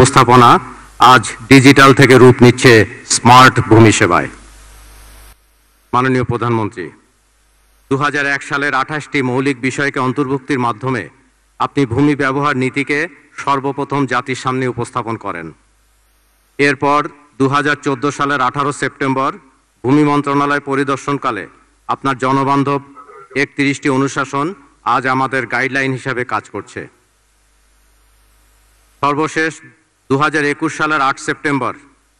ব্যবস্থাপনা আজ ডিজিটাল থেকে রূপ নিচ্ছে স্মার্ট ভূমি সেবায়। মাননীয় প্রধানমন্ত্রী, 2001 সালের 28টি মৌলিক বিষয়কে অন্তর্ভুক্তির মাধ্যমে আপনি ভূমি ব্যবহার নীতিকে সর্বপ্রথম জাতির সামনে উপস্থাপন করেন। এরপর 2014 সালের 18 সেপ্টেম্বর ভূমি মন্ত্রণালয় পরিদর্শনকালে আপনার জনবান্ধব 31টি অনুশাসন আজ আমাদের গাইডলাইন হিসাবে কাজ করছে। সর্বশেষ 2021 সালের 8 সেপ্টেম্বর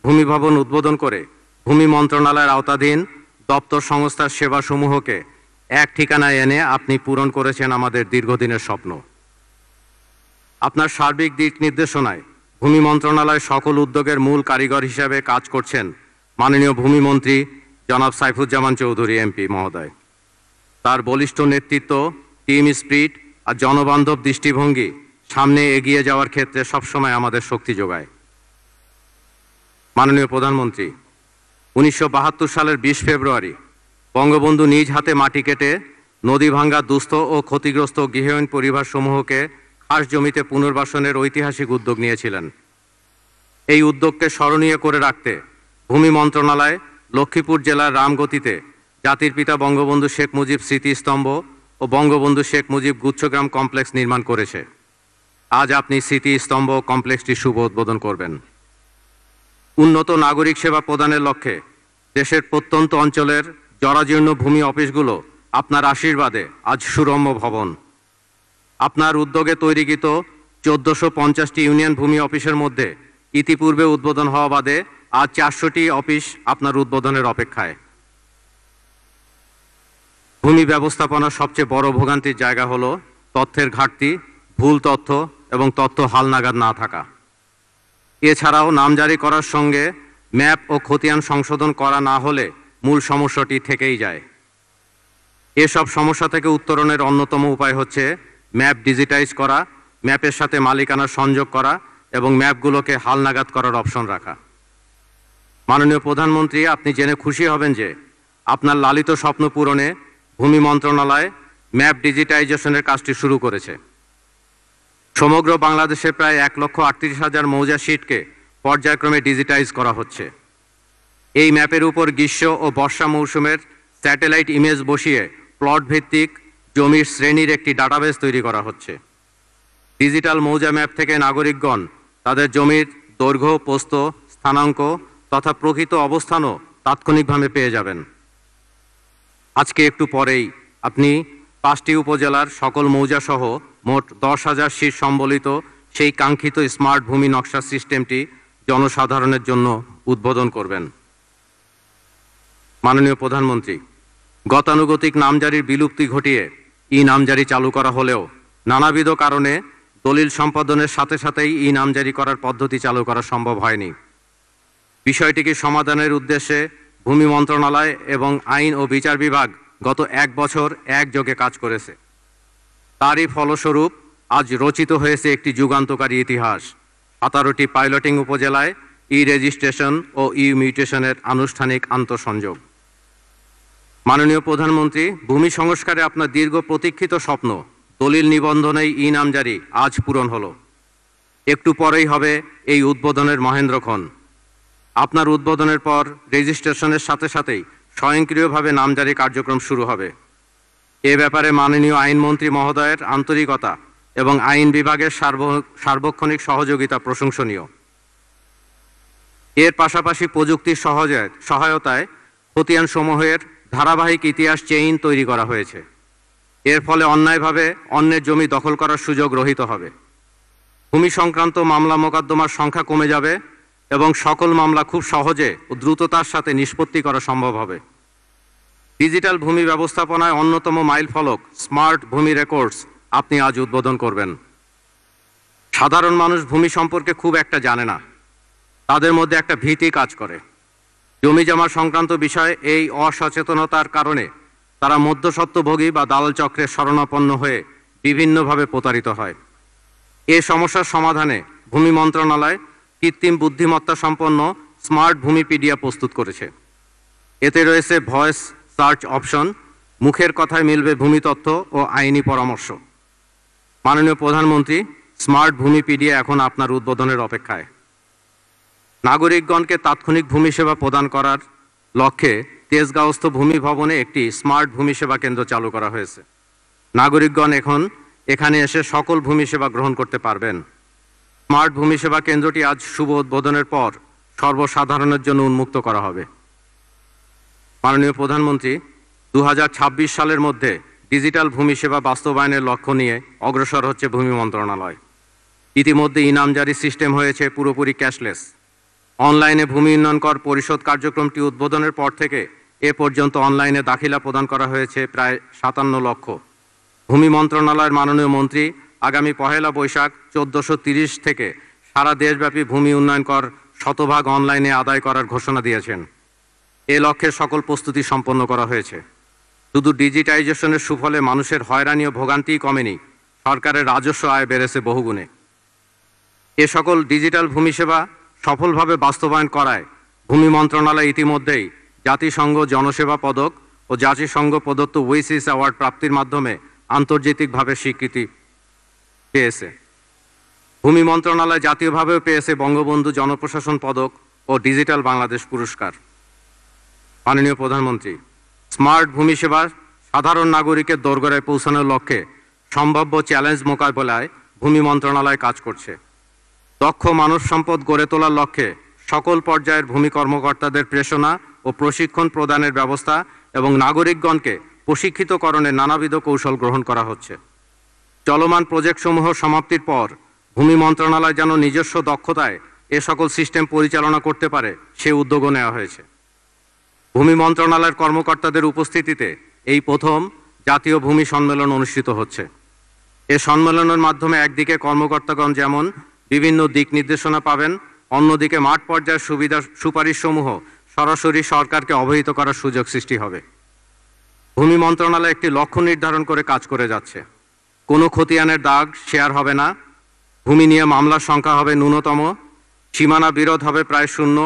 ভূমি ভবন উদ্বোধন করে ভূমি মন্ত্রণালয়ের আওতাধীন দপ্তর সংস্থার সেবাসমূহকে এক ঠিকানায় এনে আপনি পূরণ করেছেন আমাদের দীর্ঘদিনের স্বপ্ন। আপনার সার্বিক দিক নির্দেশনায় ভূমি মন্ত্রণালয় সকল উদ্যোগের মূল কারিগর হিসাবে কাজ করছেন মাননীয় ভূমিমন্ত্রী জনাব সাইফুজ্জামান চৌধুরী এমপি মহোদয়। তার বলিষ্ঠ নেতৃত্ব, টিম স্পিরিট আর জনবান্ধব দৃষ্টিভঙ্গি সামনে এগিয়ে যাওয়ার ক্ষেত্রে সবসময় আমাদের শক্তি যোগায়। মাননীয় প্রধানমন্ত্রী, 1972 সালের 20 ফেব্রুয়ারি বঙ্গবন্ধু নিজ হাতে মাটি কেটে নদী ভাঙ্গা দুস্থ ও ক্ষতিগ্রস্ত গৃহহীন পরিবারসমূহকে খাস জমিতে পুনর্বাসনের ঐতিহাসিক উদ্যোগ নিয়েছিলেন। এই উদ্যোগকে স্মরণীয় করে রাখতে ভূমি মন্ত্রণালয় লক্ষ্মীপুর জেলার রামগতিতে জাতির পিতা বঙ্গবন্ধু শেখ মুজিব স্মৃতিস্তম্ভ ও বঙ্গবন্ধু শেখ মুজিব গুচ্ছগ্রাম কমপ্লেক্স নির্মাণ করেছে। আজ আপনি স্মৃতিস্তম্ভ কমপ্লেক্সটি শুভ উদ্বোধন করবেন। উন্নত নাগরিক সেবা প্রদানের লক্ষ্যে দেশের প্রত্যন্ত অঞ্চলের জরাজীর্ণ ভূমি অফিসগুলো আপনার আশীর্বাদে আজ সুরম্য ভবন। আপনার উদ্যোগে তৈরিকৃত 1450টি ইউনিয়ন ভূমি অফিসের মধ্যে ইতিপূর্বে উদ্বোধন হওয়া বাদে আজ 400টি অফিস আপনার উদ্বোধনের অপেক্ষায়। ভূমি ব্যবস্থাপনার সবচেয়ে বড় ভোগান্তির জায়গা হলো তথ্যের ঘাটতি, ভুল তথ্য এবং তথ্য হালনাগাদ না থাকা। এছাড়াও নামজারি করার সঙ্গে ম্যাপ ও খতিয়ান সংশোধন করা না হলে মূল সমস্যাটি থেকেই যায়। এসব সমস্যা থেকে উত্তরণের অন্যতম উপায় হচ্ছে ম্যাপ ডিজিটাইজ করা, ম্যাপের সাথে মালিকানা সংযোগ করা এবং ম্যাপগুলোকে হালনাগাদ করার অপশন রাখা। মাননীয় প্রধানমন্ত্রী, আপনি জেনে খুশি হবেন যে আপনার লালিত স্বপ্ন পূরণে ভূমি মন্ত্রণালয় ম্যাপ ডিজিটাইজেশনের কাজটি শুরু করেছে। সমগ্র বাংলাদেশে প্রায় 1,38,000 মৌজা শীটকে পর্যায়ক্রমে ডিজিটাইজ করা হচ্ছে। এই ম্যাপের উপর গ্রীষ্ম ও বর্ষা মৌসুমের স্যাটেলাইট ইমেজ বসিয়ে প্লট ভিত্তিক জমির শ্রেণীর একটি ডাটাবেস তৈরি করা হচ্ছে। ডিজিটাল মৌজা ম্যাপ থেকে নাগরিকগণ তাদের জমির দৈর্ঘ্য, প্রস্থ, স্থানাঙ্ক তথা প্রকৃত অবস্থানও তাৎক্ষণিকভাবে পেয়ে যাবেন। আজকে একটু পরেই আপনি 5টি উপজেলার সকল মৌজাসহ মোট 10,000 শীট সম্বলিত সেই কাঙ্ক্ষিত স্মার্ট ভূমি নকশা সিস্টেমটি জনসাধারণের জন্য উদ্বোধন করবেন। মাননীয় প্রধানমন্ত্রী, গতানুগতিক নামজারির বিলুপ্তি ঘটিয়ে ই নামজারি চালু করা হলেও নানাবিধ কারণে দলিল সম্পাদনের সাথে সাথেই ই নামজারি করার পদ্ধতি চালু করা সম্ভব হয়নি। বিষয়টিকে সমাধানের উদ্দেশ্যে ভূমি মন্ত্রণালয় এবং আইন ও বিচার বিভাগ গত 1 বছর একযোগে কাজ করেছে। তারই ফলস্বরূপ আজ রচিত হয়েছে একটি যুগান্তকারী ইতিহাস। 17টি পাইলটিং উপজেলায় ই রেজিস্ট্রেশন ও ই মিউটেশনের আনুষ্ঠানিক আন্তঃসংযোগ। মাননীয় প্রধানমন্ত্রী, ভূমি সংস্কারে আপনার দীর্ঘ প্রতীক্ষিত স্বপ্ন দলিল নিবন্ধনেই ই নামজারি আজ পূরণ হলো। একটু পরেই হবে এই উদ্বোধনের মহেন্দ্রক্ষণ। আপনার উদ্বোধনের পর রেজিস্ট্রেশনের সাথে সাথেই স্বয়ংক্রিয়ভাবে নামজারি কার্যক্রম শুরু হবে। এ ব্যাপারে মাননীয় আইনমন্ত্রী মহোদয়ের আন্তরিকতা এবং আইন বিভাগের সার্বক্ষণিক সহযোগিতা প্রশংসনীয়। এর পাশাপাশি প্রযুক্তির সহায়তায় খতিয়ান সমূহের ধারাবাহিক ইতিহাস চেইন তৈরি করা হয়েছে। এর ফলে অন্যায়ভাবে অন্যের জমি দখল করার সুযোগ রহিত হবে। ভূমি সংক্রান্ত মামলা মোকদ্দমার সংখ্যা কমে যাবে এবং সকল মামলা খুব সহজে ও দ্রুততার সাথে নিষ্পত্তি করা সম্ভব হবে। ডিজিটাল ভূমি ব্যবস্থাপনায় অন্যতম মাইলফলক স্মার্ট ভূমি রেকর্ডস আপনি আজ উদ্বোধন করবেন। সাধারণ মানুষ ভূমি সম্পর্কে খুব একটা জানে না, তাদের মধ্যে একটা ভীতি কাজ করে। জমি জমা সংক্রান্ত বিষয়ে এই অসচেতনতার কারণে তারা মধ্যস্বত্বভোগী বা দালাল চক্রের শরণাপন্ন হয়ে বিভিন্নভাবে প্রতারিত হয়। এই সমস্যার সমাধানে ভূমি মন্ত্রণালয় কৃত্রিম বুদ্ধিমত্তা সম্পন্ন স্মার্ট ভূমিপিডিয়া প্রস্তুত করেছে। এতে রয়েছে ভয়েস সার্চ অপশন, মুখের কথায় মিলবে ভূমি তথ্য ও আইনি পরামর্শ। মাননীয় প্রধানমন্ত্রী, স্মার্ট ভূমিপিডিয়া এখন আপনার উদ্বোধনের অপেক্ষায়। নাগরিকগণকে তাৎক্ষণিক ভূমি সেবা প্রদান করার লক্ষ্যে তেজগাঁওস্থ ভূমি ভবনে একটি স্মার্ট ভূমি সেবা কেন্দ্র চালু করা হয়েছে। নাগরিকগণ এখন এখানে এসে সকল ভূমি সেবা গ্রহণ করতে পারবেন। স্মার্ট ভূমি সেবা কেন্দ্রটি আজ শুভ উদ্বোধনের পর সর্বসাধারণের জন্য উন্মুক্ত করা হবে। মাননীয় প্রধানমন্ত্রী 2026 সালের মধ্যে ডিজিটাল ভূমি সেবা বাস্তবায়নের লক্ষ্য নিয়ে অগ্রসর হচ্ছে ভূমি মন্ত্রণালয়। ইতিমধ্যে ইনামজারি সিস্টেম হয়েছে পুরোপুরি ক্যাশলেস। অনলাইনে ভূমি উন্নয়ন কর পরিশোধ কার্যক্রমটি উদ্বোধনের পর থেকে এ পর্যন্ত অনলাইনে দাখিলা প্রদান করা হয়েছে প্রায় 57 লক্ষ। ভূমি মন্ত্রণালয়ের মাননীয় মন্ত্রী আগামী 1 বৈশাখ 1430 থেকে সারা দেশব্যাপী ভূমি উন্নয়ন কর শতভাগ অনলাইনে আদায় করার ঘোষণা দিয়েছেন। এ লক্ষ্যে সকল প্রস্তুতি সম্পন্ন করা হয়েছে। শুধু ডিজিটাইজেশনের সুফলে মানুষের হয়রানি ও ভোগান্তিই কমেনি, সরকারের রাজস্ব আয় বেড়েছে বহুগুণে। এ সকল ডিজিটাল ভূমি সেবা সফলভাবে বাস্তবায়ন করায় ভূমি মন্ত্রণালয় ইতিমধ্যেই জাতিসংঘ জনসেবা পদক ও জাতিসংঘ প্রদত্ত ওয়েসিস অ্যাওয়ার্ড প্রাপ্তির মাধ্যমে আন্তর্জাতিকভাবে স্বীকৃতি পেয়েছে। ভূমি মন্ত্রণালয় জাতীয়ভাবেও পেয়েছে বঙ্গবন্ধু জনপ্রশাসন পদক ও ডিজিটাল বাংলাদেশ পুরস্কার। মাননীয় প্রধানমন্ত্রী, স্মার্ট ভূমি সেবা সাধারণ নাগরিকের দোরগোড়ায় পৌঁছানোর লক্ষ্যে সম্ভাব্য চ্যালেঞ্জ মোকাবেলায় ভূমি মন্ত্রণালয় কাজ করছে। দক্ষ মানব সম্পদ গড়ে তোলার লক্ষ্যে সকল পর্যায়ের ভূমি কর্মকর্তাদের প্রেরণা ও প্রশিক্ষণ প্রদানের ব্যবস্থা এবং নাগরিকগণকে প্রশিক্ষিতকরণের নানাবিধ কৌশল গ্রহণ করা হচ্ছে। চলমান প্রজেক্টসমূহ সমাপ্তির পর ভূমি মন্ত্রণালয় যেন নিজস্ব দক্ষতায় এ সকল সিস্টেম পরিচালনা করতে পারে সে উদ্যোগও নেওয়া হয়েছে। ভূমি মন্ত্রণালয়ের কর্মকর্তাদের উপস্থিতিতে এই প্রথম জাতীয় ভূমি সম্মেলন অনুষ্ঠিত হচ্ছে। এ সম্মেলনের মাধ্যমে একদিকে কর্মকর্তাগণ যেমন বিভিন্ন দিক নির্দেশনা পাবেন, অন্যদিকে মাঠ পর্যায়ের সুবিধা সুপারিশসমূহ সরাসরি সরকারকে অবহিত করার সুযোগ সৃষ্টি হবে। ভূমি মন্ত্রণালয় একটি লক্ষ্য নির্ধারণ করে কাজ করে যাচ্ছে। কোনো খতিয়ানের দাগ শেয়ার হবে না, ভূমি নিয়ে মামলার সংখ্যা হবে ন্যূনতম, সীমানা বিরোধ হবে প্রায় শূন্য,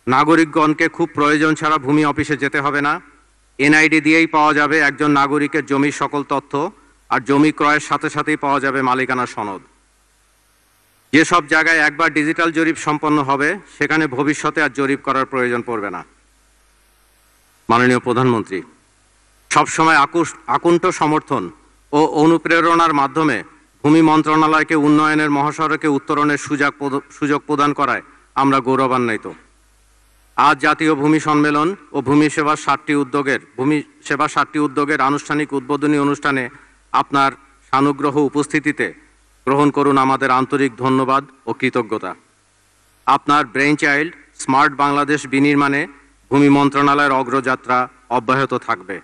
নাগরিকগণকে খুব প্রয়োজন ছাড়া ভূমি অফিসে যেতে হবে না, এনআইডি দিয়েই পাওয়া যাবে একজন নাগরিকের জমির সকল তথ্য, আর জমি ক্রয়ের সাথে সাথেই পাওয়া যাবে মালিকানার সনদ। যেসব জায়গায় একবার ডিজিটাল জরিপ সম্পন্ন হবে সেখানে ভবিষ্যতে আর জরিপ করার প্রয়োজন পড়বে না। মাননীয় প্রধানমন্ত্রী, সবসময় আকুণ্ঠ সমর্থন ও অনুপ্রেরণার মাধ্যমে ভূমি মন্ত্রণালয়কে উন্নয়নের মহাসড়কে উত্তরণের সুযোগ প্রদান করায় আমরা গৌরবান্বিত। আজ জাতীয় ভূমি সম্মেলন ও ভূমি সেবা 7টি উদ্যোগের আনুষ্ঠানিক উদ্বোধনী অনুষ্ঠানে আপনার সানুগ্রহ উপস্থিতিতে গ্রহণ করুন আমাদের আন্তরিক ধন্যবাদ ও কৃতজ্ঞতা। আপনার ব্রেইন চাইল্ড স্মার্ট বাংলাদেশ বিনির্মাণে ভূমি মন্ত্রণালয়ের অগ্রযাত্রা অব্যাহত থাকবে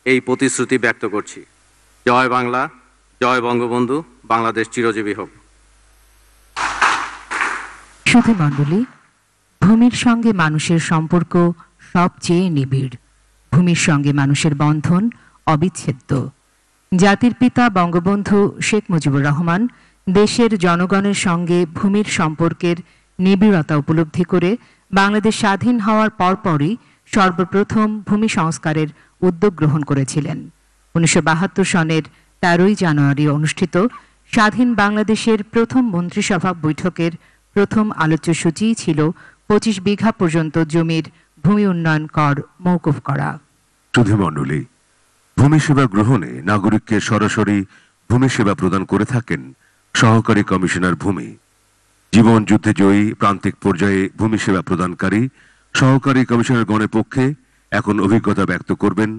এই প্রতিশ্রুতি ব্যক্ত করছি। জয় বাংলা, জয় বঙ্গবন্ধু, বাংলাদেশ চিরজীবী হোক। সুধী মণ্ডলী, ভূমির সঙ্গে মানুষের সম্পর্ক সবচেয়ে নিবিড়। ভূমির সঙ্গে মানুষের বন্ধন অবিচ্ছেদ্য। জাতির পিতা বঙ্গবন্ধু শেখ মুজিবুর রহমান দেশের জনগণের সঙ্গে ভূমির সম্পর্কের নিবিড়তা উপলব্ধি করে বাংলাদেশ স্বাধীন হওয়ার পরপরই সর্বপ্রথম ভূমি সংস্কারের উদ্যোগ গ্রহণ করেছিলেন। 1972 সনের 13 জানুয়ারি অনুষ্ঠিত স্বাধীন বাংলাদেশের প্রথম মন্ত্রিসভা বৈঠকের প্রথম আলোচ্য সূচি ছিল 25 বিঘা পর্যন্ত জমির ভূমি উন্নয়ন কর মওকুফ করা। সুধী মণ্ডলী, ভূমি সেবা গ্রহণে নাগরিককে সরাসরি ভূমি সেবা প্রদান করে থাকেন সহকারী কমিশনার ভূমি। জীবন যুদ্ধে জয়ী প্রান্তিক পর্যায়ে ভূমি সেবা প্রদানকারী সহকারী কমিশনার গণের পক্ষে এখন অভিজ্ঞতা ব্যক্ত করবেন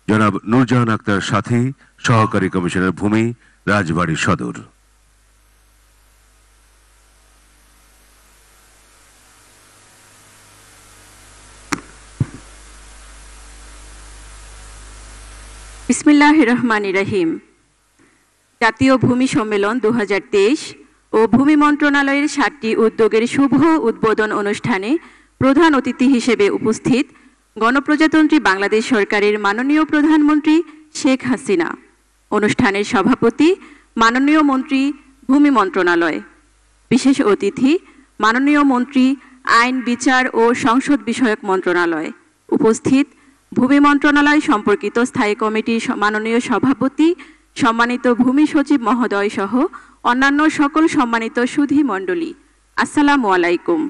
জনাব নূরজাহান আক্তার সাথী, সহকারী কমিশনার ভূমি, রাজবাড়ী সদর। বিসমিল্লাহির রহমানির রহিম। জাতীয় ভূমি সম্মেলন 2023 ও ভূমি মন্ত্রণালয়ের 7টি উদ্যোগের শুভ উদ্বোধন অনুষ্ঠানে প্রধান অতিথি হিসেবে উপস্থিত গণপ্রজাতন্ত্রী বাংলাদেশ সরকারের মাননীয় প্রধানমন্ত্রী শেখ হাসিনা, অনুষ্ঠানের সভাপতি মাননীয় মন্ত্রী ভূমি মন্ত্রণালয়, বিশেষ অতিথি মাননীয় মন্ত্রী আইন, বিচার ও সংসদ বিষয়ক মন্ত্রণালয়, উপস্থিত ভূমি মন্ত্রণালয় সম্পর্কিত স্থায়ী কমিটির মাননীয় সভাপতি সম্মানিত ভূমি সচিব মহোদয় সহ অন্যান্য সকল সম্মানিত সুধী মণ্ডলী, আসসালামু আলাইকুম।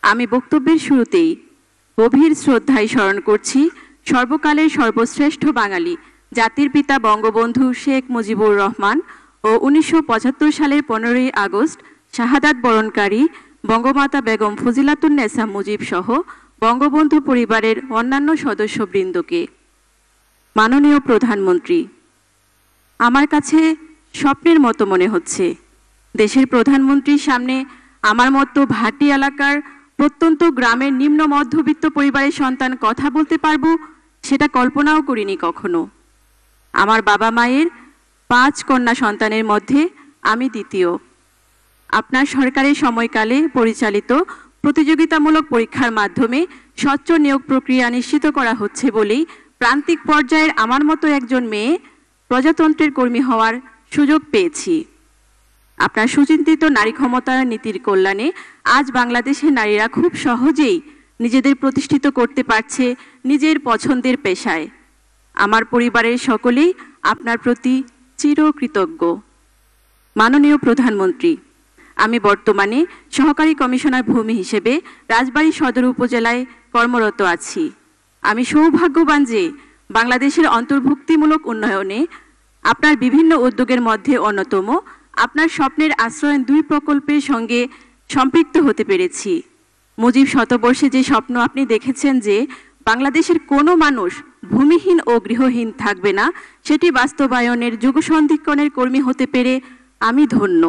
আমি বক্তব্যের শুরুতেই গভীর শ্রদ্ধায় স্মরণ করছি সর্বকালের সর্বশ্রেষ্ঠ বাঙালি জাতির পিতা বঙ্গবন্ধু শেখ মুজিবুর রহমান ও 1975 সালের 15ই আগস্ট শাহাদাত বরণকারী বঙ্গমাতা বেগম ফজিলাতুন্নেসা মুজিব সহ বঙ্গবন্ধু পরিবারের অন্যান্য সদস্যবৃন্দকে। মাননীয় প্রধানমন্ত্রী, আমার কাছে স্বপ্নের মতো মনে হচ্ছে দেশের প্রধানমন্ত্রীর সামনে আমার মতো ভাটি এলাকার প্রত্যন্ত গ্রামের নিম্ন মধ্যবিত্ত পরিবারের সন্তান কথা বলতে পারবো, সেটা কল্পনাও করিনি কখনো। আমার বাবা মায়ের 5 কন্যা সন্তানের মধ্যে আমি দ্বিতীয়। আপনার সরকারের সময়কালে পরিচালিত প্রতিযোগিতামূলক পরীক্ষার মাধ্যমে স্বচ্ছ নিয়োগ প্রক্রিয়া নিশ্চিত করা হচ্ছে বলেই প্রান্তিক পর্যায়ের আমার মতো একজন মেয়ে প্রজাতন্ত্রের কর্মী হওয়ার সুযোগ পেয়েছি। আপনার সুচিন্তিত নারী ক্ষমতায়ন নীতির কল্যাণে আজ বাংলাদেশের নারীরা খুব সহজেই নিজেদের প্রতিষ্ঠিত করতে পারছে নিজের পছন্দের পেশায়। আমার পরিবারের সকলেই আপনার প্রতি চিরকৃতজ্ঞ। মাননীয় প্রধানমন্ত্রী, আমি বর্তমানে সহকারী কমিশনার ভূমি হিসেবে রাজবাড়ী সদর উপজেলায় কর্মরত আছি। আমি সৌভাগ্যবান যে বাংলাদেশের অন্তর্ভুক্তিমূলক উন্নয়নে আপনার বিভিন্ন উদ্যোগের মধ্যে অন্যতম আপনার স্বপ্নের আশ্রয়ন 2 প্রকল্পের সঙ্গে সম্পৃক্ত হতে পেরেছি। মুজিব শতবর্ষে যে স্বপ্ন আপনি দেখেছেন যে বাংলাদেশের কোনো মানুষ ভূমিহীন ও গৃহহীন থাকবে না, সেটি বাস্তবায়নের যুগসন্ধিক্ষণের কর্মী হতে পেরে আমি ধন্য।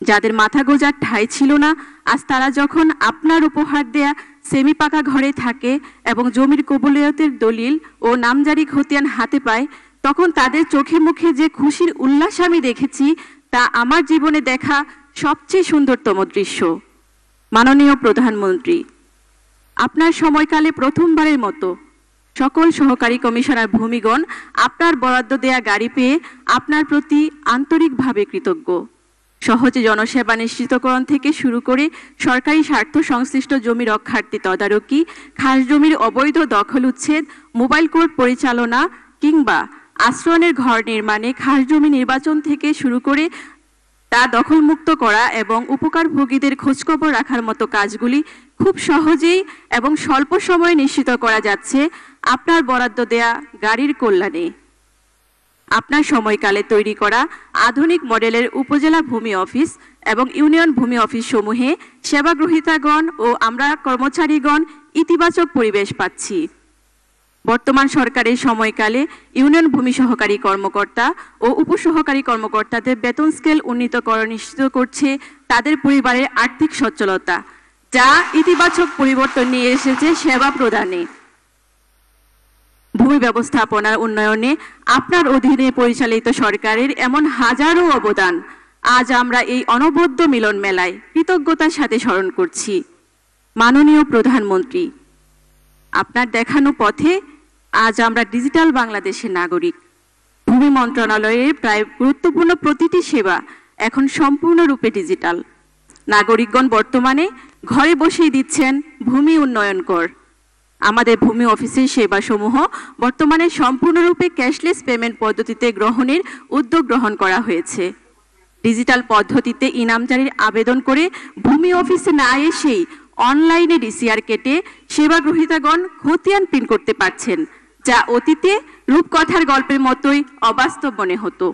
যাদের মাথা গোঁজার ঠাঁই ছিল না, আজ তারা যখন আপনার উপহার দেয়া সেমি পাকা ঘরে থাকে এবং জমির কবুলিয়তের দলিল ও নামজারি খতিয়ান হাতে পায়, তখন তাদের চোখে মুখে যে খুশির উল্লাস আমি দেখেছি তা আমার জীবনে দেখা সবচেয়ে সুন্দরতম দৃশ্য। মাননীয় প্রধানমন্ত্রী, আপনার সময়কালে প্রথমবারের মতো সকল সহকারী কমিশনার ভূমিগণ আপনার বরাদ্দ দেয়া গাড়ি পেয়ে আপনার প্রতি আন্তরিকভাবে কৃতজ্ঞ। সহজে জনসেবা নিশ্চিতকরণ থেকে শুরু করে সরকারি স্বার্থ সংশ্লিষ্ট জমি রক্ষার্থী তদারকি, খাস জমির অবৈধ দখল উচ্ছেদ, মোবাইল কোর্ট পরিচালনা কিংবা আশ্রয়নের ঘর নির্মাণে খাস জমি নির্বাচন থেকে শুরু করে তা দখলমুক্ত করা এবং উপকারভোগীদের খোঁজখবর রাখার মতো কাজগুলি খুব সহজেই এবং স্বল্প সময়ে নিশ্চিত করা যাচ্ছে আপনার বরাদ্দ দেয়া গাড়ির কল্যাণে। আপনার সময়কালে তৈরি করা আধুনিক মডেলের উপজেলা ভূমি অফিস এবং ইউনিয়ন ভূমি অফিস সমূহে সেবাগ্রহীতাগণ ও আমরা কর্মচারীগণ ইতিবাচক পরিবেশ পাচ্ছি। বর্তমান সরকারের সময়কালে ইউনিয়ন ভূমি সহকারী কর্মকর্তা ও উপসহকারী কর্মকর্তাদের বেতন স্কেল উন্নীতকরণ নিশ্চিত করছে তাদের পরিবারের আর্থিক সচ্ছলতা, যা ইতিবাচক পরিবর্তন নিয়ে এসেছে সেবা প্রদানে। ভূমি ব্যবস্থাপনার উন্নয়নে আপনার অধীনে পরিচালিত সরকারের এমন হাজারো অবদান আজ আমরা এই অনবদ্য মিলন মেলায় কৃতজ্ঞতার সাথে স্মরণ করছি। মাননীয় প্রধানমন্ত্রী, আপনার দেখানো পথে আজ আমরা ডিজিটাল বাংলাদেশের নাগরিক। ভূমি মন্ত্রণালয়ের প্রায় গুরুত্বপূর্ণ প্রতিটি সেবা এখন সম্পূর্ণরূপে ডিজিটাল। নাগরিকগণ বর্তমানে ঘরে বসেই দিচ্ছেন ভূমি উন্নয়ন কর। আমাদের ভূমি অফিসের সেবাসমূহ বর্তমানে সম্পূর্ণরূপে ক্যাশলেস পেমেন্ট পদ্ধতিতে গ্রহণের উদ্যোগ গ্রহণ করা হয়েছে। ডিজিটাল পদ্ধতিতে ইনামজারির আবেদন করে ভূমি অফিসে না এসেই অনলাইনে ডিসিআর কেটে সেবাগ্রহীতাগণ খতিয়ান প্রিন্ট করতে পারছেন, যা অতীতে রূপকথার গল্পের মতোই অবাস্তব মনে হতো।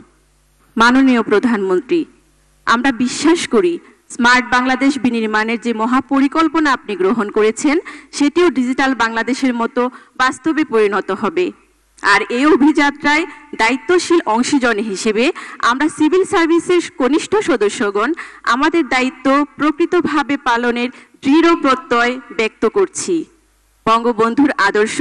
মাননীয় প্রধানমন্ত্রী, আমরা বিশ্বাস করি স্মার্ট বাংলাদেশ বিনির্মাণের যে মহাপরিকল্পনা আপনি গ্রহণ করেছেন সেটিও ডিজিটাল বাংলাদেশের মতো বাস্তবে পরিণত হবে। আর এই অভিযাত্রায় দায়িত্বশীল অংশীজন হিসেবে আমরা সিভিল সার্ভিসের কনিষ্ঠ সদস্যগণ আমাদের দায়িত্ব প্রকৃতভাবে পালনের দৃঢ় প্রত্যয় ব্যক্ত করছি। বঙ্গবন্ধুর আদর্শ,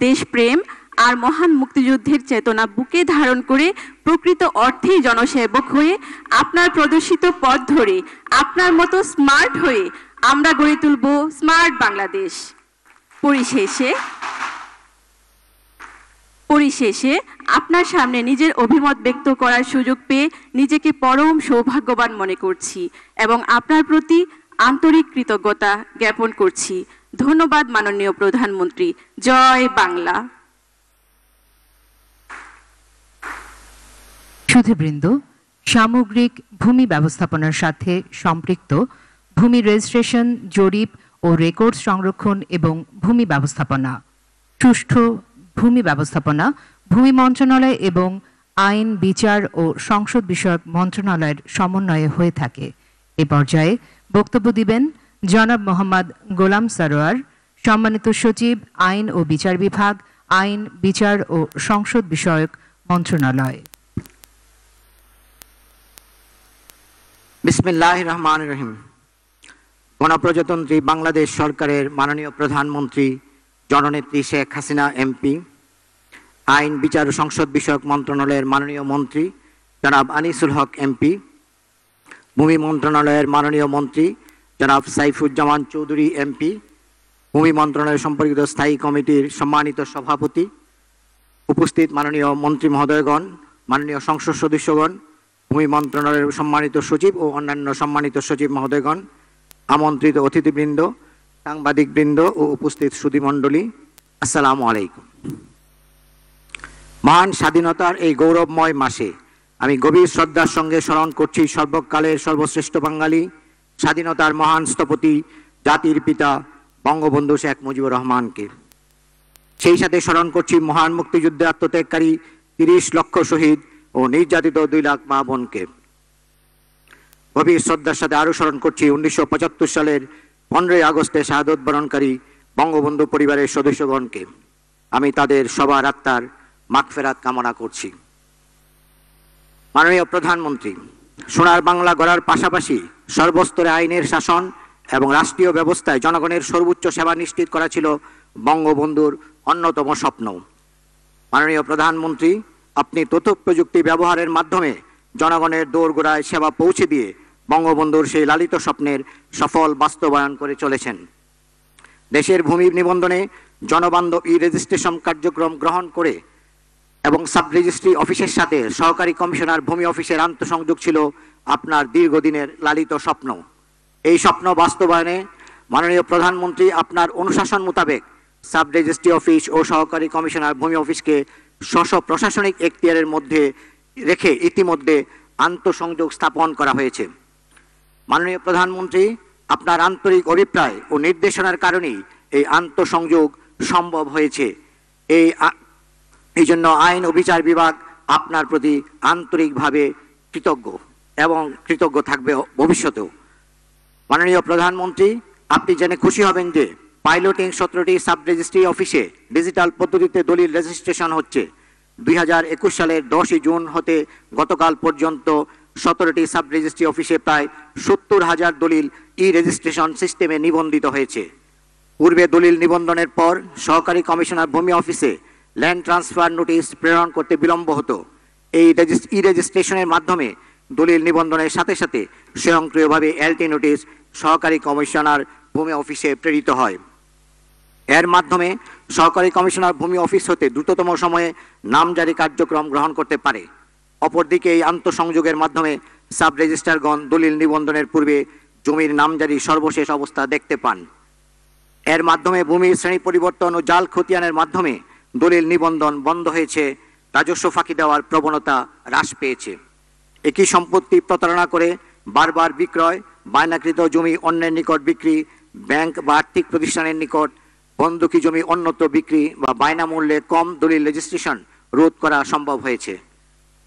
দেশপ্রেম আর মহান মুক্তিযুদ্ধের চেতনা বুকে ধারণ করে প্রকৃত অর্থেই জনসেবক হয়ে আপনার প্রদর্শিত পথ ধরে আপনার মতো স্মার্ট হয়ে আমরা গড়ে তুলব স্মার্ট বাংলাদেশ। পরিশেষে আপনার সামনে নিজের অভিমত ব্যক্ত করার সুযোগ পেয়ে নিজেকে পরম সৌভাগ্যবান মনে করছি এবং আপনার প্রতি আন্তরিক কৃতজ্ঞতা জ্ঞাপন করছি। ধন্যবাদ মাননীয় প্রধানমন্ত্রী। জয় বাংলা। সুধীবৃন্দ, সামগ্রিক ভূমি ব্যবস্থাপনার সাথে সম্পৃক্ত ভূমি রেজিস্ট্রেশন, জরিপ ও রেকর্ড সংরক্ষণ এবং ভূমি ব্যবস্থাপনা, সুষ্ঠু ভূমি ব্যবস্থাপনা ভূমি মন্ত্রণালয় এবং আইন, বিচার ও সংসদ বিষয়ক মন্ত্রণালয়ের সমন্বয়ে হয়ে থাকে। এ পর্যায়ে বক্তব্য দিবেন জনাব মোহাম্মদ গোলাম সরোয়ার, সম্মানিত সচিব, আইন ও বিচার বিভাগ, আইন, বিচার ও সংসদ বিষয়ক মন্ত্রণালয়। বিসমিল্লাহির রহমানির রহিম। গণপ্রজাতন্ত্রী বাংলাদেশ সরকারের মাননীয় প্রধানমন্ত্রী জননেত্রী শেখ হাসিনা এমপি, আইন, বিচার ও সংসদ বিষয়ক মন্ত্রণালয়ের মাননীয় মন্ত্রী জনাব আনিসুল হক এমপি, ভূমি মন্ত্রণালয়ের মাননীয় মন্ত্রী জনাব সাইফুজ্জামান চৌধুরী এমপি, ভূমি মন্ত্রণালয় সম্পর্কিত স্থায়ী কমিটির সম্মানিত সভাপতি, উপস্থিত মাননীয় মন্ত্রী মহোদয়গণ, মাননীয় সংসদ সদস্যগণ, ভূমি মন্ত্রণালয়ের সম্মানিত সচিব ও অন্যান্য সম্মানিত সচিব মহোদয়গণ, আমন্ত্রিত অতিথিবৃন্দ, সাংবাদিকবৃন্দ ও উপস্থিত সুধীমণ্ডলী, আসসালামু আলাইকুম। মহান স্বাধীনতার এই গৌরবময় মাসে আমি গভীর শ্রদ্ধার সঙ্গে স্মরণ করছি সর্বকালের সর্বশ্রেষ্ঠ বাঙালি, স্বাধীনতার মহান স্থপতি, জাতির পিতা বঙ্গবন্ধু শেখ মুজিবুর রহমানকে। সেই সাথে স্মরণ করছি মহান মুক্তিযুদ্ধে আত্মত্যাগকারী ৩০ লক্ষ শহীদ ও নির্যাতিত ২ লাখ মা বোনকে। গভীর শ্রদ্ধার সাথে আরও স্মরণ করছি ১৯৭৫ সালের ১৫ই আগস্টে শাহাদত বরণকারী বঙ্গবন্ধু পরিবারের সদস্যগণকে। আমি তাদের সবার আত্মার মাগফিরাত কামনা করছি। মাননীয় প্রধানমন্ত্রী, সোনার বাংলা গড়ার পাশাপাশি সর্বস্তরে আইনের শাসন এবং রাষ্ট্রীয় ব্যবস্থায় জনগণের সর্বোচ্চ সেবা নিশ্চিত করা ছিল বঙ্গবন্ধুর অন্যতম স্বপ্ন। মাননীয় প্রধানমন্ত্রী, আপনি তথ্য প্রযুক্তি ব্যবহারের মাধ্যমে জনগণের দোরগোড়ায় সেবা পৌঁছে দিয়ে বঙ্গবন্ধুর সেই লালিত স্বপ্নের সফল বাস্তবায়ন করে চলেছেন। দেশের ভূমি নিবন্ধনে জনবান্ধব ই রেজিস্ট্রেশন কার্যক্রম গ্রহণ করে এবং সাব রেজিস্ট্রি অফিসের সাথে সহকারী কমিশনার ভূমি অফিসের আন্তঃসংযোগ ছিল আপনার দীর্ঘদিনের লালিত স্বপ্ন। এই স্বপ্ন বাস্তবায়নে মাননীয় প্রধানমন্ত্রী আপনার অনুশাসন মোতাবেক সাব রেজিস্ট্রি অফিস ও সহকারী কমিশনার ভূমি অফিসকে স্ব প্রশাসনিক এখতিয়ারের মধ্যে রেখে ইতিমধ্যে আন্তঃসংযোগ স্থাপন করা হয়েছে। মাননীয় প্রধানমন্ত্রী, আপনার আন্তরিক অভিপ্রায় ও নির্দেশনার কারণেই এই আন্তঃসংযোগ সম্ভব হয়েছে। এই জন্য আইন ও বিচার বিভাগ আপনার প্রতি আন্তরিকভাবে কৃতজ্ঞ এবং কৃতজ্ঞ থাকবে ভবিষ্যতেও। মাননীয় প্রধানমন্ত্রী, আপনি জেনে খুশি হবেন যে পাইলটিং 17টি সাব রেজিস্ট্রি অফিসে ডিজিটাল পদ্ধতিতে দলিল রেজিস্ট্রেশন হচ্ছে। 2021 সালের 10ই জুন হতে গতকাল পর্যন্ত 17টি সাব রেজিস্ট্রি অফিসে প্রায় 70,000 দলিল ই রেজিস্ট্রেশন সিস্টেমে নিবন্ধিত হয়েছে। পূর্বে দলিল নিবন্ধনের পর সহকারী কমিশনার ভূমি অফিসে ল্যান্ড ট্রান্সফার নোটিশ প্রেরণ করতে বিলম্ব হতো। এই ই রেজিস্ট্রেশনের মাধ্যমে দলিল নিবন্ধনের সাথে সাথে স্বয়ংক্রিয়ভাবে এলটি নোটিশ সহকারী কমিশনার ভূমি অফিসে প্রেরিত হয়। এর মাধ্যমে সহকারী কমিশনার ভূমি অফিস হতে দ্রুততম সময়ে নামজারি কার্যক্রম গ্রহণ করতে পারে। অপরদিকে এই আন্তঃসংযোগের মাধ্যমে সাব রেজিস্ট্রারগণ দলিল নিবন্ধনের পূর্বে জমির নামজারি সর্বশেষ অবস্থা দেখতে পান। এর মাধ্যমে ভূমির শ্রেণী পরিবর্তন ও জাল খতিয়ানের মাধ্যমে দলিল নিবন্ধন বন্ধ হয়েছে, রাজস্ব ফাঁকি দেওয়ার প্রবণতা হ্রাস পেয়েছে। একই সম্পত্তি প্রতারণা করে বারবার বিক্রয়, বায়নাকৃত জমি অন্যের নিকট বিক্রি, ব্যাংক বা আর্থিক প্রতিষ্ঠানের নিকট বন্ধকি জমি অন্যত্র বিক্রি বা বায়না মূল্যে কম দলিল রেজিস্ট্রেশন রোধ করা সম্ভব হয়েছে।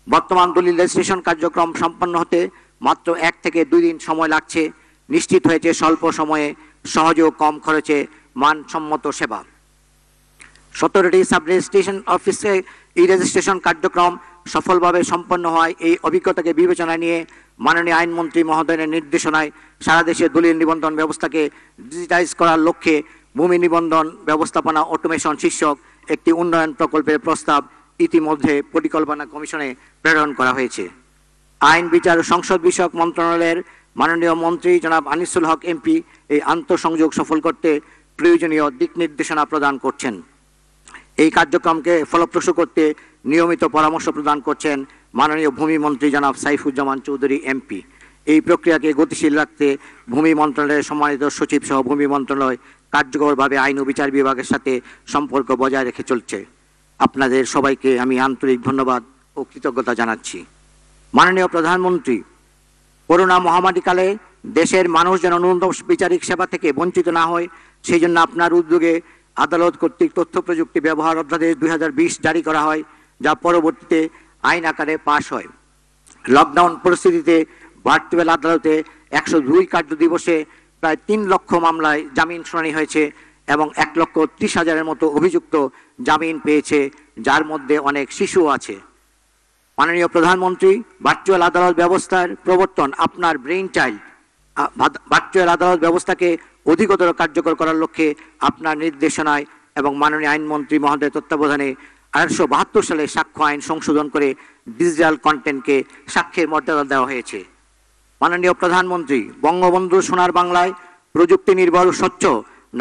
বর্তমান দলিল রেজিস্ট্রেশন কার্যক্রম সম্পন্ন হতে মাত্র 1 থেকে 2 দিন সময় লাগছে। নিশ্চিত হয়েছে স্বল্প সময়ে সহজ ও কম খরচে মানসম্মত সেবা। 17টি সাব রেজিস্ট্রেশন অফিসে ই রেজিস্ট্রেশন কার্যক্রম সফলভাবে সম্পন্ন হয় এই অভিজ্ঞতাকে বিবেচনায় নিয়ে মাননীয় আইনমন্ত্রী মহোদয়ের নির্দেশনায় সারা দেশে দলিল নিবন্ধন ব্যবস্থাকে ডিজিটাইজ করার লক্ষ্যে ভূমি নিবন্ধন ব্যবস্থাপনা অটোমেশন শীর্ষক একটি উন্নয়ন প্রকল্পের প্রস্তাব ইতিমধ্যে পরিকল্পনা কমিশনে প্রেরণ করা হয়েছে। আইন, বিচার ও সংসদ বিষয়ক মন্ত্রণালয়ের মাননীয় মন্ত্রী জনাব আনিসুল হক এমপি এই আন্তঃসংযোগ সফল করতে প্রয়োজনীয় দিক নির্দেশনা প্রদান করছেন। এই কার্যক্রমকে ফলপ্রসূ করতে নিয়মিত পরামর্শ প্রদান করছেন মাননীয় ভূমি মন্ত্রী জনাব সাইফুজ্জামান চৌধুরী এমপি। এই প্রক্রিয়াকে গতিশীল রাখতে ভূমি মন্ত্রণালয়ের সম্মানিত সচিব সহ ভূমি মন্ত্রণালয় কার্যকরভাবে আইন ও বিচার বিভাগের সাথে সম্পর্ক বজায় রেখে চলছে। আপনাদের সবাইকে আমি আন্তরিক ধন্যবাদ ও কৃতজ্ঞতা জানাচ্ছি। মাননীয় প্রধানমন্ত্রী, করোনা মহামারীকালে দেশের মানুষ যেন ন্যূনতম বিচারিক সেবা থেকে বঞ্চিত না হয়, সেই জন্য আপনার উদ্যোগে আদালত কর্তৃক তথ্য প্রযুক্তি ব্যবহার অধ্যাদেশ 2020 জারি করা হয়, যা পরবর্তীতে আইন আকারে পাশ হয়। লকডাউন পরিস্থিতিতে ভার্চুয়াল আদালতে 102 কার্য দিবসে প্রায় 3 লক্ষ মামলায় জামিন শুনানি হয়েছে এবং 1,30,000-এর মতো অভিযুক্ত জামিন পেয়েছে, যার মধ্যে অনেক শিশুও আছে। মাননীয় প্রধানমন্ত্রী, ভার্চুয়াল আদালত ব্যবস্থার প্রবর্তন আপনার ব্রেইন চাইল্ড। ভার্চুয়াল আদালত ব্যবস্থাকে অধিকতর কার্যকর করার লক্ষ্যে আপনার নির্দেশনায় এবং মাননীয় আইনমন্ত্রী মহোদয়ের তত্ত্বাবধানে 1872 সালে সাক্ষ্য আইন সংশোধন করে ডিজিটাল কন্টেন্টকে সাক্ষ্যের মর্যাদা দেওয়া হয়েছে। মাননীয় প্রধানমন্ত্রী, বঙ্গবন্ধু সোনার বাংলায় প্রযুক্তি নির্ভর স্বচ্ছ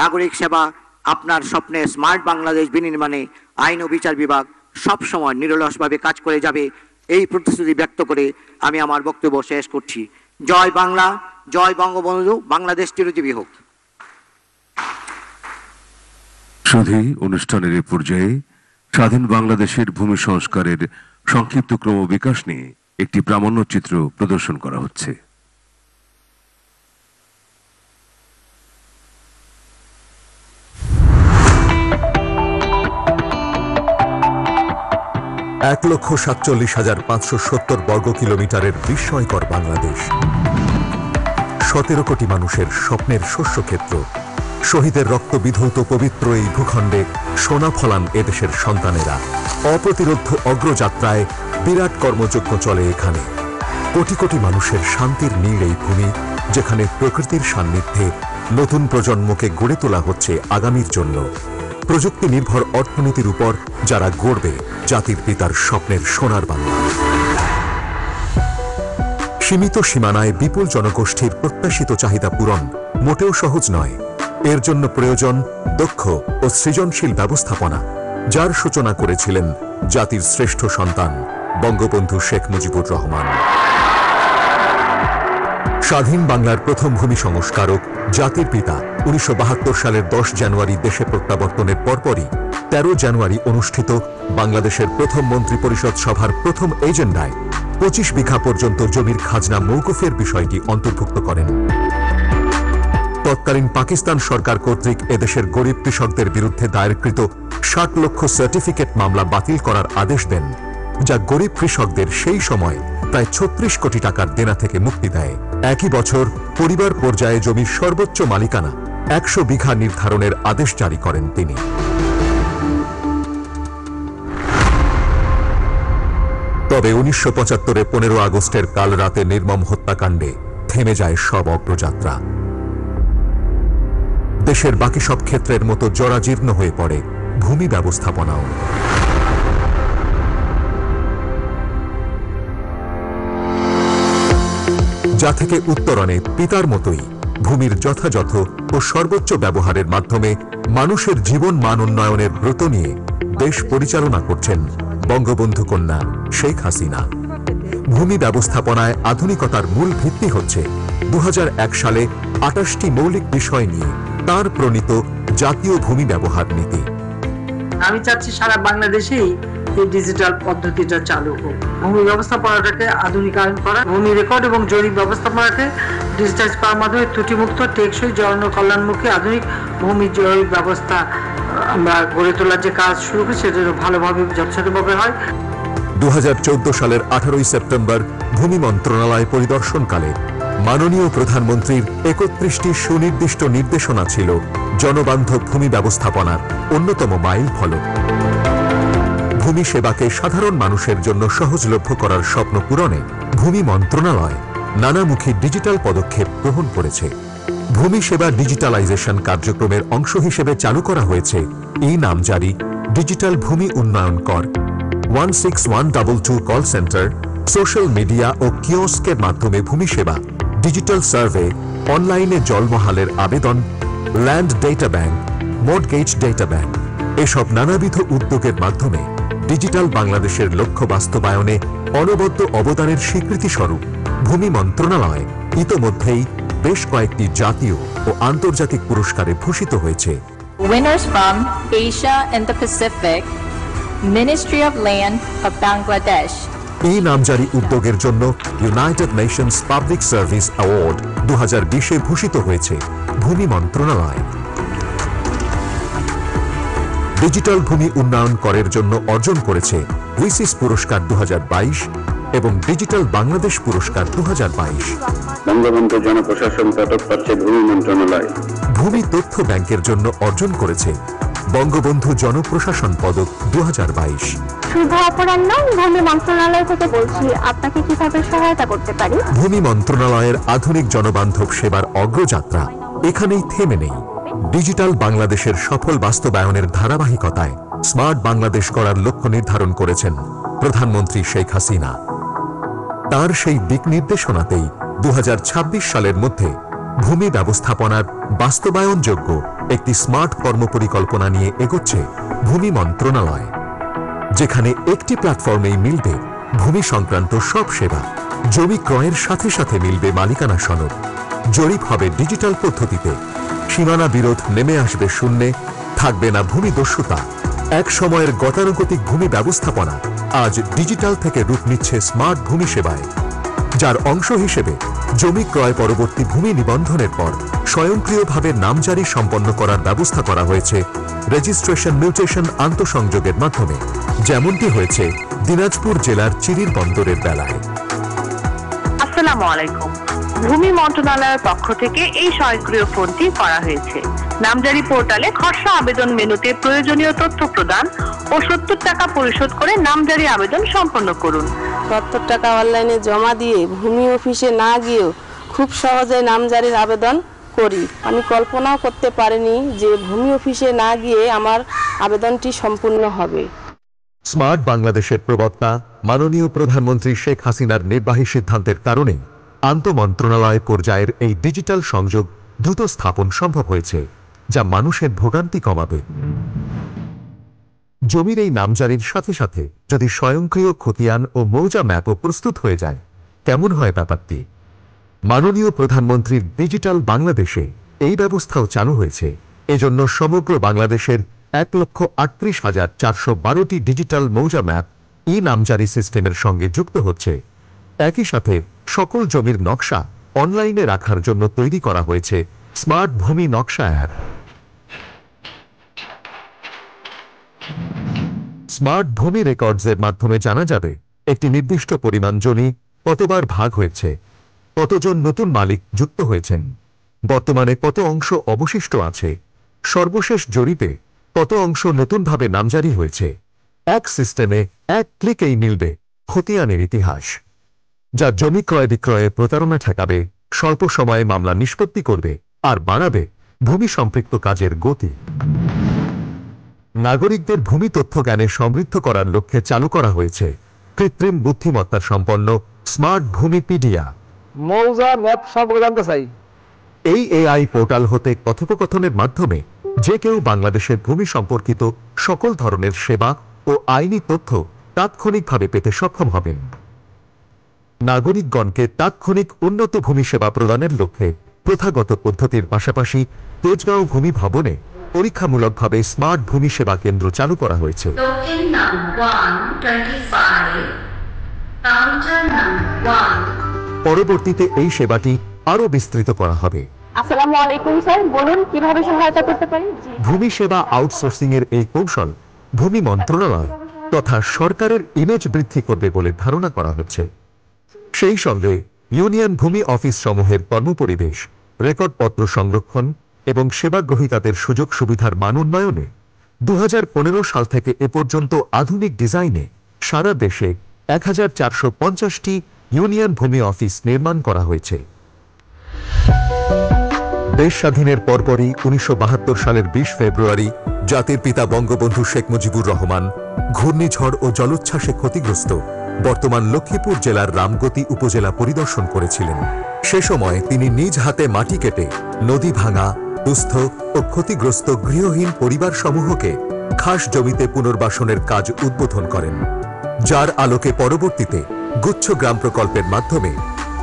নাগরিক সেবা আপনার স্বপ্নে স্মার্ট বাংলাদেশ বিনির্মাণে আইন ও বিচার বিভাগ সবসময় নিরলসভাবে কাজ করে যাবে, এই প্রতিশ্রুতি ব্যক্ত করে আমি আমার বক্তব্য শেষ করছি। জয় বাংলা, জয় বঙ্গবন্ধু, বাংলাদেশ চিরজীবী হোক। শুধু অনুষ্ঠানের এ পর্যায়ে স্বাধীন বাংলাদেশের ভূমি সংস্কারের সংক্ষিপ্ত ক্রমবিকাশ নিয়ে একটি প্রামাণ্যচিত্র প্রদর্শন করা হচ্ছে। 1,47,570 বর্গ কিলোমিটারের বিস্ময়কর বাংলাদেশ, 17 কোটি মানুষের স্বপ্নের শস্যক্ষেত্র, শহীদের রক্ত বিধৌত পবিত্র এই ভূখণ্ডে সোনা ফলান এদেশের সন্তানেরা। অপ্রতিরোধ্য অগ্রযাত্রায় বিরাট কর্মযজ্ঞ চলে এখানে। কোটি কোটি মানুষের শান্তির নীড় এই ভূমি, যেখানে প্রকৃতির সান্নিধ্যে নতুন প্রজন্মকে গড়ে তোলা হচ্ছে আগামীর জন্য। প্রযুক্তি নির্ভর অর্থনীতির উপর যারা গড়বে জাতির পিতার স্বপ্নের সোনার বাংলা। সীমিত সীমানায় বিপুল জনগোষ্ঠীর প্রত্যাশিত চাহিদা পূরণ মোটেও সহজ নয়। এর জন্য প্রয়োজন দক্ষ ও সৃজনশীল ব্যবস্থাপনা, যার সূচনা করেছিলেন জাতির শ্রেষ্ঠ সন্তান বঙ্গবন্ধু শেখ মুজিবুর রহমান। স্বাধীন বাংলার প্রথম ভূমি সংস্কারক, জাতির পিতা 1972 সালের 10 জানুয়ারি দেশে প্রত্যাবর্তনের পরপরই 13 জানুয়ারি অনুষ্ঠিত বাংলাদেশের প্রথম মন্ত্রী পরিষদ সভার প্রথম এজেন্ডায় 25 বিঘা পর্যন্ত জমির খাজনা মওকুফের বিষয়টি অন্তর্ভুক্ত করেন। তৎকালীন পাকিস্তান সরকার কর্তৃক এদেশের গরিব কৃষকদের বিরুদ্ধে দায়েরকৃত 60 লক্ষ সার্টিফিকেট মামলা বাতিল করার আদেশ দেন, যা গরিব কৃষকদের সেই সময় প্রায় 36 কোটি টাকার দেনা থেকে মুক্তি দেয়। একই বছর পরিবার পর্যায়ে জমির সর্বোচ্চ মালিকানা 100 বিঘা নির্ধারণের আদেশ জারি করেন তিনি। তবে 1975-এ 15 আগস্টের কাল রাতে নির্মম হত্যাকাণ্ডে থেমে যায় সব অগ্রযাত্রা। দেশের বাকি সব ক্ষেত্রের মতো জরাজীর্ণ হয়ে পড়ে ভূমি ব্যবস্থাপনাও। যা থেকে উত্তরণে পিতার মতোই ভূমির যথাযথ ও সর্বোচ্চ ব্যবহারের মাধ্যমে মানুষের জীবন মান উন্নয়নের ব্রত নিয়ে দেশ পরিচালনা করছেন বঙ্গবন্ধু কন্যা শেখ হাসিনা। ভূমি ব্যবস্থাপনায় আধুনিকতার মূল ভিত্তি হচ্ছে 2001 সালে 28টি মৌলিক বিষয় নিয়ে তার প্রণীত জাতীয় ভূমি ব্যবহার নীতি। আমি চাচ্ছি সারা বাংলাদেশেই এই ডিজিটাল পদ্ধতিটা চালু হোক। ভূমি ব্যবস্থাপনাটাকে আধুনিকায়ন করা, ভূমি রেকর্ড এবং জরিপ ব্যবস্থাপনাকে ডিজিটাইজ করার মাধ্যমে ত্রুটিমুক্ত, টেকসই, জনকল্যাণমুখী আধুনিক ভূমি জরিপ ব্যবস্থা আমরা গড়ে তোলার যে কাজ শুরু করি সেটা ভালোভাবে যথাযথভাবে হয়। 2014 সালের 18 সেপ্টেম্বর ভূমি মন্ত্রণালয় পরিদর্শনকালে মাননীয় প্রধানমন্ত্রীর 31টি সুনির্দিষ্ট নির্দেশনা ছিল জনবান্ধব ভূমি ব্যবস্থাপনার অন্যতম মাইল ফলক। ভূমি সেবাকে সাধারণ মানুষের জন্য সহজলভ্য করার স্বপ্ন পূরণে ভূমি মন্ত্রণালয় নানামুখী ডিজিটাল পদক্ষেপ গ্রহণ করেছে। ভূমি সেবা ডিজিটালাইজেশন কার্যক্রমের অংশ হিসেবে চালু করা হয়েছে ই-নামজারি, ডিজিটাল ভূমি উন্নয়ন কর, 16122 কল সেন্টার, সোশ্যাল মিডিয়া ও কিওস্কের মাধ্যমে ভূমি সেবা, ডিজিটাল সার্ভে, অনলাইনে জলমহালের আবেদন, land data bank, mortgage data bank. এসব নানাবিধ উদ্যোগের মাধ্যমে ডিজিটাল বাংলাদেশের লক্ষ্য বাস্তবায়নে অনবদ্য অবদানের স্বীকৃতি স্বরূপ ভূমি মন্ত্রণালয় ইতোমধ্যেই বেশ কয়েকটি জাতীয় ও আন্তর্জাতিক পুরস্কারে ভূষিত হয়েছে। Winners from Asia and the Pacific, Ministry of Land of Bangladesh, এই নামজারি উদ্যোগের জন্য United Nations public service award 2020-এ ভূষিত হয়েছে ভূমি মন্ত্রণালয়। ডিজিটাল ভূমি উন্নয়ন করের জন্য অর্জন করেছে উইসিস পুরস্কার 2022 এবং ডিজিটাল বাংলাদেশ পুরস্কার 2022। বঙ্গবন্ধু জনপ্রশাসন পদক পাচ্ছে ভূমি মন্ত্রণালয়। ভূমি তথ্য ব্যাংকের জন্য অর্জন করেছে বঙ্গবন্ধু জনপ্রশাসন পদক 2022। শুভ অপরাহ্ন, ভূমি মন্ত্রণালয় থেকে বলছি, আপনাকে কিভাবে সহায়তা করতে পারি? ভূমি মন্ত্রণালয়ের আধুনিক জনবান্ধব সেবার অগ্রযাত্রা এখানেই থেমে নেই। ডিজিটাল বাংলাদেশের সফল বাস্তবায়নের ধারাবাহিকতায় স্মার্ট বাংলাদেশ করার লক্ষ্য নির্ধারণ করেছেন প্রধানমন্ত্রী শেখ হাসিনা। তার সেই দিক নির্দেশনাতেই 2026 সালের মধ্যে ভূমি ব্যবস্থাপনার বাস্তবায়নযোগ্য একটি স্মার্ট কর্মপরিকল্পনা নিয়ে এগোচ্ছে ভূমি মন্ত্রণালয়, যেখানে একটি প্ল্যাটফর্মেই মিলবে ভূমি সংক্রান্ত সব সেবা। জমি ক্রয়ের সাথে সাথে মিলবে মালিকানা সনদ, জরিপ হবে ডিজিটাল পদ্ধতিতে, সীমানা বিরোধ নেমে আসবে শূন্যে, থাকবে না ভূমি দস্যুতা। এক সময়ের গতানুগতিক ভূমি ব্যবস্থাপনা আজ ডিজিটাল থেকে রূপ নিচ্ছে স্মার্ট ভূমি সেবায়, যার অংশ হিসেবে জমি ক্রয় পরবর্তী ভূমি নিবন্ধনের পর স্বয়ংক্রিয়ভাবে নামজারি সম্পন্ন করার ব্যবস্থা করা হয়েছে রেজিস্ট্রেশন মিউটেশন আন্তঃসংযোগের মাধ্যমে, যেমনটি হয়েছে দিনাজপুর জেলার চিরির বন্দরের বেলায়। আসসালামু আলাইকুম। ভূমি মন্ত্রণালয়ের পক্ষ থেকে এই স্বয়ংক্রিয় ফোনটি করা হয়েছে। নামজারি পোর্টালে খসড়া আবেদন মেনুতে প্রয়োজনীয় তথ্য প্রদান ও 70 টাকা পরিশোধ করে নামজারি আবেদন সম্পন্ন করুন। 70 টাকা অনলাইনে জমা দিয়ে ভূমি অফিসে না গিয়েও খুব সহজে নামজারির আবেদন করি। আমি কল্পনাও করতে পারিনি যে ভূমি অফিসে না গিয়ে আমার আবেদনটি সম্পূর্ণ হবে। স্মার্ট বাংলাদেশের প্রবক্তা মাননীয় প্রধানমন্ত্রী শেখ হাসিনার নির্বাহী সিদ্ধান্তের কারণে আন্তঃমন্ত্রণালয় পর্যায়ের এই ডিজিটাল সংযোগ দ্রুত স্থাপন সম্ভব হয়েছে, যা মানুষের ভোগান্তি কমাবে। জমির এই নামজারির সাথে সাথে যদি স্বয়ংক্রিয় খতিয়ান ও মৌজা ম্যাপও প্রস্তুত হয়ে যায়, কেমন হয় ব্যাপারটি? মাননীয় প্রধানমন্ত্রীর ডিজিটাল বাংলাদেশে এই ব্যবস্থাও চালু হয়েছে। এজন্য সমগ্র বাংলাদেশের 1,38,412টি ডিজিটাল মৌজা ম্যাপ ই নামজারি সিস্টেমের সঙ্গে যুক্ত হচ্ছে। একই সাথে সকল জমির নকশা অনলাইনে রাখার জন্য তৈরি করা হয়েছে স্মার্ট ভূমি নকশা অ্যাপ। স্মার্ট ভূমি রেকর্ডসের মাধ্যমে জানা যাবে একটি নির্দিষ্ট পরিমাণ জমি কতবার ভাগ হয়েছে, কতজন নতুন মালিক যুক্ত হয়েছেন, বর্তমানে কত অংশ অবশিষ্ট আছে, সর্বশেষ জরিপে কত অংশ নতুনভাবে নামজারি হয়েছে। এক সিস্টেমে এক ক্লিকেই মিলবে খতিয়ানের ইতিহাস, যা জমি ক্রয় বিক্রয়ে প্রতারণা ঠেকাবে, স্বল্প সময়ে মামলা নিষ্পত্তি করবে আর বাড়াবে ভূমি সম্পৃক্ত কাজের গতি। নাগরিকদের ভূমি তথ্য জ্ঞানে সমৃদ্ধ করার লক্ষ্যে চালু করা হয়েছে কৃত্রিম বুদ্ধিমত্তা সম্পন্ন স্মার্ট ভূমি পিডিয়া। মৌজা ম্যাপ সব জানতে চাই। এই এআই পোর্টাল হতে কথোপকথনের মাধ্যমে যে কেউ বাংলাদেশের ভূমি সম্পর্কিত সকল ধরনের সেবা ও আইনি তথ্য তাৎক্ষণিকভাবে পেতে সক্ষম হবেন। নাগরিকগণকে তাৎক্ষণিক উন্নত ভূমি সেবা প্রদানের লক্ষ্যে প্রথাগত পদ্ধতির পাশাপাশি তেজগাঁও ভূমি ভবনে পরীক্ষামূলকভাবে স্মার্ট ভূমি সেবা কেন্দ্র চালু করা হয়েছে। পরবর্তীতে এই সেবাটি আরো বিস্তৃত করা হবে। আসসালামু আলাইকুম স্যার, বলুন কিভাবে সহায়তা করতে পারি? ভূমি সেবা আউটসোর্সিং এর এই কৌশল ভূমি মন্ত্রণালয় তথা সরকারের ইমেজ বৃদ্ধি করবে বলে ধারণা করা হচ্ছে। সেই সঙ্গে ইউনিয়ন ভূমি অফিস সমূহের কর্মপরিবেশ, রেকর্ডপত্র সংরক্ষণ এবং সেবা গ্রহীতাদের সুযোগ সুবিধার মান উন্নয়নে 2015 সাল থেকে এ পর্যন্ত আধুনিক ডিজাইনে সারা দেশে 1450টি ইউনিয়ন ভূমি অফিস নির্মাণ করা হয়েছে। দেশ স্বাধীনের পরপরই 1972 সালের 20 ফেব্রুয়ারি জাতির পিতা বঙ্গবন্ধু শেখ মুজিবুর রহমান ঘূর্ণিঝড় ও জলোচ্ছ্বাসে ক্ষতিগ্রস্ত বর্তমান লক্ষ্মীপুর জেলার রামগতি উপজেলা পরিদর্শন করেছিলেন। সে সময় তিনি নিজ হাতে মাটি কেটে নদী ভাঙা, দুস্থ ও ক্ষতিগ্রস্ত গৃহহীন পরিবার সমূহকে খাস জমিতে পুনর্বাসনের কাজ উদ্বোধন করেন, যার আলোকে পরবর্তীতে গুচ্ছ গ্রাম প্রকল্পের মাধ্যমে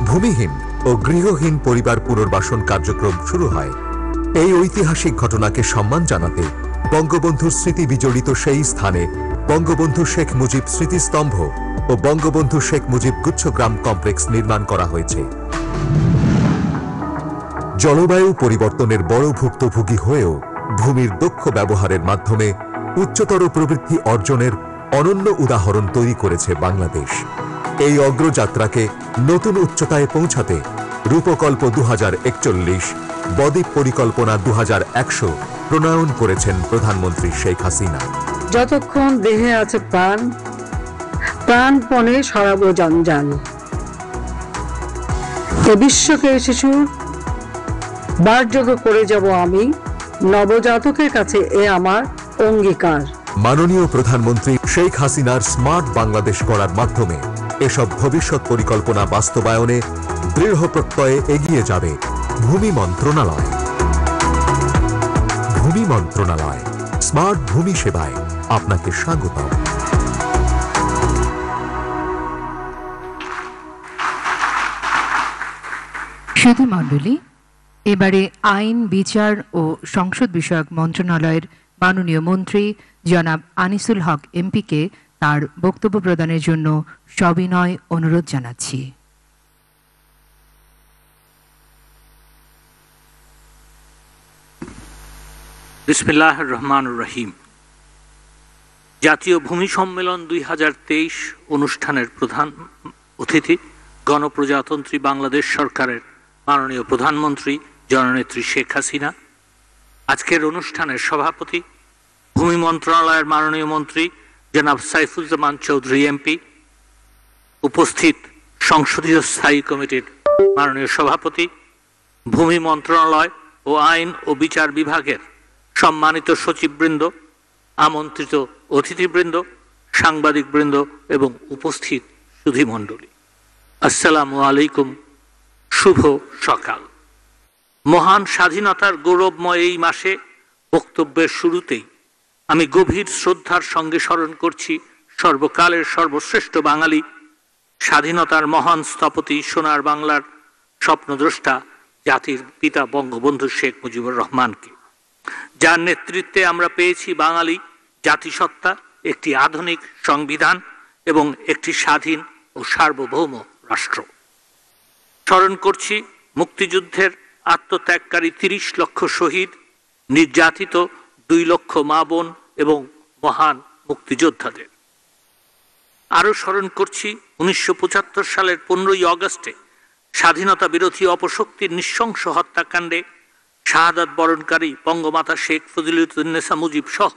ভূমিহীন ও গৃহহীন পরিবার পুনর্বাসন কার্যক্রম শুরু হয়। এই ঐতিহাসিক ঘটনাকে সম্মান জানাতে বঙ্গবন্ধুর স্মৃতি বিজড়িত সেই স্থানে বঙ্গবন্ধু শেখ মুজিব স্মৃতিস্তম্ভ ও বঙ্গবন্ধু শেখ মুজিব গুচ্ছগ্রাম কমপ্লেক্স নির্মাণ করা হয়েছে। জলবায়ু পরিবর্তনের বড় ভুক্তভোগী হয়েও ভূমির দক্ষ ব্যবহারের মাধ্যমে উচ্চতর প্রবৃদ্ধি অর্জনের অনন্য উদাহরণ তৈরি করেছে বাংলাদেশ। এই অগ্রযাত্রাকে নতুন উচ্চতায় পৌঁছাতে রূপকল্প 2041, বদ্বীপ পরিকল্পনা 2100 প্রণয়ন করেছেন প্রধানমন্ত্রী শেখ হাসিনা। যতক্ষণ দেহে আছে প্রাণ, প্রাণপণে সরাবো জঞ্জাল। এ বিশ্বকে শিশুর বাসযোগ্য করে যাব আমি, নবজাতকের কাছে এ আমার অঙ্গীকার। মাননীয় প্রধানমন্ত্রী শেখ হাসিনার স্মার্ট বাংলাদেশ গড়ার মাধ্যমে এসব ভবিষ্যৎ পরিকল্পনা বাস্তবায়নে দৃঢ় প্রত্যয়ে এগিয়ে যাবে ভূমি মন্ত্রণালয়। ভূমি মন্ত্রণালয়, স্মার্ট ভূমি সেবায় আপনাকে স্বাগতম। সুধী মণ্ডলী, এবারে আইন, বিচার ও সংসদ বিষয়ক মন্ত্রণালয়ের মাননীয় মন্ত্রী জনাব আনিসুল হক এমপিকে তার বক্তব্য প্রদানের জন্য সবিনয় অনুরোধ জানাচ্ছি। বিসমিল্লাহির রহমানির রহিম। জাতীয় ভূমি সম্মেলন 2023 অনুষ্ঠানের প্রধান অতিথি গণপ্রজাতন্ত্রী বাংলাদেশ সরকারের মাননীয় প্রধানমন্ত্রী জননেত্রী শেখ হাসিনা, আজকের অনুষ্ঠানের সভাপতি ভূমি মন্ত্রণালয়ের মাননীয় মন্ত্রী জনাব সাইফুজ্জামান চৌধুরী এমপি, উপস্থিত সংসদীয় স্থায়ী কমিটির মাননীয় সভাপতি, ভূমি মন্ত্রণালয় ও আইন ও বিচার বিভাগের সম্মানিত সচিববৃন্দ, আমন্ত্রিত অতিথিবৃন্দ, সাংবাদিকবৃন্দ এবং উপস্থিত সুধীমণ্ডলী, আসসালামু আলাইকুম। শুভ সকাল। মহান স্বাধীনতার গৌরবময় এই মাসে বক্তব্যের শুরুতেই আমি গভীর শ্রদ্ধার সঙ্গে স্মরণ করছি সর্বকালের সর্বশ্রেষ্ঠ বাঙালি, স্বাধীনতার মহান স্থপতি, সোনার বাংলার স্বপ্নদ্রষ্টা, জাতির পিতা বঙ্গবন্ধু শেখ মুজিবুর রহমানকে, যার নেতৃত্বে আমরা পেয়েছি বাঙালি জাতিসত্তা, একটি আধুনিক সংবিধান এবং একটি স্বাধীন ও সার্বভৌম রাষ্ট্র। স্মরণ করছি মুক্তিযুদ্ধের আত্মত্যাগকারী 30 লক্ষ শহীদ, নির্যাতিত 2 লক্ষ মা বোন এবং মহান মুক্তিযোদ্ধাদের। আরও স্মরণ করছি 1975 সালের 15ই অগস্টে স্বাধীনতা বিরোধী অপশক্তির নৃশংস হত্যাকাণ্ডে শাহাদাত বরণকারী বঙ্গমাতা শেখ ফজিলাতুন্নেসা মুজিব সহ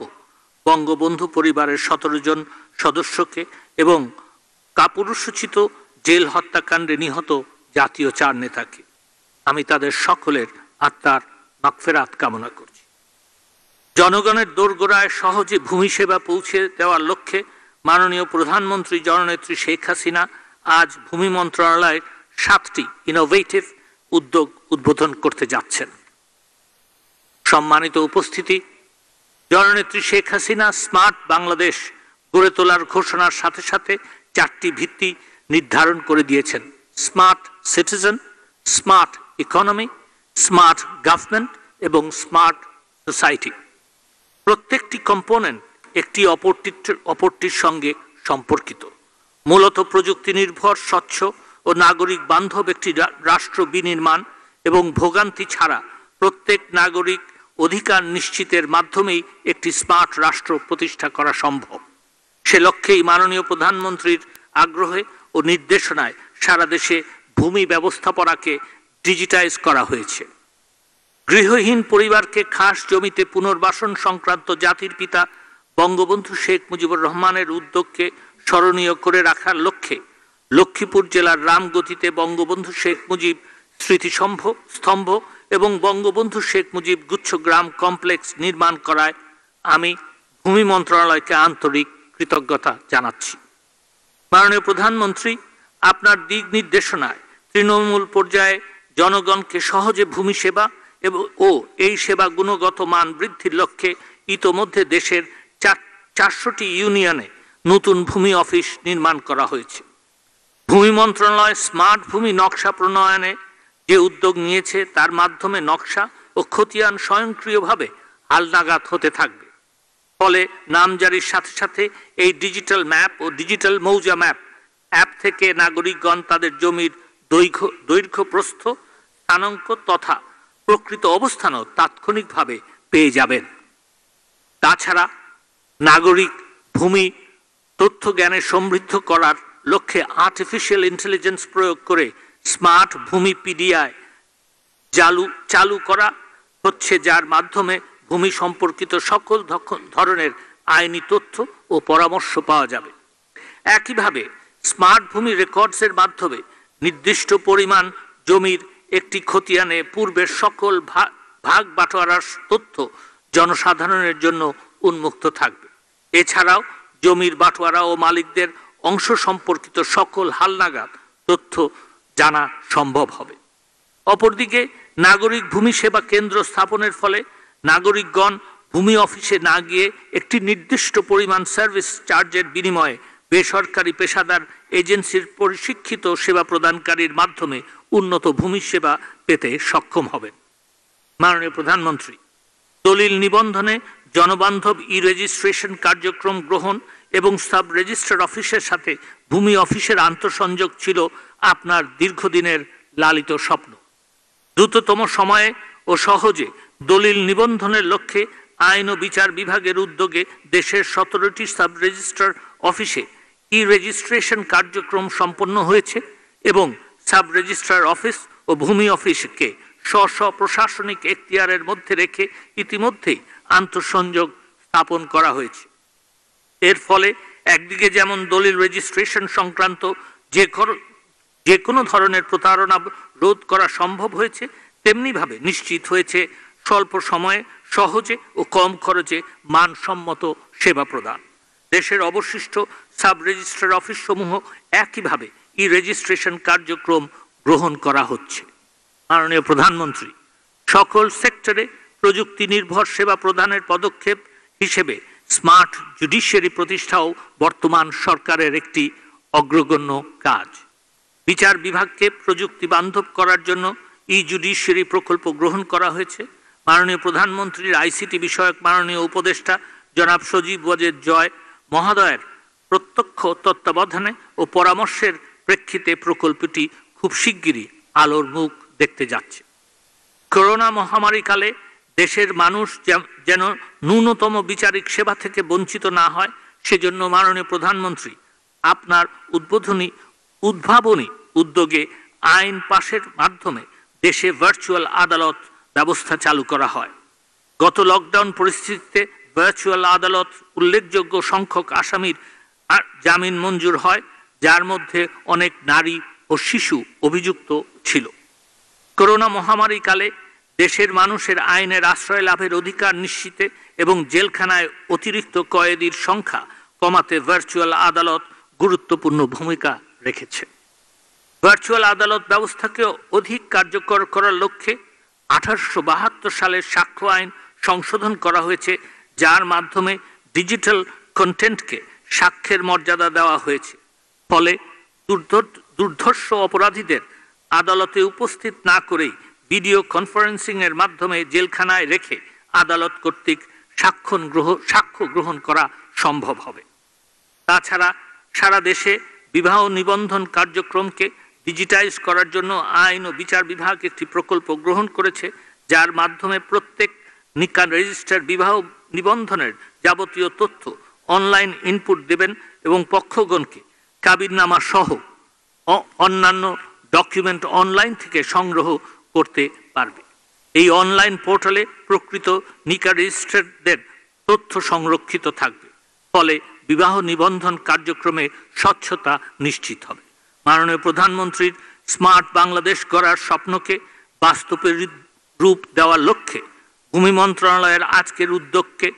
বঙ্গবন্ধু পরিবারের 17 জন সদস্যকে এবং কাপুরুষোচিত জেল হত্যাকাণ্ডে নিহত জাতীয় 4 নেতাকে। আমি তাদের সকলের আত্মার মাগফিরাত কামনা করছি। জনগণের দোরগোড়ায় সহজে ভূমি সেবা পৌঁছে দেওয়ার লক্ষ্যে মাননীয় প্রধানমন্ত্রী জননেত্রী শেখ হাসিনা আজ ভূমি মন্ত্রণালয়ের 7টি ইনোভেটিভ উদ্যোগ উদ্বোধন করতে যাচ্ছেন। সম্মানিত উপস্থিতি, জননেত্রী শেখ হাসিনা স্মার্ট বাংলাদেশ গড়ে তোলার ঘোষণার সাথে সাথে 4টি ভিত্তি নির্ধারণ করে দিয়েছেন: smart citizen, smart economy, smart government এবং স্মার্ট সোসাইটি। প্রত্যেকটি কম্পোনেন্ট একটি অপরটির সঙ্গে সম্পর্কিত। মূলত প্রযুক্তি নির্ভর, স্বচ্ছ ও নাগরিক বান্ধব একটি রাষ্ট্র বিনির্মাণ এবং ভোগান্তি ছাড়া প্রত্যেক নাগরিক অধিকার নিশ্চিতের মাধ্যমেই একটি স্মার্ট রাষ্ট্র প্রতিষ্ঠা করা সম্ভব। সে লক্ষ্যেই মাননীয় প্রধানমন্ত্রীর আগ্রহে ও নির্দেশনায় সারা দেশে ভূমি ব্যবস্থাপনাকে ডিজিটাইজ করা হয়েছে। গৃহহীন পরিবারকে খাস জমিতে পুনর্বাসন সংক্রান্ত জাতির পিতা বঙ্গবন্ধু শেখ মুজিবুর রহমানের উদ্যোগকে স্মরণীয় করে রাখার লক্ষ্যে লক্ষ্মীপুর জেলার রামগতিতে বঙ্গবন্ধু শেখ মুজিব স্মৃতিস্তম্ভ এবং বঙ্গবন্ধু শেখ মুজিব গুচ্ছগ্রাম কমপ্লেক্স নির্মাণ করায় আমি ভূমি মন্ত্রণালয়কে আন্তরিক কৃতজ্ঞতা জানাচ্ছি। মাননীয় প্রধানমন্ত্রী, আপনার দিক নির্দেশনায় তৃণমূল পর্যায়ে জনগণকে সহজে ভূমি সেবা ও এই সেবা গুণগত মান বৃদ্ধির লক্ষ্যে ইতোমধ্যে দেশের 400টি ইউনিয়নে নতুন ভূমি অফিস নির্মাণ করা হয়েছে। ভূমি মন্ত্রণালয় স্মার্ট ভূমি নকশা প্রণয়নে যে উদ্যোগ নিয়েছে তার মাধ্যমে নকশা ও খতিয়ান স্বয়ংক্রিয়ভাবে হালনাগাদ হতে থাকবে। ফলে নামজারির সাথে সাথে এই ডিজিটাল ম্যাপ ও ডিজিটাল মৌজা ম্যাপ অ্যাপ থেকে নাগরিকগণ তাদের জমির দৈর্ঘ্য প্রস্থ স্থানাঙ্ক তথা প্রকৃত অবস্থানও তাৎক্ষণিকভাবে পেয়ে যাবেন। তাছাড়া নাগরিক ভূমি তথ্য জ্ঞানে সমৃদ্ধ করার লক্ষ্যে আর্টিফিশিয়াল ইন্টেলিজেন্স প্রয়োগ করে স্মার্ট ভূমি পিডিআই চালু করা হচ্ছে, যার মাধ্যমে ভূমি সম্পর্কিত সকল ধরনের আইনি তথ্য ও পরামর্শ পাওয়া যাবে। একইভাবে স্মার্ট ভূমি রেকর্ডসের মাধ্যমে নির্দিষ্ট পরিমাণ জমির একটি খতিয়ানে পূর্বের সকল ভাগ বাটোয়ারার তথ্য জনসাধারণের জন্য উন্মুক্ত থাকবে। এছাড়াও জমির বাটোয়ারা ও মালিকদের অংশ সম্পর্কিত সকল হালনাগাদ তথ্য জানা সম্ভব হবে। অপরদিকে নাগরিক ভূমি সেবা কেন্দ্র স্থাপনের ফলে নাগরিকগণ ভূমি অফিসে না গিয়ে একটি নির্দিষ্ট পরিমাণ সার্ভিস চার্জের বিনিময়ে বেসরকারি পেশাদার এজেন্সির প্রশিক্ষিত সেবা প্রদানকারীর মাধ্যমে উন্নত ভূমি সেবা পেতে সক্ষম হবেন। মাননীয় প্রধানমন্ত্রী, দলিল নিবন্ধনে জনবান্ধব ই রেজিস্ট্রেশন কার্যক্রম গ্রহণ এবং সাব রেজিস্ট্রার অফিসের সাথে ভূমি অফিসের আন্তঃসংযোগ ছিল আপনার দীর্ঘদিনের লালিত স্বপ্ন। দ্রুততম সময়ে ও সহজে দলিল নিবন্ধনের লক্ষ্যে আইন ও বিচার বিভাগের উদ্যোগে দেশের 17টি সাব রেজিস্ট্রার অফিসে ই রেজিস্ট্রেশন কার্যক্রম সম্পন্ন হয়েছে এবং সাব রেজিস্ট্রার অফিস ও ভূমি অফিসকে স্ব প্রশাসনিক এখতিয়ারের মধ্যে রেখে ইতিমধ্যেই আন্তঃসংযোগ স্থাপন করা হয়েছে। এর ফলে একদিকে যেমন দলিল রেজিস্ট্রেশন সংক্রান্ত যে কোনো ধরনের প্রতারণা রোধ করা সম্ভব হয়েছে, তেমনিভাবে নিশ্চিত হয়েছে স্বল্প সময়ে সহজে ও কম খরচে মানসম্মত সেবা প্রদান। দেশের অবশিষ্ট সাব রেজিস্ট্রার অফিস সমূহ একইভাবে ই রেজিস্ট্রেশন কার্যক্রম গ্রহণ করা হচ্ছে। মাননীয় প্রধানমন্ত্রী, সকল সেক্টরে প্রযুক্তি নির্ভর সেবা প্রদানের পদক্ষেপ হিসেবে স্মার্ট জুডিশিয়ারি প্রতিষ্ঠাও বর্তমান সরকারের একটি অগ্রগণ্য কাজ। বিচার বিভাগকে প্রযুক্তি বান্ধব করার জন্য ই জুডিশিয়ারি প্রকল্প গ্রহণ করা হয়েছে। মাননীয় প্রধানমন্ত্রীর আইসিটি বিষয়ক মাননীয় উপদেষ্টা জনাব সজীব ওয়াজেদ জয় মহোদয়ের প্রত্যক্ষ তত্ত্বাবধানে ও পরামর্শের প্রেক্ষিতে প্রকল্পটি খুব শিগগিরই আলোর মুখ দেখতে যাচ্ছে। করোনা মহামারীকালে দেশের মানুষ যেন ন্যূনতম বিচারিক সেবা থেকে বঞ্চিত না হয়, সেজন্য মাননীয় প্রধানমন্ত্রী আপনার উদ্ভাবনী উদ্যোগে আইন পাশের মাধ্যমে দেশে ভার্চুয়াল আদালত ব্যবস্থা চালু করা হয়। গত লকডাউন পরিস্থিতিতে ভার্চুয়াল আদালত উল্লেখযোগ্য সংখ্যক আসামির জামিন মঞ্জুর হয়, যার মধ্যে অনেক নারী ও শিশু অভিযুক্ত ছিল। করোনা মহামারীকালে দেশের মানুষের আইনের আশ্রয় লাভের অধিকার নিশ্চিতে এবং জেলখানায় অতিরিক্ত কয়েদির সংখ্যা কমাতে ভার্চুয়াল আদালত গুরুত্বপূর্ণ ভূমিকা রেখেছে। ভার্চুয়াল আদালত ব্যবস্থাকে অধিক কার্যকর করার লক্ষ্যে 1872 সালের সাক্ষ্য আইন সংশোধন করা হয়েছে, যার মাধ্যমে ডিজিটাল কন্টেন্টকে সাক্ষ্যের মর্যাদা দেওয়া হয়েছে। ফলে দুর্ধর্ষ অপরাধীদের আদালতে উপস্থিত না করেই ভিডিও কনফারেন্সিং এর মাধ্যমে জেলখানায় রেখে আদালত কর্তৃক সাক্ষ্য গ্রহণ করা সম্ভব হবে। তাছাড়া সারা দেশে বিবাহ নিবন্ধন কার্যক্রমকে ডিজিটাইজ করার জন্য আইন ও বিচার বিভাগ একটি প্রকল্প গ্রহণ করেছে, যার মাধ্যমে প্রত্যেক নিকান রেজিস্টার বিবাহ নিবন্ধনের যাবতীয় তথ্য অনলাইন ইনপুট দেবেন এবং পক্ষগণকে কাবিননামা সহ অন্যান্য ডকুমেন্ট অনলাইন থেকে সংগ্রহ করতে পারবে। এই অনলাইন পোর্টালে প্রকৃত নিকা রেজিস্ট্রারদের তথ্য সংরক্ষিত থাকবে, ফলে বিবাহ নিবন্ধন কার্যক্রমে স্বচ্ছতা নিশ্চিত হবে। মাননীয় প্রধানমন্ত্রীর স্মার্ট বাংলাদেশ গড়ার স্বপ্নকে বাস্তবে রূপ দেওয়ার লক্ষ্যে ভূমি মন্ত্রণালয়ের আজকের উদ্যোগকে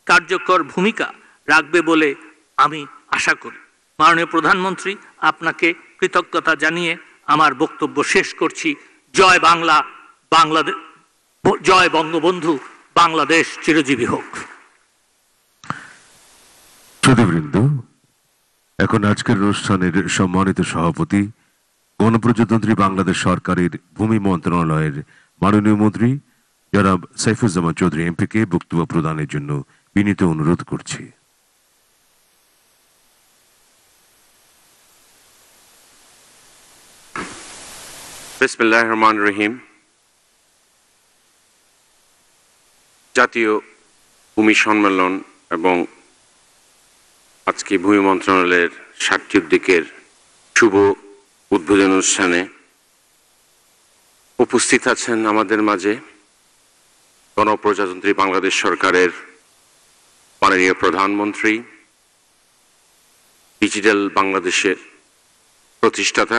কার্যকর ভূমিকা রাখবে বলে আমি আশা করি। মাননীয় প্রধানমন্ত্রী, আপনাকে কৃতজ্ঞতা জানিয়ে আমার বক্তব্য শেষ করছি। জয় বাংলা, বাংলাদেশ জয় বঙ্গবন্ধু, বাংলাদেশ চিরজীবী হোক। সুধীবৃন্দ, এখন আজকের অনুষ্ঠানের সম্মানিত সভাপতি গণপ্রজাতন্ত্রী বাংলাদেশ সরকারের ভূমি মন্ত্রণালয়ের মাননীয় মন্ত্রী জনাব সাইফুজ্জামান চৌধুরী এমপিকে বক্তব্য প্রদানের জন্য বিনীত অনুরোধ করছি। বিসমিল্লাহির রহমানির রহিম। জাতীয় ভূমি সম্মেলন এবং আজকে ভূমি মন্ত্রণালয়ের 60টি উদ্যোগের শুভ উদ্বোধন অনুষ্ঠানে উপস্থিত আছেন আমাদের মাঝে গণপ্রজাতন্ত্রী বাংলাদেশ সরকারের মাননীয় প্রধানমন্ত্রী, ডিজিটাল বাংলাদেশের প্রতিষ্ঠাতা,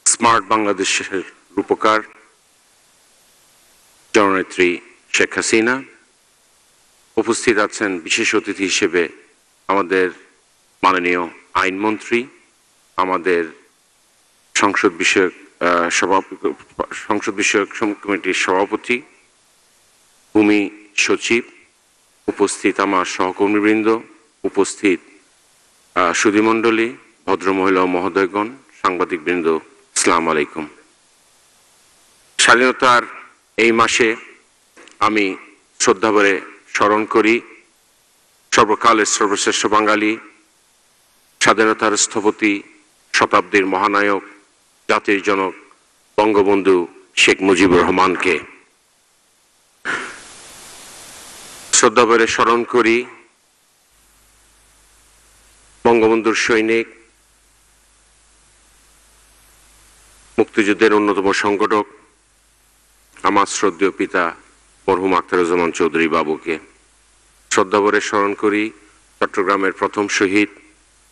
স্মার্ট বাংলাদেশের রূপকার জননেত্রী শেখ হাসিনা। উপস্থিত আছেন বিশেষ অতিথি হিসেবে আমাদের মাননীয় আইনমন্ত্রী, আমাদের সংসদ বিষয়ক কমিটির সভাপতি, ভূমি সচিব, উপস্থিত আমার সহকর্মীবৃন্দ, উপস্থিত সুধীমণ্ডলী, ভদ্রমহিলা ও মহোদয়গণ, সাংবাদিকবৃন্দ, আসসালামু আলাইকুম। স্বাধীনতার এই মাসে আমি শ্রদ্ধাভরে স্মরণ করি সর্বকালের সর্বশ্রেষ্ঠ বাঙালি, স্বাধীনতার স্থপতি, শতাব্দীর মহানায়ক, জাতির জনক বঙ্গবন্ধু শেখ মুজিবুর রহমানকে। শ্রদ্ধাভরে স্মরণ করি বঙ্গবন্ধুর সৈনিক, মুক্তিযুদ্ধের অন্যতম সংগঠক আমার শ্রদ্ধেয় পিতা মরহুম আখতারুজ্জামান চৌধুরী বাবুকে। শ্রদ্ধাভরে স্মরণ করি চট্টগ্রামের প্রথম শহীদ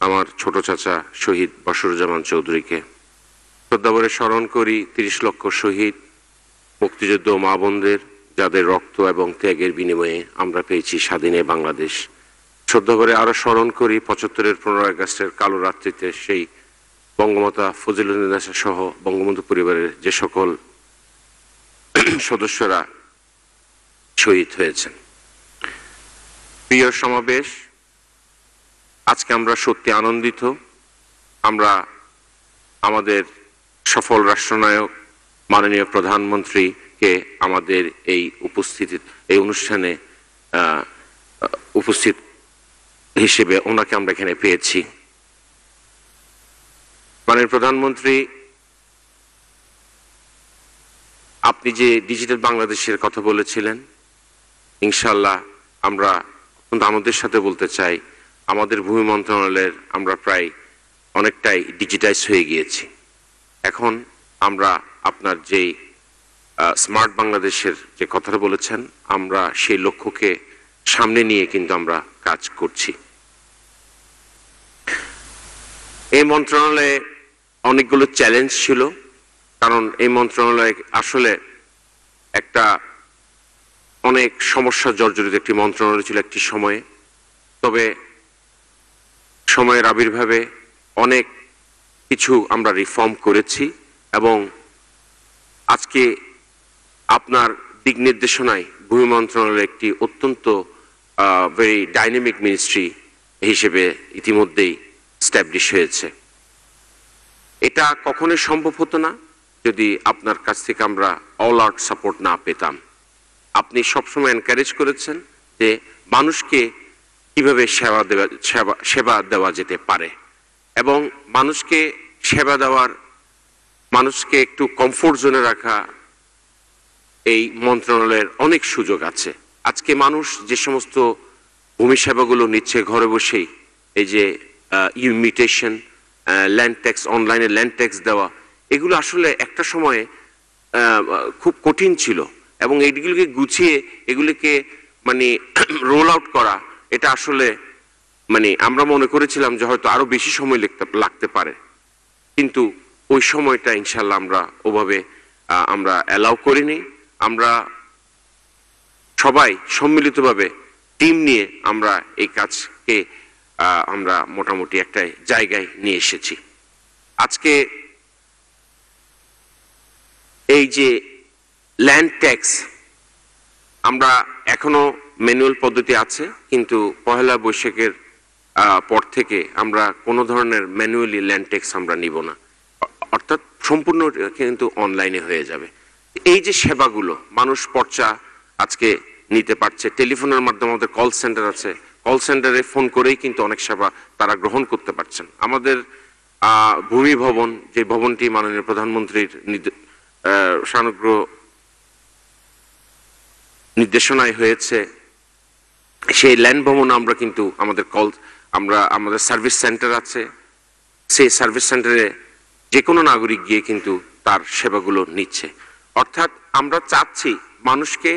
আমার ছোট চাচা শহীদ বশরুজ্জামান চৌধুরীকে। শ্রদ্ধাভরে স্মরণ করি 30 লক্ষ শহীদ মুক্তিযুদ্ধ মা বোনদের, যাদের রক্ত এবং ত্যাগের বিনিময়ে আমরা পেয়েছি স্বাধীনে বাংলাদেশ। শ্রদ্ধাভরে আরো স্মরণ করি 75-এর 15 আগস্টের কালো রাত্রিতে সেই বঙ্গমাতা ফজিলুন্নেছা সহ বঙ্গবন্ধু পরিবারের যে সকল সদস্যরা শহীদ হয়েছেন। প্রিয় সমাবেশ, আজকে আমরা সত্যি আনন্দিত। আমরা আমাদের সফল রাষ্ট্রনায়ক মাননীয় প্রধানমন্ত্রীকে আমাদের এই অনুষ্ঠানে উপস্থিত হিসেবে ওনাকে আমরা এখানে পেয়েছি। মাননীয় প্রধানমন্ত্রী, আপনি যে ডিজিটাল বাংলাদেশের কথা বলেছিলেন, ইনশাআল্লাহ আমরা অত্যন্ত আনন্দের সাথে বলতে চাই আমাদের ভূমি মন্ত্রণালয়ের আমরা প্রায় অনেকটাই ডিজিটাইজ হয়ে গিয়েছি। এখন আমরা আপনার যেই স্মার্ট বাংলাদেশের যে কথাটা বলেছেন, আমরা সেই লক্ষ্যকে সামনে নিয়ে কিন্তু আমরা কাজ করছি। এই মন্ত্রণালয়ে অনেকগুলো চ্যালেঞ্জ ছিল, কারণ এই মন্ত্রণালয় আসলে একটা অনেক সমস্যা জর্জরিত একটি মন্ত্রণালয় ছিল একটি সময়ে। তবে সময়ের আবির্ভাবে অনেক কিছু আমরা রিফর্ম করেছি এবং আজকে আপনার দিক নির্দেশনায় ভূমি মন্ত্রণালয় একটি অত্যন্ত ভেরি ডাইনামিক মিনিস্ট্রি হিসেবে ইতিমধ্যেই স্ট্যাবলিশ হয়েছে। এটা কখনোই সম্ভব হতো না যদি আপনার কাছ থেকে আমরা অল আউট সাপোর্ট না পেতাম। আপনি সবসময় এনকারেজ করেছেন যে মানুষকে কিভাবে সেবা দেওয়া যেতে পারে এবং মানুষকে সেবা দেওয়ার, মানুষকে একটু কমফোর্ট জোনে রাখা, এই মন্ত্রণালয়ের অনেক সুযোগ আছে। আজকে মানুষ যে সমস্ত ভূমি সেবাগুলো নিচ্ছে ঘরে বসেই, এই যে ইমিটেশন, ল্যান্ড ট্যাক্স, অনলাইনে ল্যান্ড ট্যাক্স দেওয়া, এগুলো আসলে একটা সময়ে খুব কঠিন ছিল এবং এইগুলোকে গুছিয়ে এগুলিকে মানে রোল আউট করা, এটা আসলে মানে আমরা মনে করেছিলাম যে হয়তো আরো বেশি সময় লাগতে পারে, কিন্তু ওই সময়টা ইনশাল্লাহ আমরা ওভাবে আমরা অ্যালাউ করিনি। আমরা সবাই সম্মিলিতভাবে টিম নিয়ে আমরা এই কাজকে আমরা মোটামুটি একটা জায়গায় নিয়ে এসেছি। আজকে এই যে ল্যান্ড ট্যাক্স, আমরা এখনো ম্যানুয়াল পদ্ধতি আছে, কিন্তু পহেলা বৈশাখের পর থেকে আমরা কোনো ধরনের ম্যানুয়ালি ল্যান্ড ট্যাক্স আমরা নিব না, অর্থাৎ সম্পূর্ণ কিন্তু অনলাইনে হয়ে যাবে। এই যে সেবাগুলো, মানুষ পর্চা আজকে নিতে পারছে। টেলিফোনের মাধ্যমে আমাদের কল সেন্টার আছে, কল সেন্টারে ফোন করেই কিন্তু অনেক সেবা তারা গ্রহণ করতে পারছেন। আমাদের ভূমি ভবন, যে ভবনটি মাননীয় প্রধানমন্ত্রীর সানুগ্রহ নির্দেশনায় হয়েছে, সেই ল্যান্ড ভবন আমরা কিন্তু আমাদের সার্ভিস সেন্টার আছে, সেই সার্ভিস সেন্টারে যে কোনো নাগরিক গিয়ে কিন্তু তার সেবাগুলো নিচ্ছে। অর্থাৎ আমরা চাচ্ছি মানুষকে,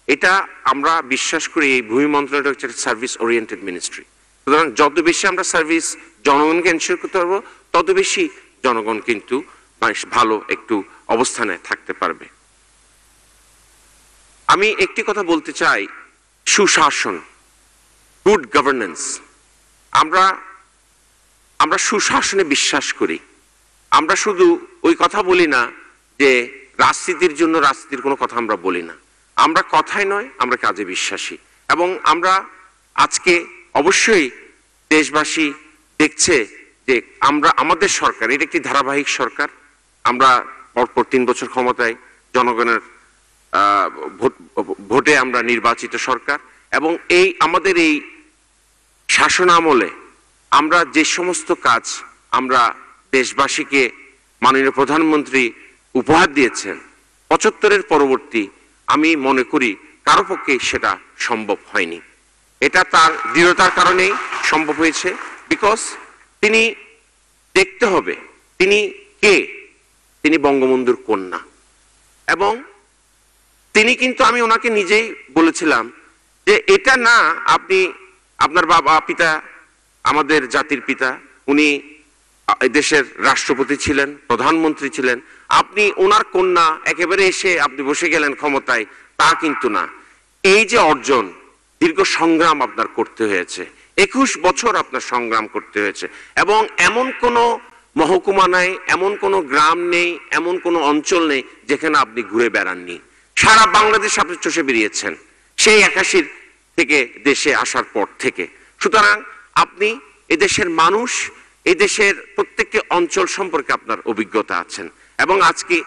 এটা আমরা বিশ্বাস করি এই ভূমি মন্ত্রণালয় হচ্ছে সার্ভিস ওরিয়েন্টেড মিনিস্ট্রি। সুতরাং যত বেশি আমরা সার্ভিস জনগণকে এনশিওর করতে পারবো, তত বেশি জনগণ কিন্তু ভালো একটু অবস্থানে থাকতে পারবে। আমি একটি কথা বলতে চাই, সুশাসন, গুড গভর্নেন্স। আমরা সুশাসনে বিশ্বাস করি। আমরা শুধু ওই কথা বলি না যে রাজনীতির জন্য রাজনীতির কোনো কথা আমরা বলি না। আমরা কথায় নয়, আমরা কাজে বিশ্বাসী। এবং আমরা আজকে অবশ্যই দেশবাসী দেখছে যে আমাদের সরকার, এটা একটি ধারাবাহিক সরকার। আমরা পরপর 3 বছর ক্ষমতায়, জনগণের ভোটে আমরা নির্বাচিত সরকার। এবং আমাদের এই শাসন আমলে আমরা যে সমস্ত কাজ আমরা দেশবাসীকে মাননীয় প্রধানমন্ত্রী উপহার দিয়েছেন 75-এর পরবর্তী, আমি মনে করি কারো পক্ষে সেটা সম্ভব হয়নি। এটা তার দৃঢ়তার কারণেই সম্ভব হয়েছে। বিকজ তিনি দেখতে হবে তিনি কে, তিনি বঙ্গবন্ধুর কন্যা। এবং তিনি কিন্তু, আমি ওনাকে নিজেই বলেছিলাম যে এটা না, আপনার বাবা পিতা আমাদের জাতির পিতা, উনি দেশের রাষ্ট্রপতি ছিলেন, প্রধানমন্ত্রী ছিলেন, আপনি ওনার কন্যা একেবারে এসে আপনি বসে গেলেন ক্ষমতায়, তা কিন্তু না। এই যে অর্জন, দীর্ঘ সংগ্রাম আপনার করতে হয়েছে, 21 বছর আপনার সংগ্রাম করতে হয়েছে। এবং এমন কোনো মহকুমা নাই, এমন কোনো গ্রাম নেই, এমন কোনো অঞ্চল নেই যেখানে আপনি ঘুরে বেড়াননি। সারা বাংলাদেশ আপনি চষে বেরিয়েছেন সেই 81 থেকে দেশে আসার পর থেকে। সুতরাং আপনি এদেশের মানুষ, এদেশের প্রত্যেকটি অঞ্চল সম্পর্কে আপনার অভিজ্ঞতা আছেন। এবং আজকে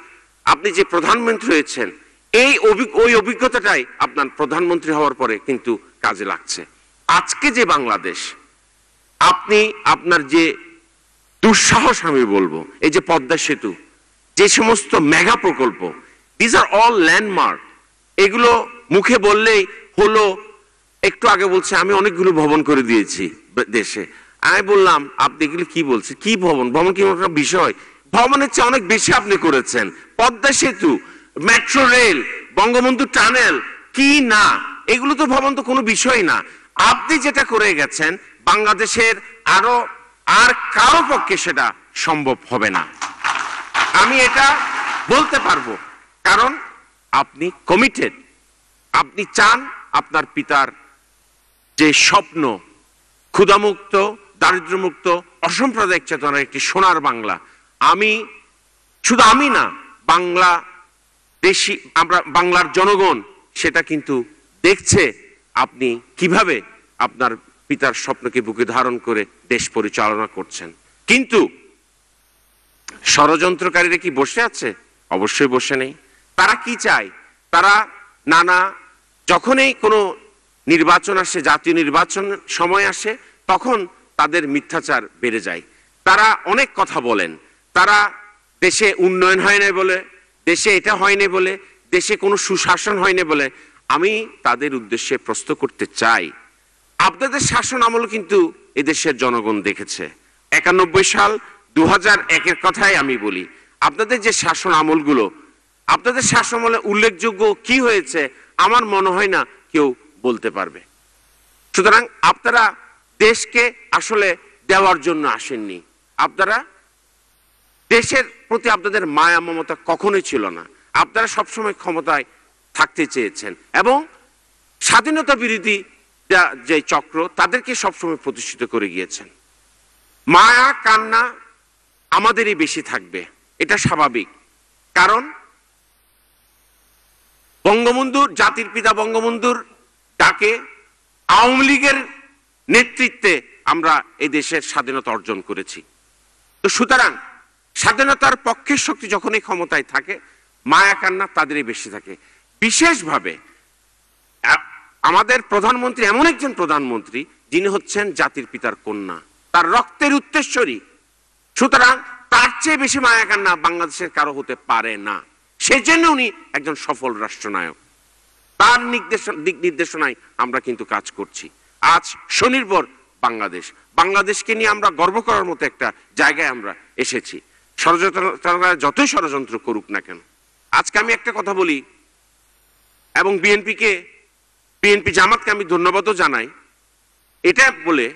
আপনি যে প্রধানমন্ত্রী হয়েছেন, ওই অভিজ্ঞতাটাই আপনার প্রধানমন্ত্রী হওয়ার পরে কিন্তু কাজে লাগছে। আজকে যে বাংলাদেশ, আপনার যে দুঃসাহস আমি বলবো, এই যে পদ্মা সেতু, যে সমস্ত মেগা প্রকল্প, দিস আর অল ল্যান্ডমার্ক। এগুলো মুখে বললেই হলো। একটু আগে বলছে আমি অনেকগুলো ভবন করে দিয়েছি দেশে। আমি বললাম আপনি এগুলো কি বলছেন, কি ভবন? ভবন কি একটা বিষয়? ভবনের চেয়ে অনেক বেশি আপনি করেছেন। পদ্মা সেতু, মেট্রো রেল, বঙ্গবন্ধু টানেল, কি না, এগুলো তো ভবন তো কোনো বিষয় না। আপনি যেটা করে গেছেন, বাংলাদেশের আর কারো পক্ষে সেটা সম্ভব হবে না, আমি এটা বলতে পারবো। কারণ আপনি কমিটেড, আপনি চান আপনার পিতার যে স্বপ্ন, ক্ষুধামুক্ত, দারিদ্র্যমুক্ত, অসাম্প্রদায়িক চেতনার একটি সোনার বাংলা। শুধু আমি না, বাংলার জনগণ সেটা কিন্তু দেখছে আপনি কিভাবে আপনার পিতার স্বপ্নকে বুকে ধারণ করে দেশ পরিচালনা করছেন। কিন্তু ষড়যন্ত্রকারীরা কি বসে আছে? অবশ্যই বসে নেই। তারা কি চায়? তারা যখনই কোনো নির্বাচন আসে, জাতীয় নির্বাচন সময় আসে, তখন তাদের মিথ্যাচার বেড়ে যায়। তারা অনেক কথা বলেন। তারা দেশে উন্নয়ন হয় না বলে, দেশে এটা হয়নি বলে, দেশে কোনো সুশাসন হয়নি বলে। আমি তাদের উদ্দেশ্যে প্রশ্ন করতে চাই, আপনাদের শাসন আমল কিন্তু এদেশের জনগণ দেখেছে। 91 সাল, 2001-এর কথাই আমি বলি। আপনাদের যে শাসন আমলগুলো, আপনাদের শাসন আমলে উল্লেখযোগ্য কি হয়েছে আমার মনে হয় না কেউ বলতে পারবে। সুতরাং আপনারা দেশকে আসলে দেওয়ার জন্য আসেননি। আপনারা দেশের প্রতি আপনাদের মায়া মমতা কখনোই ছিল না। আপনারা সবসময় ক্ষমতায় থাকতে চেয়েছেন এবং স্বাধীনতা বিরোধী যে চক্র, তাদেরকে সবসময় প্রতিষ্ঠিত করে গিয়েছেন। মায়া কান্না আমাদেরই বেশি থাকবে, এটা স্বাভাবিক। কারণ বঙ্গবন্ধুর, জাতির পিতা বঙ্গবন্ধুর ডাকে, আওয়ামী লীগের নেতৃত্বে আমরা এই দেশের স্বাধীনতা অর্জন করেছি। তো সুতরাং স্বাধীনতার পক্ষের শক্তি যখনই ক্ষমতায় থাকে, মায়া কান্না তাদেরই বেশি থাকে। বিশেষভাবে আমাদের প্রধানমন্ত্রী এমন একজন প্রধানমন্ত্রী যিনি হচ্ছেন জাতির পিতার কন্যা, তার রক্তের উত্তরসূরি। সুতরাং তার চেয়ে বেশি মায়া কান্না বাংলাদেশের কারো হতে পারে না। সেজন্য উনি একজন সফল রাষ্ট্রনায়ক। তার দিক নির্দেশনায় আমরা কিন্তু কাজ করছি। আজ স্বনির্ভর বাংলাদেশ, বাংলাদেশকে নিয়ে আমরা গর্ব করার মতো একটা জায়গায় আমরা এসেছি। ষড়যন্ত্রকারীরা যতই ষড়যন্ত্র করুক না কেন, আজকে আমি একটা কথা বলি এবং বিএনপি জামাতকে আমি ধন্যবাদও জানাই, এটা বলে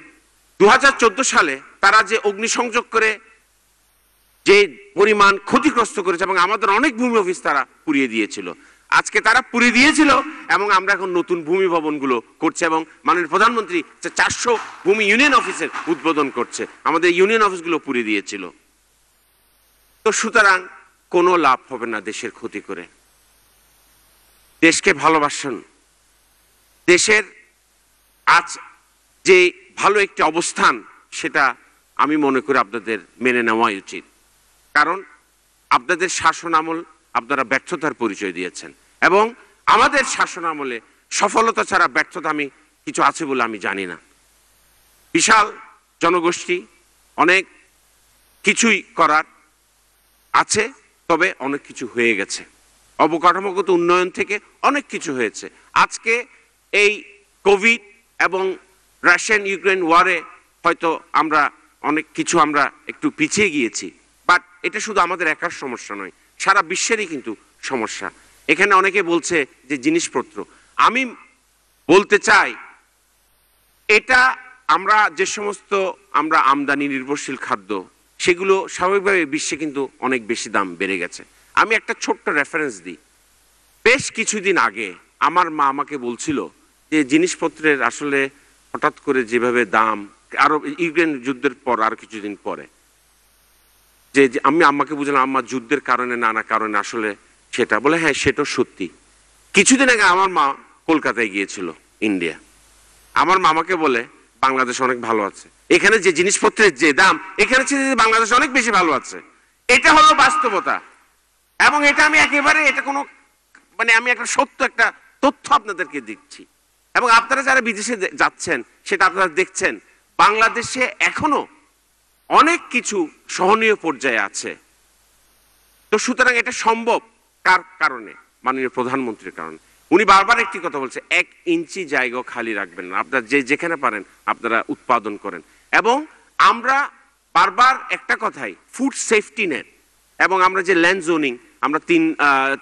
2014 সালে তারা যে অগ্নিসংযোগ করে যে পরিমাণ ক্ষতিগ্রস্ত করেছে এবং আমাদের অনেক ভূমি অফিস তারা পুড়িয়ে দিয়েছিল, আজকে তারা পুড়িয়ে দিয়েছিল এবং আমরা এখন নতুন ভূমি ভবনগুলো করছে এবং মাননীয় প্রধানমন্ত্রী 400 ভূমি ইউনিয়ন অফিসের উদ্বোধন করছে। আমাদের ইউনিয়ন অফিসগুলো পুড়িয়ে দিয়েছিল। তো সুতরাং কোনো লাভ হবে না দেশের ক্ষতি করে। দেশকে ভালোবাসুন। দেশের আজ যে ভালো একটি অবস্থান, সেটা আমি মনে করি আপনাদের মেনে নেওয়াই উচিত। কারণ আপনাদের শাসন আমল আপনারা ব্যর্থতার পরিচয় দিয়েছেন এবং আমাদের শাসন আমলে সফলতা ছাড়া ব্যর্থতা আমি কিছু আছে বলে আমি জানি না। বিশাল জনগোষ্ঠী, অনেক কিছুই করার আছে, তবে অনেক কিছু হয়ে গেছে। অবকাঠামোগত উন্নয়ন থেকে অনেক কিছু হয়েছে। আজকে এই কোভিড এবং রাশিয়ান ইউক্রেন ওয়ারে হয়তো আমরা অনেক কিছু আমরা একটু পিছিয়ে গিয়েছি, বাট এটা শুধু আমাদের একার সমস্যা নয়, সারা বিশ্বেরই কিন্তু সমস্যা। এখানে অনেকে বলছে যে জিনিসপত্র, আমি বলতে চাই এটা আমরা যে সমস্ত আমরা আমদানি নির্ভরশীল খাদ্য, সেগুলো স্বাভাবিকভাবে বিশ্বে কিন্তু অনেক বেশি দাম বেড়ে গেছে। আমি একটা ছোট্ট রেফারেন্স দিই। বেশ কিছুদিন আগে আমার মা আমাকে বলছিল যে জিনিসপত্রের আসলে হঠাৎ করে যেভাবে দাম, আরো ইউক্রেন যুদ্ধের পর আর কিছুদিন পরে, যে আমি আম্মাকে বুঝলাম আম্মা যুদ্ধের কারণে নানা কারণে আসলে সেটা বলে, হ্যাঁ সেটা সত্যি। কিছুদিন আগে আমার মা কলকাতায় গিয়েছিল, ইন্ডিয়া। আমার মামাকে বলে বাংলাদেশ অনেক ভালো আছে, এখানে যে জিনিসপত্রের যে দাম এখানে বাংলাদেশ অনেক বেশি ভালো আছে। এটা হলো বাস্তবতা এবং এটা আমি একেবারে এটা কোনো আমি একটা সত্য একটা তথ্য আপনাদেরকে দিচ্ছি। এবং আপনারা যারা বিদেশে যাচ্ছেন সেটা আপনারা দেখছেন, বাংলাদেশে এখনো অনেক কিছু সহনীয় পর্যায়ে আছে। তো সুতরাং এটা সম্ভব কার কারণে? মাননীয় প্রধানমন্ত্রীর কারণে। উনি বারবার একটি কথা বলছে, 1 ইঞ্চি জায়গা খালি রাখবেন না, আপনারা যেখানে পারেন আপনারা উৎপাদন করেন। এবং আমরা বারবার একটা কথাই, ফুড সেফটি নেট এবং আমরা যে ল্যান্ড জোনিং, আমরা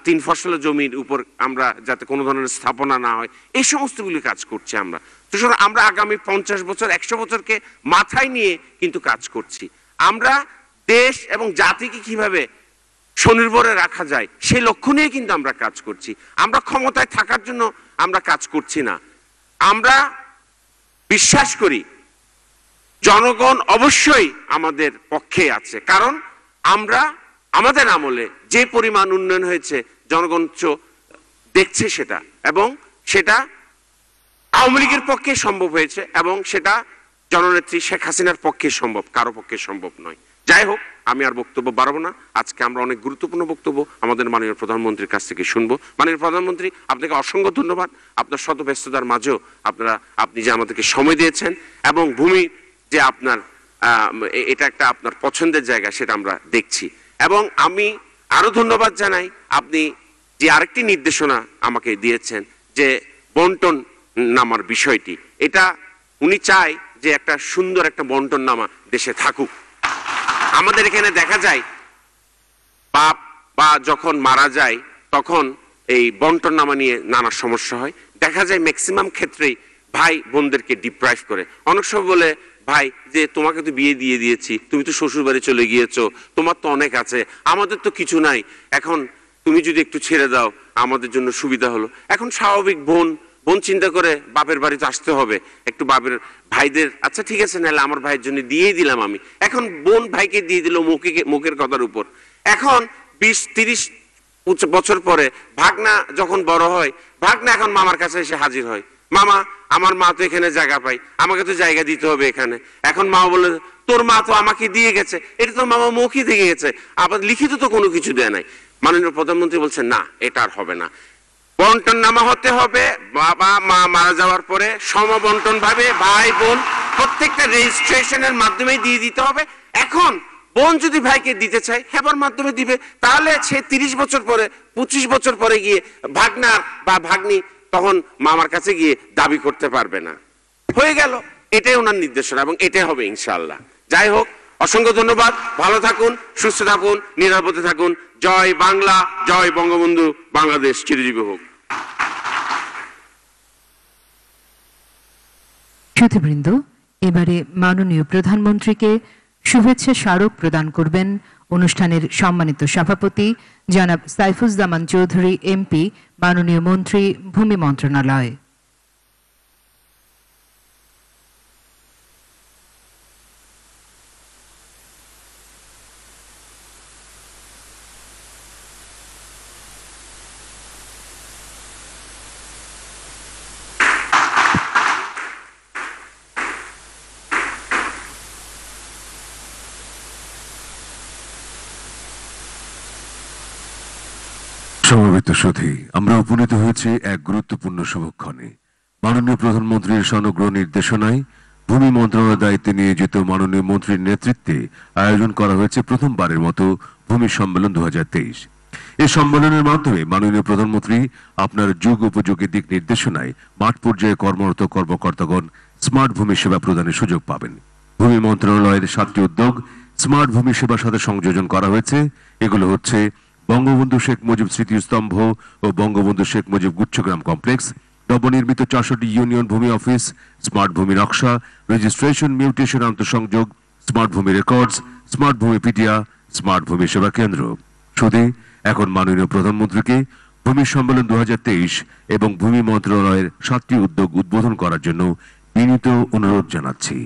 তিন ফসলের জমির উপর আমরা যাতে কোনো ধরনের স্থাপনা না হয়, এই সমস্তগুলি কাজ করছি আমরা। তো আমরা আগামী 50 বছর 100 বছরকে মাথায় নিয়ে কিন্তু কাজ করছি। আমরা দেশ এবং জাতিকে কিভাবে স্বনির্ভরে রাখা যায় সেই লক্ষ্য নিয়ে কিন্তু আমরা কাজ করছি। আমরা ক্ষমতায় থাকার জন্য আমরা কাজ করছি না। আমরা বিশ্বাস করি জনগণ অবশ্যই আমাদের পক্ষে আছে, কারণ আমরা আমাদের আমলে যে পরিমাণ উন্নয়ন হয়েছে জনগণ দেখছে সেটা, এবং সেটা আওয়ামী লীগের পক্ষে সম্ভব হয়েছে এবং সেটা জননেত্রী শেখ হাসিনার পক্ষে সম্ভব, কারো পক্ষে সম্ভব নয়। যাই হোক, আমি আর বক্তব্য বাড়াবো না। আজকে আমরা অনেক গুরুত্বপূর্ণ বক্তব্য আমাদের মাননীয় প্রধানমন্ত্রীর কাছ থেকে শুনবো। মাননীয় প্রধানমন্ত্রী, আপনাকে অসংখ্য ধন্যবাদ। আপনার শত ব্যস্ততার মাঝেও আপনি যে আমাদেরকে সময় দিয়েছেন এবং ভূমি যে আপনার এটা একটা আপনার পছন্দের জায়গা সেটা আমরা দেখছি। এবং আমি আরো ধন্যবাদ জানাই আপনি যে আরেকটি নির্দেশনা আমাকে দিয়েছেন যে বন্টন নামার বিষয়টি, এটা উনি চায় যে একটা সুন্দর একটা বন্টন নামা দেশে থাকুক। আমাদের এখানে দেখা যায় বাপ বা যখন মারা যায় তখন এই বন্টন নামা নিয়ে নানা সমস্যা হয়। দেখা যায় ম্যাক্সিমাম ক্ষেত্রেই ভাই বোনদেরকে ডিপ্রাইভ করে। অনেক সময় বলে, ভাই যে তোমাকে তো বিয়ে দিয়ে দিয়েছি, তুমি তো শ্বশুর বাড়ি চলে গিয়েছো, তোমার তো অনেক আছে, আমাদের তো কিছু নাই, এখন তুমি যদি একটু ছেড়ে দাও আমাদের জন্য সুবিধা হলো। এখন স্বাভাবিক বোন চিন্তা করে বাপের বাড়িতে আসতে হবে, একটু বাপের ভাইদের আচ্ছা ঠিক আছে নাহলে আমার ভাইয়ের জন্য দিয়েই দিলাম আমি। এখন বোন ভাইকে দিয়ে দিল মুখের কথার উপর। এখন 20-30 বছর পরে ভাগনা যখন বড় হয়, ভাগনা এখন মামার কাছে এসে হাজির হয়, মামা আমার মা তো এখানে জায়গা পাই, আমাকে তো জায়গা দিতে হবে এখানে। এখন মা বলে, তোর মা তো আমাকে দিয়ে গেছে, এটা তো মামা মুখই দিয়ে গেছে, আবার লিখিত তো কোনো কিছু দেয় নাই। মাননীয় প্রধানমন্ত্রী বলছেন না, এটা আর হবে না। বন্টন নামা হতে হবে, বাবা মা মারা যাওয়ার পরে সমবন্টন ভাবে ভাই বোন প্রত্যেকটা রেজিস্ট্রেশনের মাধ্যমে দিয়ে দিতে হবে। এখন বোন যদি ভাইকে দিতে চায় হেবার মাধ্যমে দিবে, তাহলে সে 30 বছর পরে 25 বছর পরে গিয়ে ভাগনার বা ভাগ্নি তখন মামার কাছে গিয়ে দাবি করতে পারবে না। হয়ে গেল, এটাই ওনার নির্দেশনা এবং এটাই হবে ইনশাআল্লাহ। যাই হোক, অসংখ্য ধন্যবাদ। ভালো থাকুন, সুস্থ থাকুন, নিরাপদে থাকুন। জয় বাংলা, জয় বঙ্গবন্ধু, বাংলাদেশ চিরজীবী হোক। শ্রোতৃবৃন্দ, এবারে মাননীয় প্রধানমন্ত্রীকে শুভেচ্ছা স্মারক প্রদান করবেন অনুষ্ঠানের সম্মানিত সভাপতি জনাব সাইফুজ্জামান চৌধুরী এমপি, মাননীয় মন্ত্রী, ভূমি মন্ত্রণালয়। সমবেত সুধী, আমরা উপনীত হয়েছি এক গুরুত্বপূর্ণ শুভক্ষণে। মাননীয় প্রধানমন্ত্রীর সমগ্র নির্দেশনায় ভূমি মন্ত্রণালয়ের দায়িত্বে নিয়োজিত মাননীয় মন্ত্রীর নেতৃত্বে আয়োজন করা হয়েছে প্রথমবারের মতো ভূমি সম্মেলন 2023। এই সম্মেলনের মাধ্যমে মাননীয় প্রধানমন্ত্রী আপনার যুগ উপযোগী দিক নির্দেশনায় মাঠ পর্যায়ে কর্মরত কর্মকর্তাগণ স্মার্ট ভূমি সেবা প্রদানের সুযোগ পাবেন। ভূমি মন্ত্রণালয়ের 7টি উদ্যোগ স্মার্ট ভূমি সেবার সাথে সংযোজন করা হয়েছে। এগুলো হচ্ছে বঙ্গবন্ধু শেখ মুজিব স্মৃতিস্তম্ভ ও বঙ্গবন্ধু শেখ মুজিব গুচ্ছগ্রাম কমপ্লেক্স, নবনির্মিত 400টি ইউনিয়ন ভূমি অফিস, স্মার্ট ভূমি নকশা, রেজিস্ট্রেশন মিউটেশন আন্তঃসংযোগ, স্মার্ট ভূমি রেকর্ডস, স্মার্ট ভূমি পিডিয়া, স্মার্ট ভূমি সেবা কেন্দ্র। শুধু এখন মাননীয় প্রধানমন্ত্রীকে ভূমি সম্মেলন 2023 এবং ভূমি মন্ত্রণালয়ের 7টি উদ্যোগ উদ্বোধন করার জন্য বিনীত অনুরোধ জানাচ্ছি।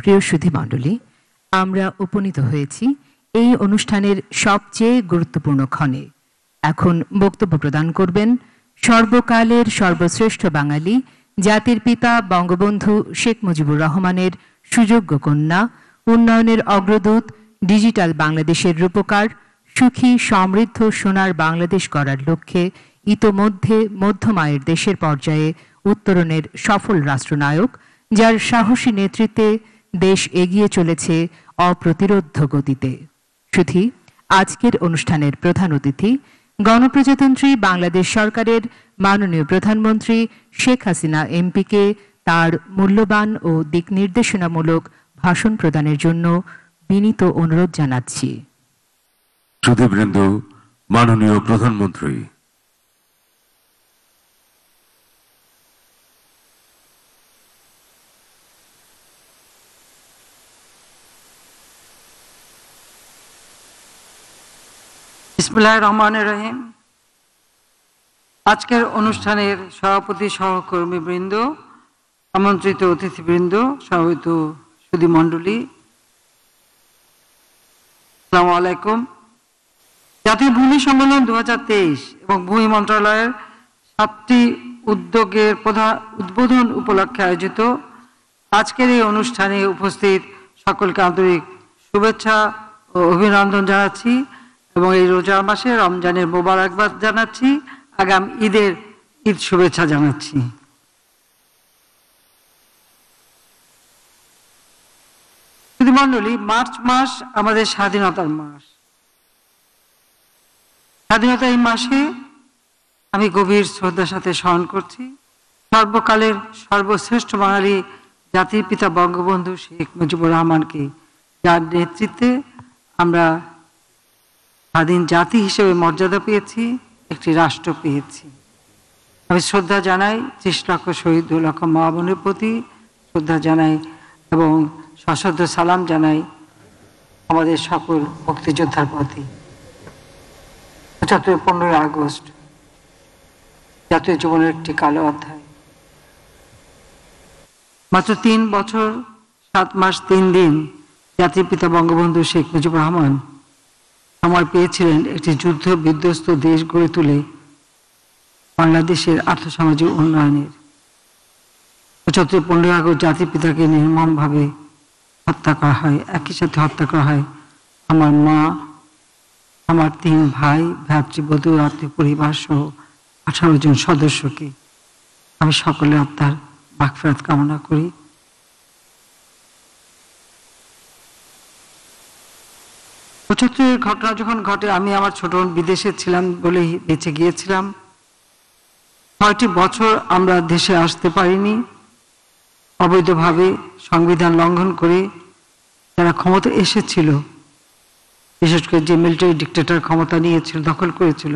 প্রিয় সুধীমণ্ডলী, আমরা উপনীত হয়েছি এই অনুষ্ঠানের সবচেয়ে গুরুত্বপূর্ণ ক্ষণে। এখন বক্তব্য প্রদান করবেন সর্বকালের সর্বশ্রেষ্ঠ বাঙালি, জাতির পিতা বঙ্গবন্ধু শেখ মুজিবুর রহমানের সুযোগ্য কন্যা, উন্নয়নের অগ্রদূত, ডিজিটাল বাংলাদেশের রূপকার, সুখী সমৃদ্ধ সোনার বাংলাদেশ গড়ার লক্ষ্যে ইতোমধ্যে মধ্যম আয়ের দেশের পর্যায়ে উত্তরণের সফল রাষ্ট্রনায়ক, যার সাহসী নেতৃত্বে দেশ এগিয়ে চলেছে অপ্রতিরোধ্য গতিতে। শুধু আজকের অনুষ্ঠানের প্রধান অতিথি গণপ্রজাতন্ত্রী বাংলাদেশ সরকারের মাননীয় প্রধানমন্ত্রী শেখ হাসিনা এমপিকে তার মূল্যবান ও দিক নির্দেশনামূলক ভাষণ প্রদানের জন্য বিনীত অনুরোধ জানাচ্ছি। সুধীবৃন্দ, মাননীয় প্রধানমন্ত্রী। বিসমিল্লাহির রহমানির রহিম। আজকের অনুষ্ঠানের সভাপতি, সহকর্মীবৃন্দ, আমন্ত্রিত অতিথিবৃন্দ, সমবেত সুধী মণ্ডলী, আসসালামু আলাইকুম। জাতীয় ভূমি সম্মেলন 2023 এবং ভূমি মন্ত্রণালয়ের 7টি উদ্যোগের উদ্বোধন উপলক্ষে আয়োজিত আজকের এই অনুষ্ঠানে উপস্থিত সকলকে আন্তরিক শুভেচ্ছা ও অভিনন্দন জানাচ্ছি এবং এই রোজা মাসে রমজানের মোবারকবাদ জানাচ্ছি, আগাম ঈদের ঈদ শুভেচ্ছা জানাচ্ছি। মণ্ডলী, মার্চ মাস আমাদের স্বাধীনতার মাস। স্বাধীনতা এই মাসে আমি গভীর শ্রদ্ধার সাথে স্মরণ করছি সর্বকালের সর্বশ্রেষ্ঠ বাঙালি জাতির পিতা বঙ্গবন্ধু শেখ মুজিবুর রহমানকে, যার নেতৃত্বে আমরা স্বাধীন জাতি হিসেবে মর্যাদা পেয়েছি, একটি রাষ্ট্র পেয়েছি। আমি শ্রদ্ধা জানাই 30 লক্ষ শহীদ, 2 লক্ষ মা বোনের প্রতি শ্রদ্ধা জানাই এবং সশ্রদ্ধ সালাম জানাই আমাদের সকল মুক্তিযোদ্ধার প্রতি। 15ই আগস্ট জাতীয় জীবনের একটি কালো অধ্যায়। মাত্র 3 বছর 7 মাস 3 দিন জাতির পিতা বঙ্গবন্ধু শেখ মুজিবুর রহমান সময় পেয়েছিলেন একটি যুদ্ধ বিধ্বস্ত দেশ গড়ে তুলে বাংলাদেশের আর্থসামাজিক উন্নয়নের। 15ই আগস্ট জাতির পিতাকে নির্মমভাবে হত্যা করা হয়। একই সাথে হত্যা করা হয় আমার মা, আমার 3 ভাই, ভ্রাতৃবধূ, আত্মীয় পরিবার সহ 18 জন সদস্যকে। আমি সকলের আত্মার মাগফিরাত কামনা করি। 75 ঘটনা যখন ঘটে, আমি আমার ছোট বিদেশে ছিলাম বলে বেঁচে গিয়েছিলাম। 6টি বছর আমরা দেশে আসতে পারিনি। অবৈধভাবে সংবিধান লঙ্ঘন করে যারা ক্ষমতা এসেছিল, বিশেষ করে যে মিলিটারি ডিক্টেটর ক্ষমতা নিয়েছিল, দখল করেছিল,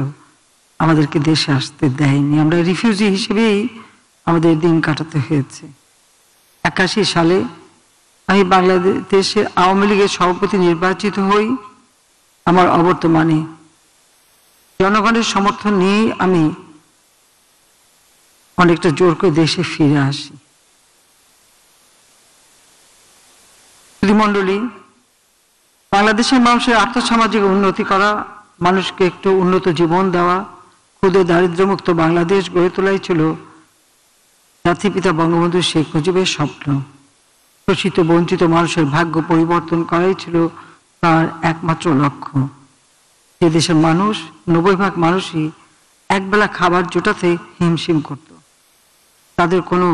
আমাদেরকে দেশে আসতে দেয়নি। আমরা রিফিউজি হিসেবেই আমাদের দিন কাটাতে হয়েছে। 81 সালে আমি বাংলাদেশের আওয়ামী লীগের সভাপতি নির্বাচিত হই। আমার অবর্তমানে জনগণের সমর্থন নিয়েই আমি অনেকটা জোর করে দেশে ফিরে আসি। মণ্ডলী, বাংলাদেশের মানুষের আর্থসামাজিক উন্নতি করা, মানুষকে একটু উন্নত জীবন দেওয়া, ক্ষুদে দারিদ্র্যমুক্ত বাংলাদেশ গড়ে তোলাই ছিল জাতির পিতা বঙ্গবন্ধু শেখ মুজিবের স্বপ্ন। শোষিত বঞ্চিত মানুষের ভাগ্য পরিবর্তন করাই ছিল তার একমাত্র লক্ষ্য। যে দেশের মানুষ 90% মানুষই একবেলা খাবার জোটাতে হিমশিম করত, তাদের কোনো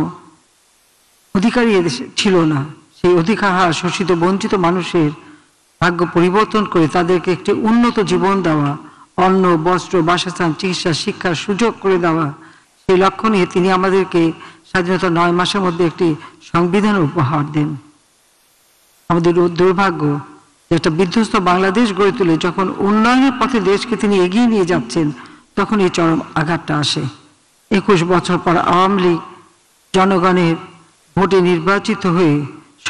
অধিকারই এদেশে ছিল না। সেই অধিকার হারা শোষিত বঞ্চিত মানুষের ভাগ্য পরিবর্তন করে তাদেরকে একটি উন্নত জীবন দেওয়া, অন্ন, বস্ত্র, বাসস্থান, চিকিৎসা, শিক্ষার সুযোগ করে দেওয়া, সেই লক্ষ্য নিয়ে তিনি আমাদেরকে স্বাধীনতা 9 মাসের মধ্যে একটি সংবিধান উপহার দেন। আমাদের দুর্ভাগ্য যে একটা বিধ্বস্ত বাংলাদেশ গড়ে তুলে যখন উন্নয়নের পথে দেশকে তিনি এগিয়ে নিয়ে যাচ্ছেন, তখন এই চরম আঘাতটা আসে। 21 বছর পর আওয়ামী লীগ জনগণের ভোটে নির্বাচিত হয়ে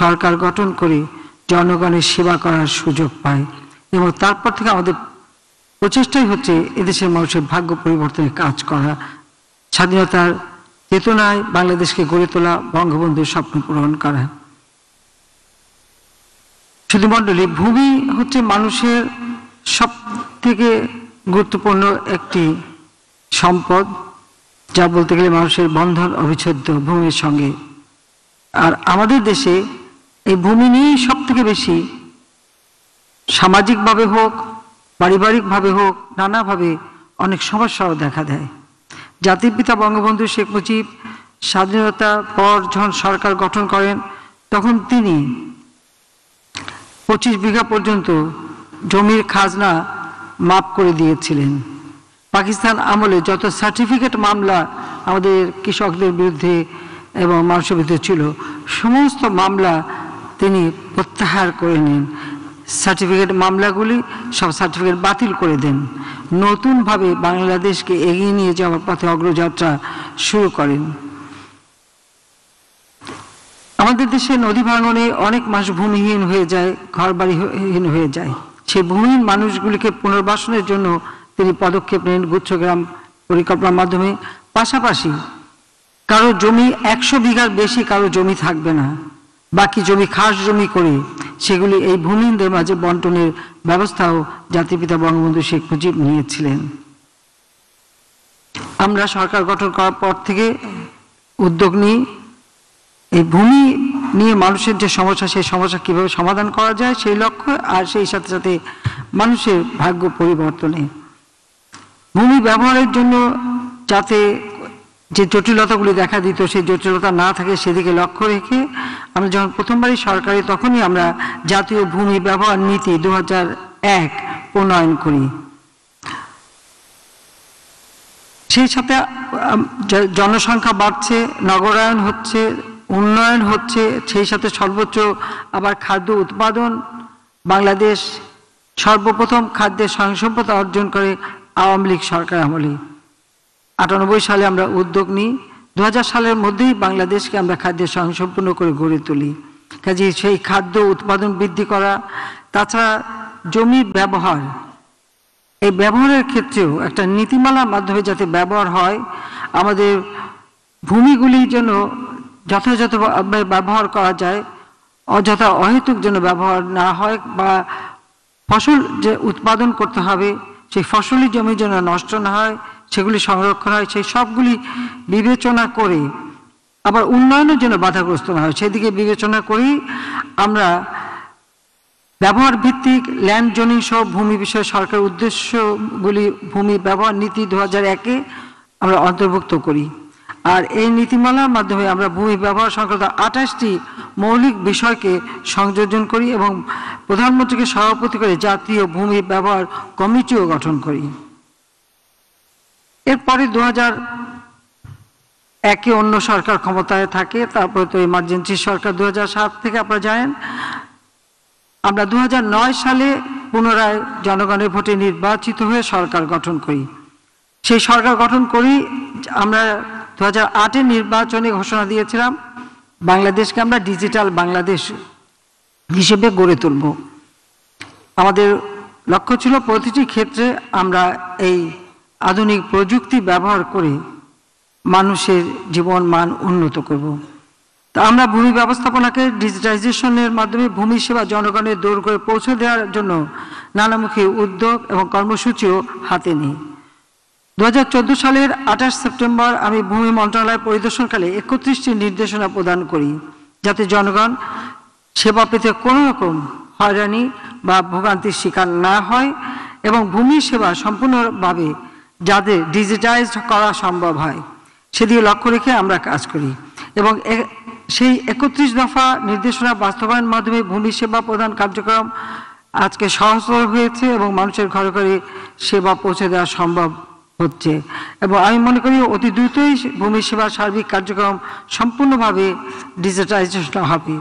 সরকার গঠন করে জনগণের সেবা করার সুযোগ পায় এবং তারপর থেকে আমাদের প্রচেষ্টাই হচ্ছে এদেশের মানুষের ভাগ্য পরিবর্তনের কাজ করা, স্বাধীনতার চেতনায় বাংলাদেশকে গড়ে তোলা, বঙ্গবন্ধুর স্বপ্ন পূরণ করা। শুধু মণ্ডলী, ভূমি হচ্ছে মানুষের সব থেকে গুরুত্বপূর্ণ একটি সম্পদ, যা বলতে গেলে মানুষের বন্ধন অবিচ্ছেদ্য ভূমির সঙ্গে। আর আমাদের দেশে এই ভূমি নিয়েই সব থেকে বেশি সামাজিকভাবে হোক, পারিবারিকভাবে হোক, নানাভাবে অনেক সমস্যাও দেখা দেয়। জাতির পিতা বঙ্গবন্ধু শেখ মুজিব স্বাধীনতার পর যখন সরকার গঠন করেন, তখন তিনি 25 বিঘা পর্যন্ত জমির খাজনা মাফ করে দিয়েছিলেন। পাকিস্তান আমলে যত সার্টিফিকেট মামলা আমাদের কৃষকদের বিরুদ্ধে এবং মানুষের বিরুদ্ধে ছিল, সমস্ত মামলা তিনি প্রত্যাহার করে নেন। সার্টিফিকেট মামলাগুলি সব সার্টিফিকেট বাতিল করে দেন। নতুনভাবে বাংলাদেশকে এগিয়ে নিয়ে যাওয়ার পথে অগ্রযাত্রা শুরু করেন। আমাদের দেশে নদী ভাঙনে অনেক মানুষ ভূমিহীন হয়ে যায়, ঘরবাড়িহীন হয়ে যায়। সেই ভূমিহীন মানুষগুলিকে পুনর্বাসনের জন্য তিনি পদক্ষেপ নেন গুচ্ছগ্রাম পরিকল্পনার মাধ্যমে। পাশাপাশি কারো জমি 100 বিঘার বেশি কারো জমি থাকবে না, বাকি জমি খাস জমি করে সেগুলি এই ভূমিহীনদের মাঝে বন্টনের ব্যবস্থাও জাতির পিতা বঙ্গবন্ধু শেখ মুজিব নিয়েছিলেন। আমরা সরকার গঠন করার পর থেকে উদ্যোগ নিই এই ভূমি নিয়ে মানুষের যে সমস্যা, সেই সমস্যা কিভাবে সমাধান করা যায় সেই লক্ষ্য, আর সেই সাথে সাথে মানুষের ভাগ্য পরিবর্তনে। ভূমি ব্যবহারের জন্য যাতে যে জটিলতাগুলি দেখা দিত সেই জটিলতা না থাকে সেদিকে লক্ষ্য রেখে আমরা যখন প্রথমবারই সরকারি, তখনই আমরা জাতীয় ভূমি ব্যবহার নীতি 2001 প্রণয়ন করি। সেই সাথে জনসংখ্যা বাড়ছে, নগরায়ন হচ্ছে, উন্নয়ন হচ্ছে, সেই সাথে সর্বোচ্চ আবার খাদ্য উৎপাদন। বাংলাদেশ সর্বপ্রথম খাদ্যের স্বয়ংসম্পূর্ণতা অর্জন করে আওয়ামী লীগ সরকার আমলে। 98 সালে আমরা উদ্যোগ নিই, 2000 সালের মধ্যেই বাংলাদেশকে আমরা খাদ্যের স্বয়ংসম্পূর্ণ করে গড়ে তুলি। কাজে সেই খাদ্য উৎপাদন বৃদ্ধি করা, তাছাড়া জমির ব্যবহার, এই ব্যবহারের ক্ষেত্রেও একটা নীতিমালার মাধ্যমে যাতে ব্যবহার হয়, আমাদের ভূমিগুলি যেন যথাযথভাবে ব্যবহার করা যায়, অযথা অহেতুক যেন ব্যবহার না হয়, বা ফসল যে উৎপাদন করতে হবে সেই ফসলি জমি যেন নষ্ট না হয়, সেগুলি সংরক্ষণ হয়, সেই সবগুলি বিবেচনা করে, আবার উন্নয়নের জন্য বাধাগ্রস্ত না হয় সেদিকে বিবেচনা করেই আমরা ব্যবহার ভিত্তিক ল্যান্ড জোনিং সহ ভূমি বিষয়ে সরকার উদ্দেশ্যগুলি ভূমি ব্যবহার নীতি 2001-এ আমরা অন্তর্ভুক্ত করি। আর এই নীতিমালার মাধ্যমে আমরা ভূমি ব্যবহার সংক্রান্ত 28টি মৌলিক বিষয়কে সংযোজন করি এবং প্রধানমন্ত্রীকে সভাপতি করে জাতীয় ভূমি ব্যবহার কমিটিও গঠন করি। এরপরে 2001-এ অন্য সরকার ক্ষমতায় থাকে, তারপরে তো ইমার্জেন্সি সরকার 2007 থেকে আপনারা জানেন। আমরা 2009 সালে পুনরায় জনগণের ভোটে নির্বাচিত হয়ে সরকার গঠন করি। সেই সরকার গঠন করি আমরা 2008-এ নির্বাচনে ঘোষণা দিয়েছিলাম বাংলাদেশকে আমরা ডিজিটাল বাংলাদেশ হিসেবে গড়ে তুলব। আমাদের লক্ষ্য ছিল প্রতিটি ক্ষেত্রে আমরা এই আধুনিক প্রযুক্তি ব্যবহার করে মানুষের জীবন মান উন্নত করব। তা আমরা ভূমি ব্যবস্থাপনাকে ডিজিটাইজেশনের মাধ্যমে ভূমি সেবা জনগণের দৌড় করে পৌঁছে দেওয়ার জন্য নানামুখী উদ্যোগ এবং কর্মসূচিও হাতে নিই। 2014 সালের 28 সেপ্টেম্বর আমি ভূমি মন্ত্রণালয় পরিদর্শনকালে 31টি নির্দেশনা প্রদান করি, যাতে জনগণ সেবা পেতে কোনো রকম হয়রানি বা ভোগান্তির শিকার না হয় এবং ভূমি সেবা সম্পূর্ণভাবে যাদের ডিজিটাইজড করা সম্ভব হয় সেদিকে লক্ষ্য রেখে আমরা কাজ করি। এবং সেই 31 দফা নির্দেশনা বাস্তবায়নের মাধ্যমে ভূমি সেবা প্রদান কার্যক্রম আজকে সহজতর হয়েছে এবং মানুষের ঘরে ঘরে সেবা পৌঁছে দেওয়া সম্ভব হচ্ছে। এবং আমি মনে করি অতি দ্রুতই ভূমি সেবার সার্বিক কার্যক্রম সম্পূর্ণভাবে ডিজিটাইজেশন হবে।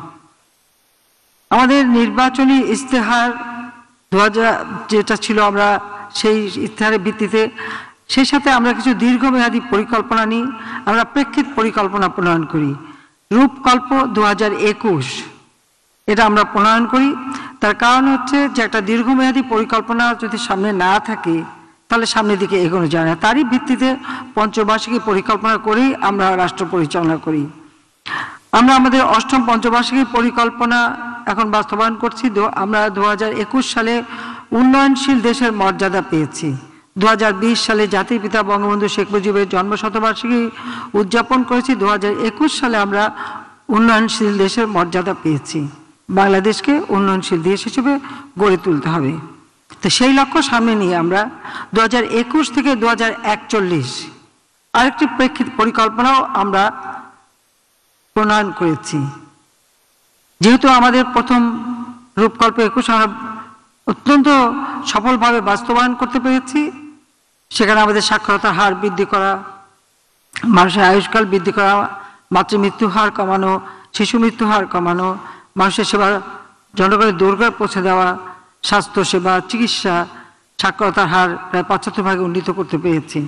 আমাদের নির্বাচনী ইস্তেহার 2000 যেটা ছিল, আমরা সেই ইস্তেহারের ভিত্তিতে সেই সাথে আমরা কিছু দীর্ঘমেয়াদী পরিকল্পনা নিই, আমরা প্রেক্ষিত পরিকল্পনা প্রণয়ন করি। রূপকল্প 2021 এটা আমরা প্রণয়ন করি। তার কারণ হচ্ছে যে একটা দীর্ঘমেয়াদী পরিকল্পনা যদি সামনে না থাকে তাহলে সামনের দিকে এগোনো যায় না। তারই ভিত্তিতে পঞ্চবার্ষিকী পরিকল্পনা করেই আমরা রাষ্ট্র পরিচালনা করি। আমরা আমাদের 8ম পঞ্চবার্ষিকী পরিকল্পনা এখন বাস্তবায়ন করছি। আমরা 2021 সালে উন্নয়নশীল দেশের মর্যাদা পেয়েছি। 2020 সালে জাতির পিতা বঙ্গবন্ধু শেখ মুজিবের জন্মশতবার্ষিকী উদযাপন করেছি। 2021 সালে আমরা উন্নয়নশীল দেশের মর্যাদা পেয়েছি। বাংলাদেশকে উন্নয়নশীল দেশ হিসেবে গড়ে তুলতে হবে। তো সেই লক্ষ্য সামনে নিয়ে আমরা 2021 থেকে 2041 আরেকটি প্রেক্ষিত পরিকল্পনাও আমরা প্রণয়ন করেছি। যেহেতু আমাদের প্রথম রূপকল্প 21 আমরা অত্যন্ত সফলভাবে বাস্তবায়ন করতে পেরেছি, সেখানে আমাদের সাক্ষরতার হার বৃদ্ধি করা, মানুষের আয়ুষ্কাল বৃদ্ধি করা, মাতৃমৃত্যু হার কমানো, শিশু মৃত্যু হার কমানো, মানুষের সেবা জনগণের দূরঘরে পৌঁছে দেওয়া, স্বাস্থ্যসেবা, চিকিৎসা, সাক্ষরতার হার প্রায় 75% উন্নীত করতে পেরেছি।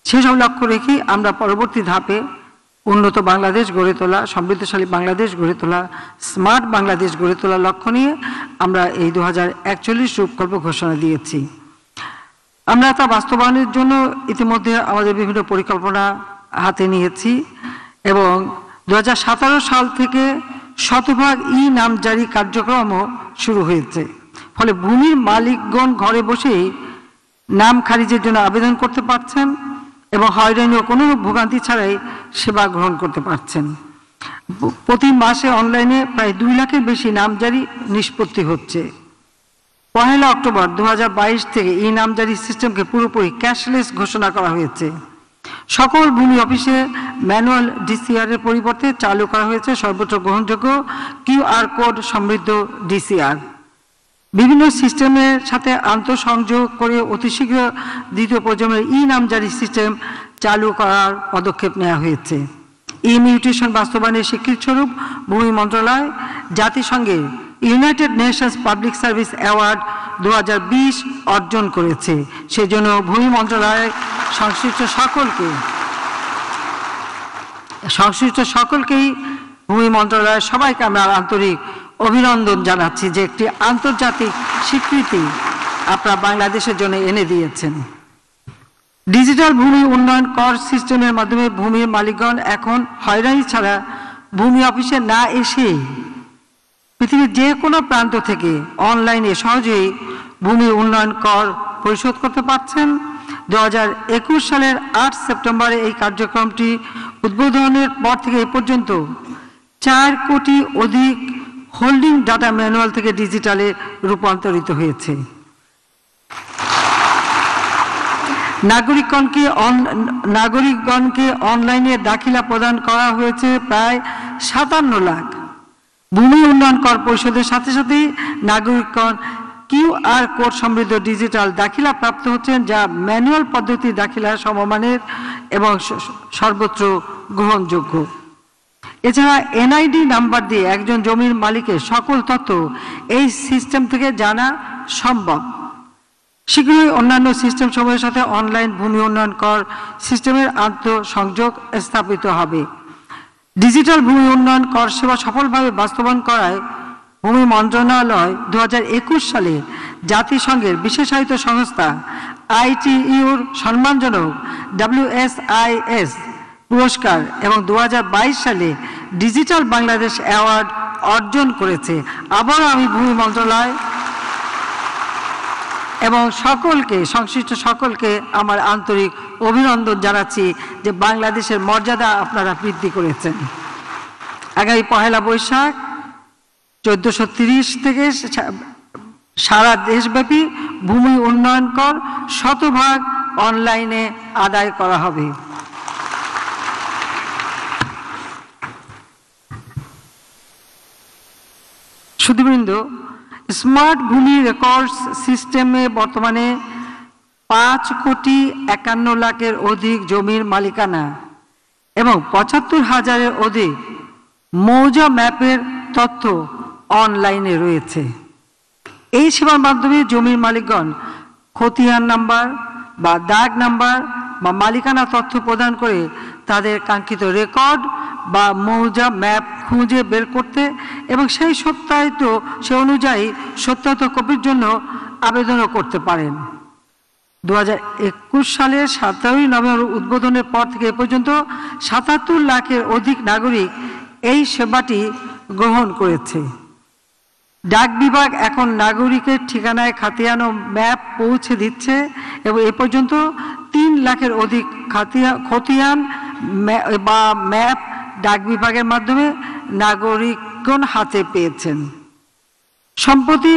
সেসব লক্ষ্য রেখে আমরা পরবর্তী ধাপে উন্নত বাংলাদেশ গড়ে তোলা, সমৃদ্ধশালী বাংলাদেশ গড়ে তোলা, স্মার্ট বাংলাদেশ গড়ে তোলার লক্ষ্য নিয়ে আমরা এই 2041 রূপকল্প ঘোষণা দিয়েছি। আমরা তা বাস্তবায়নের জন্য ইতিমধ্যে আমাদের বিভিন্ন পরিকল্পনা হাতে নিয়েছি এবং 2017 সাল থেকে শতভাগ নামজারি কার্যক্রমও শুরু হয়েছে। ফলে ভূমির মালিকগণ ঘরে বসেই নাম খারিজের জন্য আবেদন করতে পারছেন এবং হয়রানি ও কোনো ভোগান্তি ছাড়াই সেবা গ্রহণ করতে পারছেন। প্রতি মাসে অনলাইনে প্রায় 2 লাখের বেশি নামজারি নিষ্পত্তি হচ্ছে। 1 অক্টোবর 2022 থেকে নামজারি সিস্টেমকে পুরোপুরি ক্যাশলেস ঘোষণা করা হয়েছে। সকল ভূমি অফিসে ম্যানুয়াল ডিসিআর এর পরিবর্তে চালু করা হয়েছে সর্বোচ্চ গ্রহণযোগ্য কিউআর কোড সমৃদ্ধ ডিসিআর। বিভিন্ন সিস্টেমের সাথে আন্তঃসংযোগ করে অতি শীঘ্র দ্বিতীয় প্রজন্মের নামজারি সিস্টেম চালু করার পদক্ষেপ নেওয়া হয়েছে। মিউটেশন বাস্তবায়নের স্বীকৃতিস্বরূপ ভূমি মন্ত্রণালয় জাতিসংঘের United Nations public service award 2020 অর্জন করেছে। সেজন্য ভূমি মন্ত্রণালয় সংশ্লিষ্ট সকলকেই ভূমি মন্ত্রণালয়ের সবাইকে আমরা আন্তরিক অভিনন্দন জানাচ্ছি যে একটি আন্তর্জাতিক স্বীকৃতি আপনারা বাংলাদেশের জন্য এনে দিয়েছেন। ডিজিটাল ভূমি উন্নয়ন কর সিস্টেমের মাধ্যমে ভূমির মালিকগণ এখন হয়রানি ছাড়া ভূমি অফিসে না এসে পৃথিবীর যে কোনো প্রান্ত থেকে অনলাইনে সহজেই ভূমি উন্নয়ন কর পরিশোধ করতে পারছেন। 2021 সালের 8 সেপ্টেম্বরে এই কার্যক্রমটি উদ্বোধনের পর থেকে এই পর্যন্ত 4 কোটি অধিক হোল্ডিং ডাটা ম্যানুয়াল থেকে ডিজিটালে রূপান্তরিত হয়েছে। নাগরিকগণকে অনলাইনে দাখিলা প্রদান করা হয়েছে প্রায় 57 লাখ। ভূমি উন্নয়ন কর পরিশোধের সাথে সাথে নাগরিকগণ কিউআর কোড সমৃদ্ধ ডিজিটাল দাখিলা প্রাপ্ত হচ্ছেন, যা ম্যানুয়াল পদ্ধতি দাখিলা সমমানের এবং সর্বত্র গ্রহণযোগ্য। এছাড়া এনআইডি নাম্বার দিয়ে একজন জমির মালিকের সকল তথ্য এই সিস্টেম থেকে জানা সম্ভব। শীঘ্রই অন্যান্য সিস্টেম সমূহের সাথে অনলাইন ভূমি উন্নয়ন কর সিস্টেমের আন্তঃসংযোগ স্থাপিত হবে। ডিজিটাল ভূমি উন্নয়ন কর সেবা সফলভাবে বাস্তবায়ন করায় ভূমি মন্ত্রণালয় 2021 সালে জাতিসংঘের বিশেষায়িত সংস্থা ITU-র সম্মানজনক WSIS পুরস্কার এবং 2022 সালে ডিজিটাল বাংলাদেশ অ্যাওয়ার্ড অর্জন করেছে। আবারও আমি ভূমি মন্ত্রণালয় এবং সংশ্লিষ্ট সকলকে আমার আন্তরিক অভিনন্দন জানাচ্ছি যে বাংলাদেশের মর্যাদা আপনারা বৃদ্ধি করেছেন। আগামী 1 বৈশাখ 1430 থেকে সারা দেশব্যাপী ভূমি উন্নয়ন কর শতভাগ অনলাইনে আদায় করা হবে। সুধীবৃন্দ, স্মার্ট ভূমি রেকর্ডস সিস্টেমে বর্তমানে 5,51,00,000-এর অধিক জমির মালিকানা এবং 75,000-এর অধিক মৌজা ম্যাপের তথ্য অনলাইনে রয়েছে। এই সেবার মাধ্যমে জমির মালিকগণ খতিয়ান নাম্বার বা দাগ নাম্বার বা মালিকানা তথ্য প্রদান করে তাদের কাঙ্ক্ষিত রেকর্ড বা মৌজা ম্যাপ খুঁজে বের করতে এবং সেই অনুযায়ী সত্যায়িত কপির জন্য আবেদনও করতে পারেন। 2021 সালের 17 নভেম্বর উদ্বোধনের পর থেকে এ পর্যন্ত 77 লাখের অধিক নাগরিক এই সেবাটি গ্রহণ করেছে। ডাক বিভাগ এখন নাগরিকের ঠিকানায় খাতিয়ান ও ম্যাপ পৌঁছে দিচ্ছে এবং এ পর্যন্ত 3 লাখের অধিক খতিয়ান বা ম্যাপ ডাক বিভাগের মাধ্যমে নাগরিকগণ হাতে পেয়েছেন। সম্প্রতি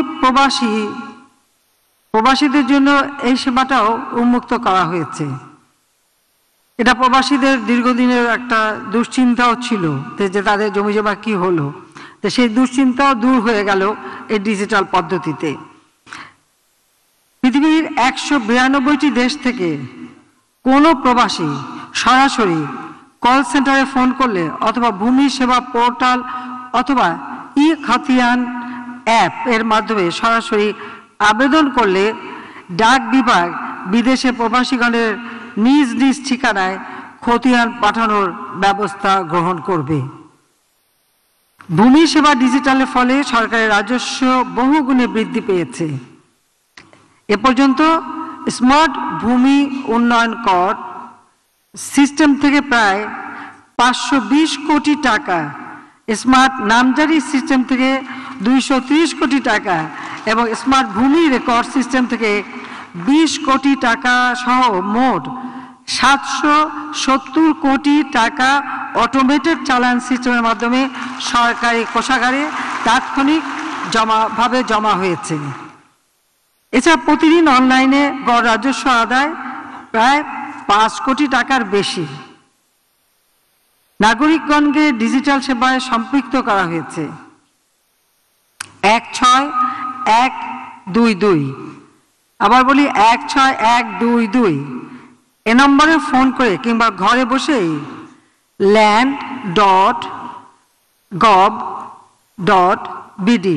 প্রবাসীদের জন্য এই সেবাটাও উন্মুক্ত করা হয়েছে। এটা প্রবাসীদের দীর্ঘদিনের একটা দুশ্চিন্তাও ছিল যে তাদের জমি জমা কি হলো, তো সেই দুশ্চিন্তাও দূর হয়ে গেল এই ডিজিটাল পদ্ধতিতে। পৃথিবীর 192টি দেশ থেকে কোনো প্রবাসী সরাসরি কল সেন্টারে ফোন করলে অথবা ভূমি সেবা পোর্টাল অথবা ই খতিয়ান অ্যাপ এর মাধ্যমে সরাসরি আবেদন করলে ডাক বিভাগ বিদেশে প্রবাসীগণের নিজ নিজ ঠিকানায় খতিয়ান পাঠানোর ব্যবস্থা গ্রহণ করবে। ভূমি সেবা ডিজিটালের ফলে সরকারের রাজস্ব বহুগুণে বৃদ্ধি পেয়েছে। এ পর্যন্ত স্মার্ট ভূমি উন্নয়ন কর সিস্টেম থেকে প্রায় 520 কোটি টাকা, স্মার্ট নামজারি সিস্টেম থেকে 230 কোটি টাকা এবং স্মার্ট ভূমি রেকর্ড সিস্টেম থেকে 20 কোটি টাকা সহ মোট 770 কোটি টাকা অটোমেটেড চালান সিস্টেমের মাধ্যমে সরকারি কোষাগারে তাৎক্ষণিক জমা হয়েছে। এছাড়া প্রতিদিন অনলাইনে গড় রাজস্ব আদায় প্রায় 5 কোটি টাকার বেশি। নাগরিকগণকে ডিজিটাল সেবায় সম্পৃক্ত করা হয়েছে। 16122, আবার বলি 16122 এ নম্বরে ফোন করে কিংবা ঘরে বসেই land.gov.bd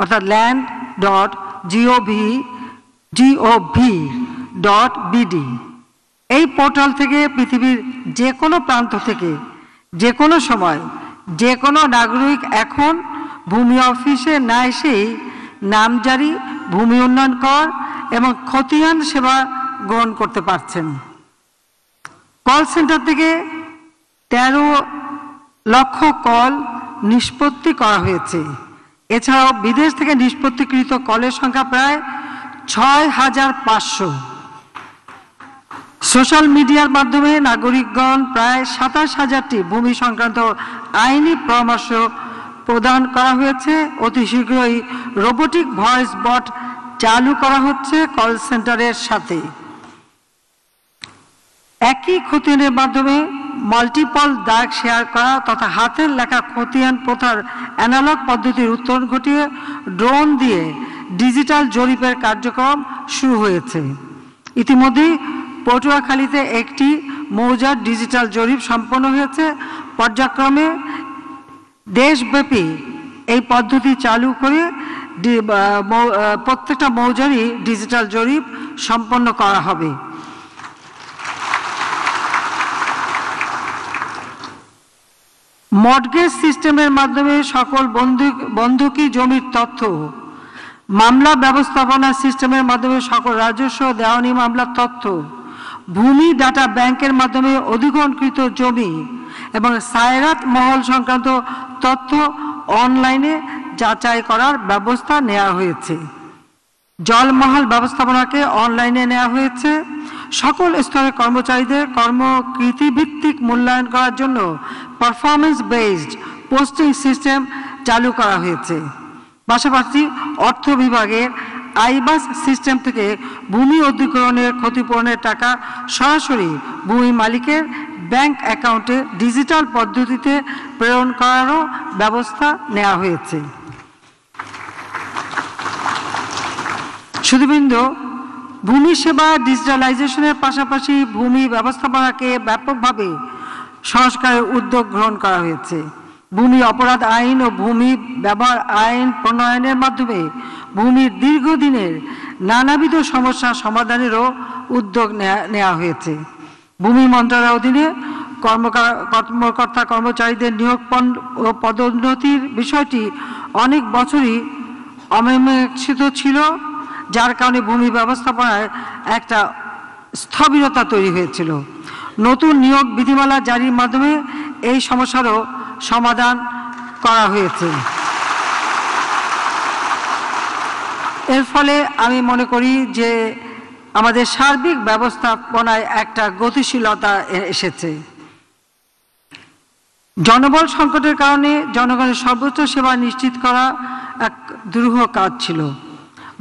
অর্থাৎ land.gov.bd এই পোর্টাল থেকে পৃথিবীর যে কোনো প্রান্ত থেকে যে কোনো সময় যে কোনো নাগরিক এখন ভূমি অফিসে না এসেই নামজারি, ভূমি উন্নয়ন কর এবং খতিয়ান সেবা গ্রহণ করতে পারছেন। কল সেন্টার থেকে 13 লক্ষ কল নিষ্পত্তি করা হয়েছে। এছাড়াও বিদেশ থেকে নিষ্পত্তিকৃত কলের সংখ্যা প্রায় 6500। সোশ্যাল মিডিয়ার মাধ্যমে নাগরিকগণ প্রায় 27,000টি ভূমি সংক্রান্ত আইনি পরামর্শ প্রদান করা হয়েছে। অতি শীঘ্রই রোবোটিক ভয়েস বট চালু করা হচ্ছে কল সেন্টারের সাথে। একই খতিয়ানের মাধ্যমে মাল্টিপল দাগ শেয়ার করা তথা হাতের লেখা খতিয়ান প্রথার অ্যানালগ পদ্ধতির উত্তরণ ঘটিয়ে ড্রোন দিয়ে ডিজিটাল জরিপের কার্যক্রম শুরু হয়েছে। ইতিমধ্যে পটুয়াখালীতে একটি মৌজার ডিজিটাল জরিপ সম্পন্ন হয়েছে। পর্যায়ক্রমে দেশব্যাপী এই পদ্ধতি চালু করে প্রত্যেকটা মৌজারই ডিজিটাল জরিপ সম্পন্ন করা হবে। মর্টগেজ সিস্টেমের মাধ্যমে সকল বন্ধকি জমির তথ্য, মামলা ব্যবস্থাপনা সিস্টেমের মাধ্যমে সকল রাজস্ব দেওয়ানি মামলার তথ্য, ভূমি ডাটা ব্যাংকের মাধ্যমে অধিগ্রহণকৃত জমি এবং সায়রাত মহল সংক্রান্ত তথ্য অনলাইনে যাচাই করার ব্যবস্থা নেওয়া হয়েছে। জলমহল ব্যবস্থাপনাকে অনলাইনে নেওয়া হয়েছে। সকল স্তরের কর্মচারীদের কর্মকৃতিভিত্তিক মূল্যায়ন করার জন্য পারফরমেন্স বেসড পোস্টিং সিস্টেম চালু করা হয়েছে। পাশাপাশি অর্থ বিভাগের আইবাস সিস্টেম থেকে ভূমি অধিগ্রহণের ক্ষতিপূরণের টাকা সরাসরি ভূমি মালিকের ব্যাংক অ্যাকাউন্টে ডিজিটাল পদ্ধতিতে প্রেরণ করারও ব্যবস্থা নেওয়া হয়েছে। সুধীবৃন্দ, ভূমি সেবা ডিজিটালাইজেশনের পাশাপাশি ভূমি ব্যবস্থাপনাকে ব্যাপকভাবে সংস্কারের উদ্যোগ গ্রহণ করা হয়েছে। ভূমি অপরাধ আইন ও ভূমি ব্যবহার আইন প্রণয়নের মাধ্যমে ভূমির দীর্ঘদিনের নানাবিধ সমস্যা সমাধানেরও উদ্যোগ নেওয়া হয়েছে। ভূমি মন্ত্রণালয়ের অধীনে কর্মকর্তা কর্মচারীদের নিয়োগ ও পদোন্নতির বিষয়টি অনেক বছরই অমীমাংসিত ছিল, যার কারণে ভূমি ব্যবস্থাপনায় একটা স্থবিরতা তৈরি হয়েছিল। নতুন নিয়োগ বিধিমালা জারির মাধ্যমে এই সমস্যারও সমাধান করা হয়েছে। এর ফলে আমি মনে করি যে আমাদের সার্বিক ব্যবস্থাপনায় একটা গতিশীলতা এসেছে। জনবল সংকটের কারণে জনগণের সর্বোচ্চ সেবা নিশ্চিত করা এক দুরূহ কাজ ছিল।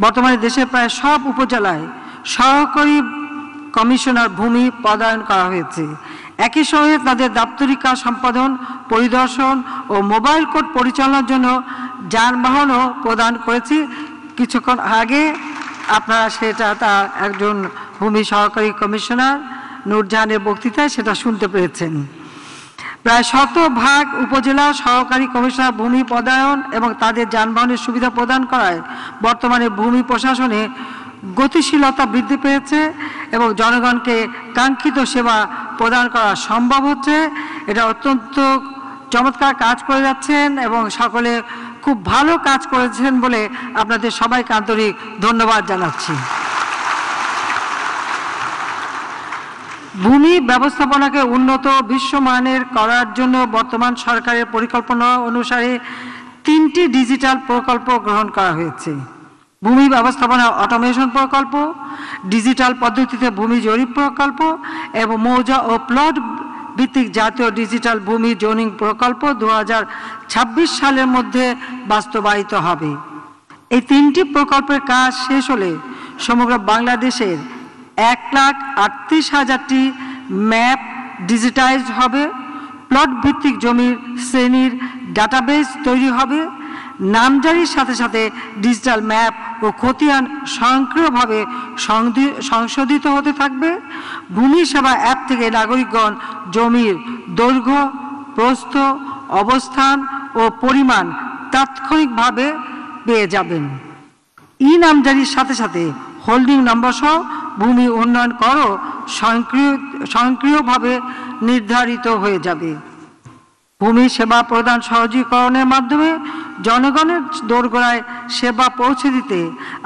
বর্তমানে দেশের প্রায় সব উপজেলায় সহকারী কমিশনার ভূমি পদায়ন করা হয়েছে। একই সঙ্গে তাদের দাপ্তরিক কাজ সম্পাদন, পরিদর্শন ও মোবাইল কোর্ট পরিচালনার জন্য যানবাহনও প্রদান করেছি। কিছুক্ষণ আগে আপনারা সেটা তার একজন ভূমি সহকারী কমিশনার নূরজাহানের বক্তৃতায় সেটা শুনতে পেরেছেন। প্রায় 100% উপজেলা সহকারী কমিশনার ভূমি পদায়ন এবং তাদের যানবাহনের সুবিধা প্রদান করায় বর্তমানে ভূমি প্রশাসনে গতিশীলতা বৃদ্ধি পেয়েছে এবং জনগণকে কাঙ্ক্ষিত সেবা প্রদান করা সম্ভব হচ্ছে। এটা অত্যন্ত চমৎকার কাজ করে যাচ্ছেন এবং সকলে খুব ভালো কাজ করেছেন বলে আপনাদের সবাইকে আন্তরিক ধন্যবাদ জানাচ্ছি। ভূমি ব্যবস্থাপনাকে উন্নত বিশ্বমানের করার জন্য বর্তমান সরকারের পরিকল্পনা অনুসারে 3টি ডিজিটাল প্রকল্প গ্রহণ করা হয়েছে। ভূমি ব্যবস্থাপনা অটোমেশন প্রকল্প, ডিজিটাল পদ্ধতিতে ভূমি জরিপ প্রকল্প এবং মৌজা ও প্লট ভিত্তিক জাতীয় ডিজিটাল ভূমি জোনিং প্রকল্প 2026 সালের মধ্যে বাস্তবায়িত হবে। এই 3টি প্রকল্পের কাজ শেষ হলে সমগ্র বাংলাদেশের 1,38,000টি ম্যাপ ডিজিটাইজড হবে, প্লট ভিত্তিক জমির শ্রেণীর ডাটাবেস তৈরি হবে, নামজারির সাথে সাথে ডিজিটাল ম্যাপ ও খতিয়ান স্বয়ংক্রিয়ভাবে সংশোধিত হতে থাকবে। ভূমি সেবা অ্যাপ থেকে নাগরিকগণ জমির দৈর্ঘ্য, প্রস্থ, অবস্থান ও পরিমাণ তাৎক্ষণিকভাবে পেয়ে যাবেন। ই নামজারির সাথে সাথে হোল্ডিং নম্বর সহ ভূমি উন্নয়ন করও স্বয়ংক্রিয়ভাবে নির্ধারিত হয়ে যাবে। ভূমি সেবা প্রদান সহজীকরণের মাধ্যমে জনগণের দোরগোড়ায় সেবা পৌঁছে দিতে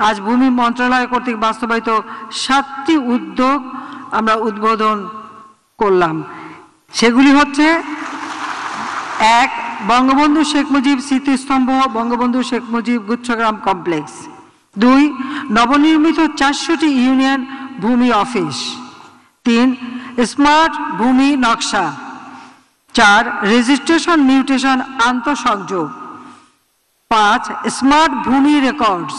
আজ ভূমি মন্ত্রণালয় কর্তৃক বাস্তবায়িত 7টি উদ্যোগ আমরা উদ্বোধন করলাম। সেগুলি হচ্ছে: 1. বঙ্গবন্ধু শেখ মুজিব স্মৃতিস্তম্ভ বঙ্গবন্ধু শেখ মুজিব গুচ্ছগ্রাম কমপ্লেক্স। 2. নবনির্মিত 400টি ইউনিয়ন ভূমি অফিস। 3. স্মার্ট ভূমি নকশা। 4. রেজিস্ট্রেশন মিউটেশন আন্তঃসংযোগ। 5. স্মার্ট ভূমি রেকর্ডস।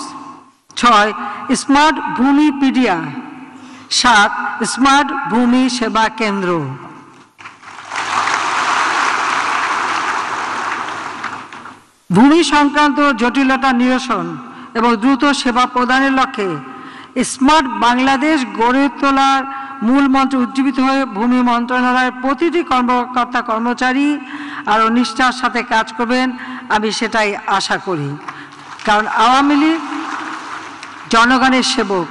6. স্মার্ট ভূমি পিডিয়া। 7. স্মার্ট ভূমি সেবা কেন্দ্র। ভূমি সংক্রান্ত জটিলতা নিরসন এবং দ্রুত সেবা প্রদানের লক্ষ্যে স্মার্ট বাংলাদেশ গড়ে তোলার মূল মন্ত্রে উজ্জীবিত হয়ে ভূমি মন্ত্রণালয়ের প্রতিটি কর্মকর্তা কর্মচারী আরও নিষ্ঠার সাথে কাজ করবেন, আমি সেটাই আশা করি। কারণ আওয়ামী লীগ জনগণের সেবক।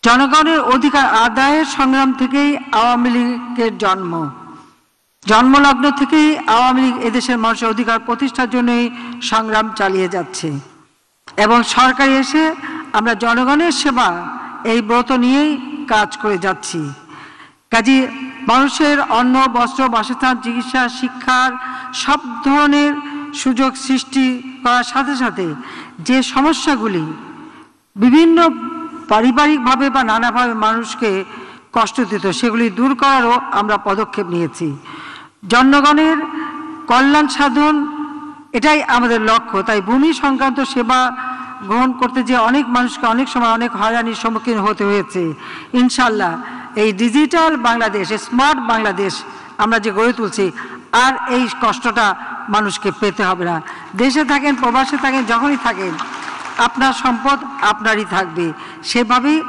জনগণের অধিকার আদায়ের সংগ্রাম থেকেই আওয়ামী লীগের জন্ম। জন্মলগ্ন থেকেই আওয়ামী লীগ এদেশের মানুষের অধিকার প্রতিষ্ঠার জন্যই সংগ্রাম চালিয়ে যাচ্ছে এবং সরকারে এসে আমরা জনগণের সেবা এই ব্রত নিয়েই কাজ করে যাচ্ছি। কাজী মানুষের অন্ন, বস্ত্র, বাসস্থান, চিকিৎসা, শিক্ষার সব ধরনের সুযোগ সৃষ্টি করার সাথে সাথে যে সমস্যাগুলি বিভিন্ন পারিবারিকভাবে বা নানাভাবে মানুষকে কষ্ট দিত সেগুলি দূর করারও আমরা পদক্ষেপ নিয়েছি। জনগণের কল্যাণ সাধন এটাই আমাদের লক্ষ্য। তাই ভূমি সংক্রান্ত সেবা গ্রহণ করতে যে অনেক মানুষকে অনেক সময় অনেক হয়রানির সম্মুখীন হতে হয়েছে, ইনশাল্লাহ এই ডিজিটাল বাংলাদেশ, স্মার্ট বাংলাদেশ আমরা যে গড়ে তুলছি আর এই কষ্টটা মানুষকে পেতে হবে না। দেশে থাকেন, প্রবাসে থাকেন, যখনই থাকেন আপনার সম্পদ আপনারই থাকবে। সেভাবেই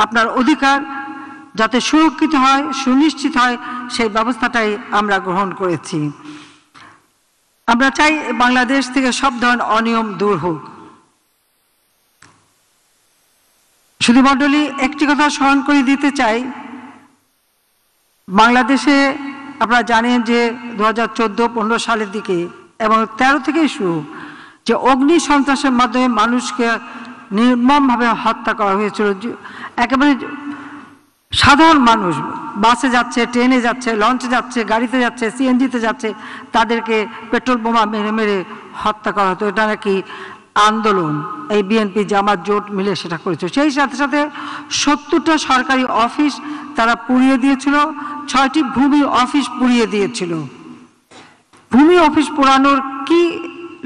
আপনার অধিকার যাতে সুরক্ষিত হয়, সুনিশ্চিত হয়, সেই ব্যবস্থাটাই আমরা গ্রহণ করেছি। আমরা চাই বাংলাদেশ থেকে সব ধরনের অনিয়ম দূর হোক। সুধীমণ্ডলী, একটি কথা স্মরণ করে দিতে চাই, বাংলাদেশে আপনারা জানেন যে 2014-15 সালের দিকে এবং 13 থেকেই শুরু যে অগ্নি সন্ত্রাসের মাধ্যমে মানুষকে নির্মমভাবে হত্যা করা হয়েছিল। একেবারে সাধারণ মানুষ বাসে যাচ্ছে, ট্রেনে যাচ্ছে, লঞ্চে যাচ্ছে, গাড়িতে যাচ্ছে, সিএনজিতে যাচ্ছে, তাদেরকে পেট্রোল বোমা মেরে মেরে হত্যা করা হতো। এটা নাকি আন্দোলন, এই বিএনপি জামাত জোট মিলে সেটা করেছে। সেই সাথে সাথে 70টা সরকারি অফিস তারা পুড়িয়ে দিয়েছিল, 6টি ভূমি অফিস পুড়িয়ে দিয়েছিল। ভূমি অফিস পোড়ানোর কি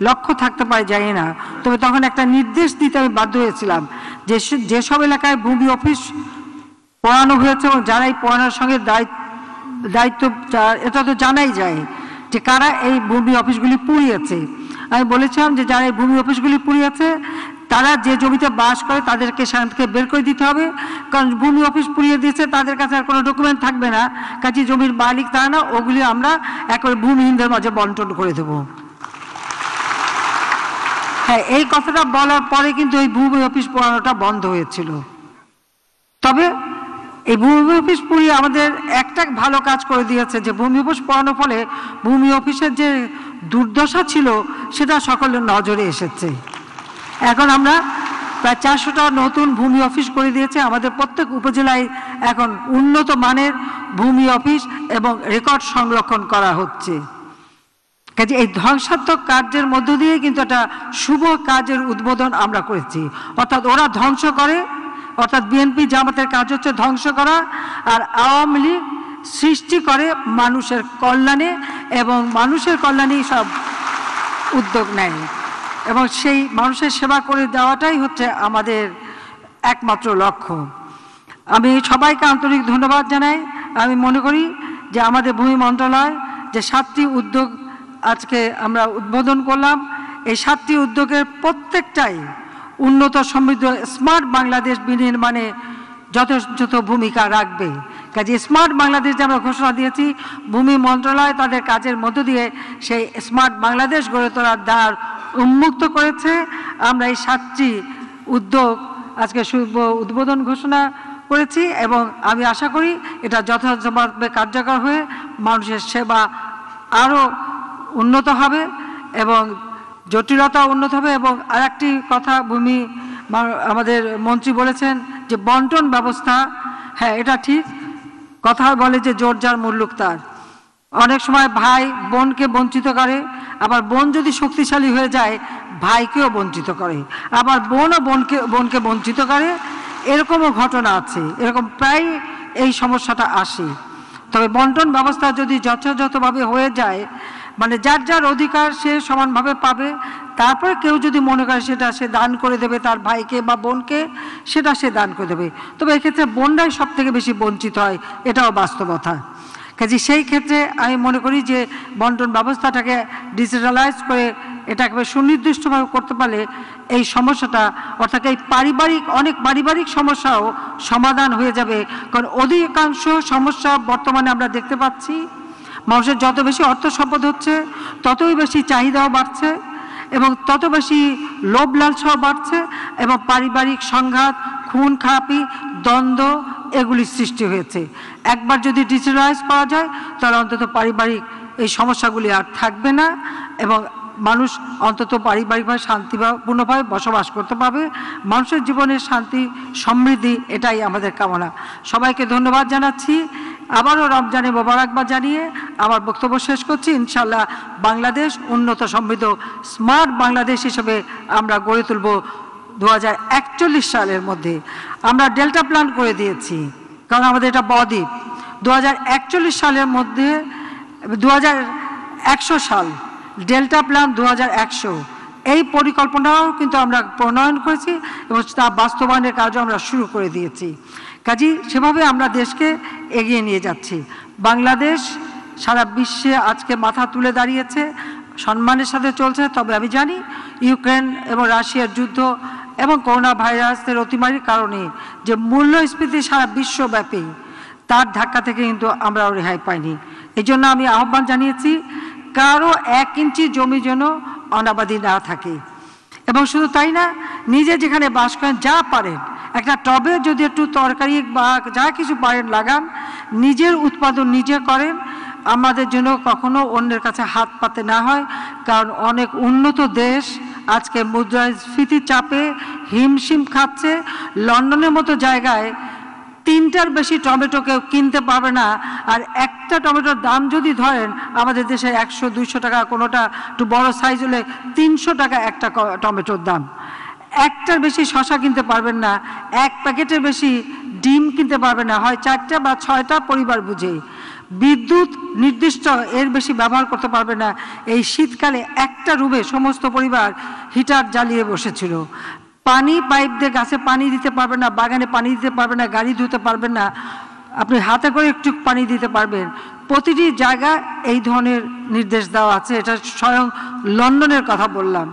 লক্ষ্য থাকতে পারে জানি না, তবে তখন একটা নির্দেশ দিতে আমি বাধ্য হয়েছিলাম যে যেসব এলাকায় ভূমি অফিস পোড়ানো হয়েছে এবং যারা এই পোড়ানোর সঙ্গে দায়িত্ব, এটা তো জানাই যায় যে কারা এই ভূমি অফিসগুলি পুড়িয়েছে। আমি বলেছিলাম যে যারা এই ভূমি অফিসগুলি পুড়িয়েছে তারা যে জমিতে বাস করে তাদেরকে সেখান থেকে বের করে দিতে হবে, কারণ ভূমি অফিস পুড়িয়ে দিয়েছে, তাদের কাছে আর কোনো ডকুমেন্ট থাকবে না, কাজে জমির মালিক তারা না, ওগুলি আমরা একেবারে ভূমিহীনদের মাঝে বন্টন করে দেবো। হ্যাঁ, এই কথাটা বলার পরে কিন্তু এই ভূমি অফিস পোড়ানোটা বন্ধ হয়েছিল। তবে এই ভূমি অফিস পুড়িয়ে আমাদের একটা ভালো কাজ করে দিয়েছে যে ভূমি অফিস পোড়ানোর ফলে ভূমি অফিসের যে দুর্দশা ছিল সেটা সকলের নজরে এসেছে। এখন আমরা প্রায় 400টা নতুন ভূমি অফিস করে দিয়েছে। আমাদের প্রত্যেক উপজেলায় এখন উন্নত মানের ভূমি অফিস এবং রেকর্ড সংরক্ষণ করা হচ্ছে। কাজে এই ধ্বংসাত্মক কার্যের মধ্য দিয়ে কিন্তু একটা শুভ কাজের উদ্বোধন আমরা করেছি। অর্থাৎ ওরা ধ্বংস করে, অর্থাৎ বিএনপি জামাতের কাজ হচ্ছে ধ্বংস করা, আর আওয়ামী লীগ সৃষ্টি করে মানুষের কল্যাণে এবং মানুষের কল্যাণেই সব উদ্যোগ নেয় এবং সেই মানুষের সেবা করে দেওয়াটাই হচ্ছে আমাদের একমাত্র লক্ষ্য। আমি সবাইকে আন্তরিক ধন্যবাদ জানাই। আমি মনে করি যে আমাদের ভূমি মন্ত্রণালয় যে 7টি উদ্যোগ আজকে আমরা উদ্বোধন করলাম, এই 7টি উদ্যোগের প্রত্যেকটাই উন্নত সমৃদ্ধ স্মার্ট বাংলাদেশ বিনির্মাণে যথেষ্ট ভূমিকা রাখবে। কাজে স্মার্ট বাংলাদেশ যে আমরা ঘোষণা দিয়েছি, ভূমি মন্ত্রণালয় তাদের কাজের মধ্য দিয়ে সেই স্মার্ট বাংলাদেশ গড়ে তোলার দ্বার উন্মুক্ত করেছে। আমরা এই 7টি উদ্যোগ আজকে শুভ উদ্বোধন ঘোষণা করেছি এবং আমি আশা করি এটা যথাযথভাবে কার্যকর হয়ে মানুষের সেবা আরও উন্নত হবে এবং জটিলতা উন্নত হবে। এবং আরেকটি কথা ভূমি আমাদের মন্ত্রী বলেছেন যে বন্টন ব্যবস্থা, হ্যাঁ এটা ঠিক কথা বলে যে জোর যার মুল্লুক তার। অনেক সময় ভাই বোনকে বঞ্চিত করে, আবার বোন যদি শক্তিশালী হয়ে যায় ভাইকেও বঞ্চিত করে, আবার বোনও বোনকে বঞ্চিত করে, এরকমও ঘটনা আছে, এরকম প্রায় এই সমস্যাটা আসে। তবে বন্টন ব্যবস্থা যদি যথাযথভাবে হয়ে যায়, মানে যার যার অধিকার সে সমানভাবে পাবে, তারপরে কেউ যদি মনে করে সেটা সে দান করে দেবে তার ভাইকে বা বোনকে, সেটা সে দান করে দেবে। তবে এক্ষেত্রে বোনরাই সব থেকে বেশি বঞ্চিত হয়, এটাও বাস্তবতা। কাজে সেই ক্ষেত্রে আমি মনে করি যে বন্টন ব্যবস্থাটাকে ডিজিটালাইজ করে এটাকে সুনির্দিষ্টভাবে করতে পারলে এই সমস্যাটা, অর্থাৎ এই অনেক পারিবারিক সমস্যাও সমাধান হয়ে যাবে। কারণ অধিকাংশ সমস্যা বর্তমানে আমরা দেখতে পাচ্ছি মানুষের যত বেশি অর্থ সম্পদ হচ্ছে ততই বেশি চাহিদাও বাড়ছে এবং তত বেশি লোভ লালসাও বাড়ছে এবং পারিবারিক সংঘাত, খুন খারাপি, দ্বন্দ্ব এগুলি সৃষ্টি হয়েছে। একবার যদি ডিজিটালাইজ করা যায় তাহলে অন্তত পারিবারিক এই সমস্যাগুলি আর থাকবে না এবং মানুষ অন্তত পারিবারিকভাবে শান্তিপূর্ণভাবে বসবাস করতে পারবে। মানুষের জীবনের শান্তি সমৃদ্ধি এটাই আমাদের কামনা। সবাইকে ধন্যবাদ জানাচ্ছি। আবারও রমজানে মোবারকবাদ জানিয়ে আমার বক্তব্য শেষ করছি। ইনশাআল্লাহ বাংলাদেশ উন্নত সমৃদ্ধ স্মার্ট বাংলাদেশ হিসেবে আমরা গড়ে তুলব 2041 সালের মধ্যে। আমরা ডেল্টা প্ল্যান করে দিয়েছি, কারণ আমাদের এটা বদ্বীপ। 2041 সালের মধ্যে 2100 সাল ডেল্টা প্ল্যান 2100 এই পরিকল্পনাও কিন্তু আমরা প্রণয়ন করেছি এবং তা বাস্তবায়নের কাজও আমরা শুরু করে দিয়েছি। কাজেই সেভাবে আমরা দেশকে এগিয়ে নিয়ে যাচ্ছি। বাংলাদেশ সারা বিশ্বে আজকে মাথা তুলে দাঁড়িয়েছে, সম্মানের সাথে চলছে। তবে আমি জানি ইউক্রেন এবং রাশিয়ার যুদ্ধ এবং করোনা ভাইরাসের অতিমারির কারণে যে মূল্যস্ফীতি সারা বিশ্বব্যাপী, তার ধাক্কা থেকে কিন্তু আমরা রেহাই পাইনি। এই জন্য আমি আহ্বান জানিয়েছি কারো 1 ইঞ্চি জমি যেন অনাবাদি না থাকে। এবং শুধু তাই না, নিজে যেখানে বাস করেন যা পারেন, একটা টবে যদি একটু তরকারি বা যা কিছু পারেন লাগান, নিজের উৎপাদন নিজে করেন। আমাদের জন্য কখনো অন্যের কাছে হাত পাতে না হয়, কারণ অনেক উন্নত দেশ আজকে মুদ্রাস্ফীতির চাপে হিমশিম খাচ্ছে। লন্ডনের মতো জায়গায় 3টার বেশি টমেটো কেউ কিনতে পারবে না, আর একটা টমেটোর দাম যদি ধরেন আমাদের দেশে 100-200 টাকা, কোনোটা একটু বড় সাইজ হলে 300 টাকা একটা টমেটোর দাম। একটার বেশি শশা কিনতে পারবেন না, 1 প্যাকেটের বেশি ডিম কিনতে পারবেন না, হয় 4টা বা 6টা পরিবার বুঝে। বিদ্যুৎ নির্দিষ্ট এর বেশি ব্যবহার করতে পারবে না। এই শীতকালে একটা রুমে সমস্ত পরিবার হিটার জ্বালিয়ে বসেছিল। পানি পাইপ দিয়ে গাছে পানি দিতে পারবে না, বাগানে পানি দিতে পারবে না, গাড়ি ধুতে পারবেন না, আপনি হাতে করে একটু পানি দিতে পারবেন। প্রতিটি জায়গায় এই ধরনের নির্দেশ দেওয়া আছে। এটা স্বয়ং লন্ডনের কথা বললাম।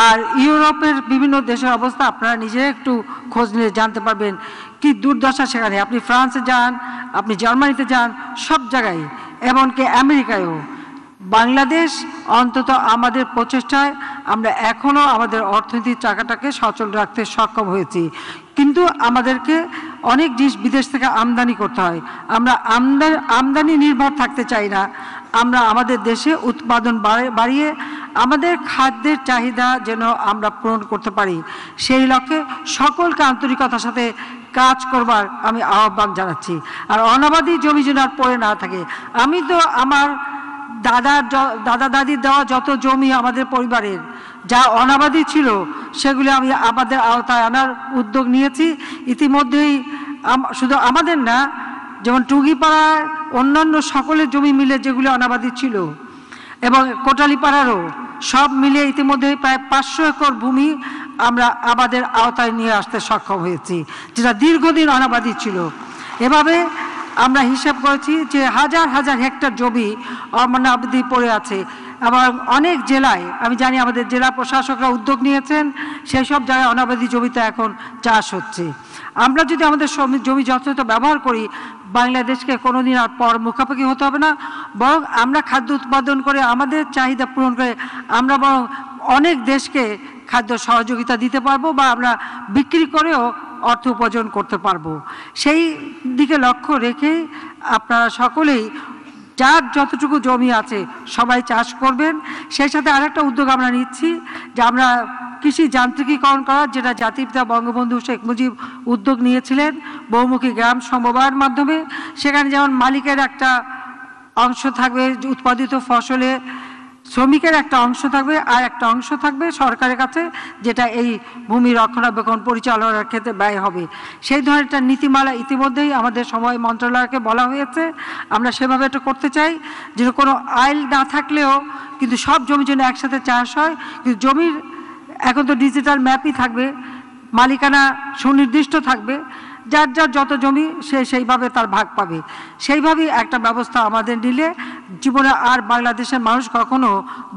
আর ইউরোপের বিভিন্ন দেশের অবস্থা আপনারা নিজে একটু খোঁজ নিয়ে জানতে পারবেন কি দুর্দশা সেখানে। আপনি ফ্রান্সে যান, আপনি জার্মানিতে যান, সব জায়গায়, এমনকি আমেরিকায়ও। বাংলাদেশ অন্তত আমাদের প্রচেষ্টায় আমরা এখনও আমাদের অর্থনীতির চাকাটাকে সচল রাখতে সক্ষম হয়েছি। কিন্তু আমাদেরকে অনেক জিনিস বিদেশ থেকে আমদানি করতে হয়। আমরা আমদানি নির্ভর থাকতে চাই না। আমরা আমাদের দেশে উৎপাদন বাড়িয়ে আমাদের খাদ্যের চাহিদা যেন আমরা পূরণ করতে পারি, সেই লক্ষ্যে সকলকে আন্তরিকতার সাথে কাজ করবার আমি আহ্বান জানাচ্ছি। আর অনাবাদি জমি যেন আর পড়ে না থাকে। আমি তো আমার দাদা দাদির দেওয়া যত জমি আমাদের পরিবারের যা অনাবাদি ছিল সেগুলি আমি আমাদের আওতায় আনার উদ্যোগ নিয়েছি ইতিমধ্যেই। শুধু আমাদের না, যেমন টুঙ্গিপাড়ার অন্যান্য সকলের জমি মিলে যেগুলি অনাবাদি ছিল এবং কোটালীপাড়ারও, সব মিলে ইতিমধ্যে প্রায় 500 একর ভূমি আমরা আমাদের আওতায় নিয়ে আসতে সক্ষম হয়েছি, যেটা দীর্ঘদিন অনাবাদি ছিল। এভাবে আমরা হিসাব করেছি যে হাজার হাজার হেক্টর জমি অনাবাদি পড়ে আছে। আবার অনেক জেলায় আমি জানি আমাদের জেলা প্রশাসকরা উদ্যোগ নিয়েছেন, সেই সব জায়গায় অনাবাদি জমিতে এখন চাষ হচ্ছে। আমরা যদি আমাদের জমি যথাযথ ব্যবহার করি, বাংলাদেশকে কোনোদিন আর পর মুখাপেক্ষি হতে হবে না, বরং আমরা খাদ্য উৎপাদন করে আমাদের চাহিদা পূরণ করে আমরা বরং অনেক দেশকে খাদ্য সহযোগিতা দিতে পারবো বা আমরা বিক্রি করেও অর্থ উপার্জন করতে পারবো। সেই দিকে লক্ষ্য রেখে আপনারা সকলেই যার যতটুকু জমি আছে সবাই চাষ করবেন। সেই সাথে আরেকটা উদ্যোগ আমরা নিচ্ছি যে আমরা কৃষি যান্ত্রিকীকরণ করার, যেটা জাতির পিতা বঙ্গবন্ধু শেখ মুজিব উদ্যোগ নিয়েছিলেন বহুমুখী গ্রাম সমবায়ের মাধ্যমে। সেখানে যেমন মালিকের একটা অংশ থাকবে উৎপাদিত ফসলে, শ্রমিকের একটা অংশ থাকবে, আর একটা অংশ থাকবে সরকারের কাছে, যেটা এই ভূমি রক্ষণাবেক্ষণ পরিচালনার ক্ষেত্রে ব্যয় হবে। সেই ধরনের একটা নীতিমালা ইতিমধ্যেই আমাদের সময় মন্ত্রণালয়কে বলা হয়েছে। আমরা সেভাবে এটা করতে চাই যে কোনো আইল না থাকলেও কিন্তু সব জমি যেন একসাথে চাষ হয়। কিন্তু জমির এখন তো ডিজিটাল ম্যাপই থাকবে, মালিকানা সুনির্দিষ্ট থাকবে, যার যার যত জমি সে সেইভাবে তার ভাগ পাবে। সেইভাবেই একটা ব্যবস্থা আমাদের নিলে জীবনে আর বাংলাদেশের মানুষ কখনো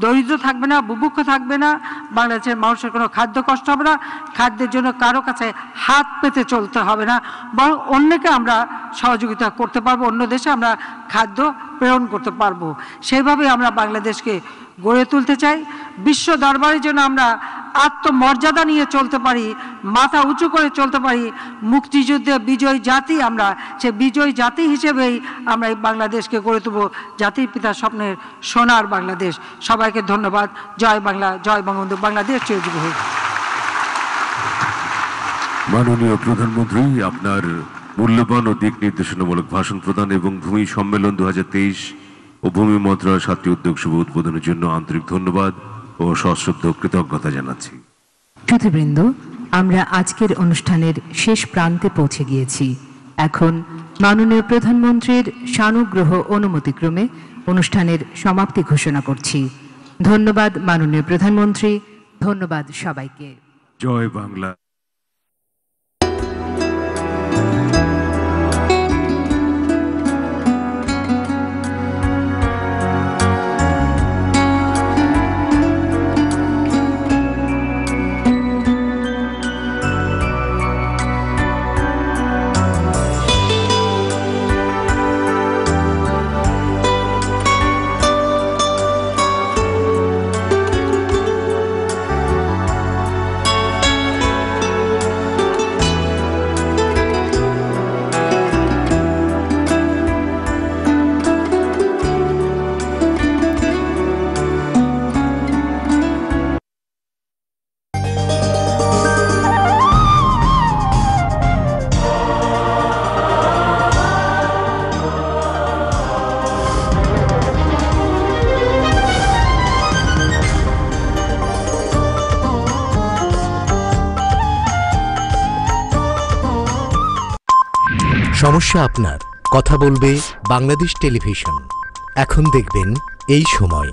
দরিদ্র থাকবে না, বুভুক্ষ থাকবে না, বাংলাদেশের মানুষের কোনো খাদ্য কষ্ট হবে না, খাদ্যের জন্য কারো কাছে হাত পেতে চলতে হবে না, বরং অন্যকে আমরা সহযোগিতা করতে পারবো, অন্য দেশে আমরা খাদ্য প্রেরণ করতে পারবো। সেইভাবেই আমরা বাংলাদেশকে গড়ে তুলতে চাই। বিশ্ব দরবারে যেন আমরা আত্মমর্যাদা নিয়ে চলতে পারি, মাথা উঁচু করে চলতে পারি। মুক্তিযুদ্ধে বিজয়ী জাতি আমরা, সে বিজয়ী জাতি হিসেবেই আমরা এই বাংলাদেশকে গড়ে তুলব, জাতির পিতার স্বপ্নের সোনার বাংলাদেশ। সবাইকে ধন্যবাদ। জয় বাংলা, জয় বঙ্গবন্ধু, বাংলাদেশ চিরজীবী হোক। মাননীয় প্রধানমন্ত্রী, আপনার মূল্যবান ও দিক নির্দেশনামূলক ভাষণ প্রদান এবং ভূমি সম্মেলন 2023 ও ভূমি মন্ত্রণালয়ের 7টি উদ্যোগ শুভ উদ্বোধনের জন্য আন্তরিক ধন্যবাদ ও সশ্রদ্ধ কৃতজ্ঞতা জানাচ্ছি। শ্রোতৃবৃন্দ, আমরা আজকের অনুষ্ঠানের শেষ প্রান্তে পৌঁছে গিয়েছি। এখন মাননীয় প্রধানমন্ত্রীর সানুগ্রহ অনুমতিক্রমে অনুষ্ঠানের সমাপ্তি ঘোষণা করছি। ধন্যবাদ মাননীয় প্রধানমন্ত্রী, ধন্যবাদ সবাইকে। জয় বাংলা। সমস্যা আপনার, কথা বলবে বাংলাদেশ টেলিভিশন। এখন দেখবেন এই সময়।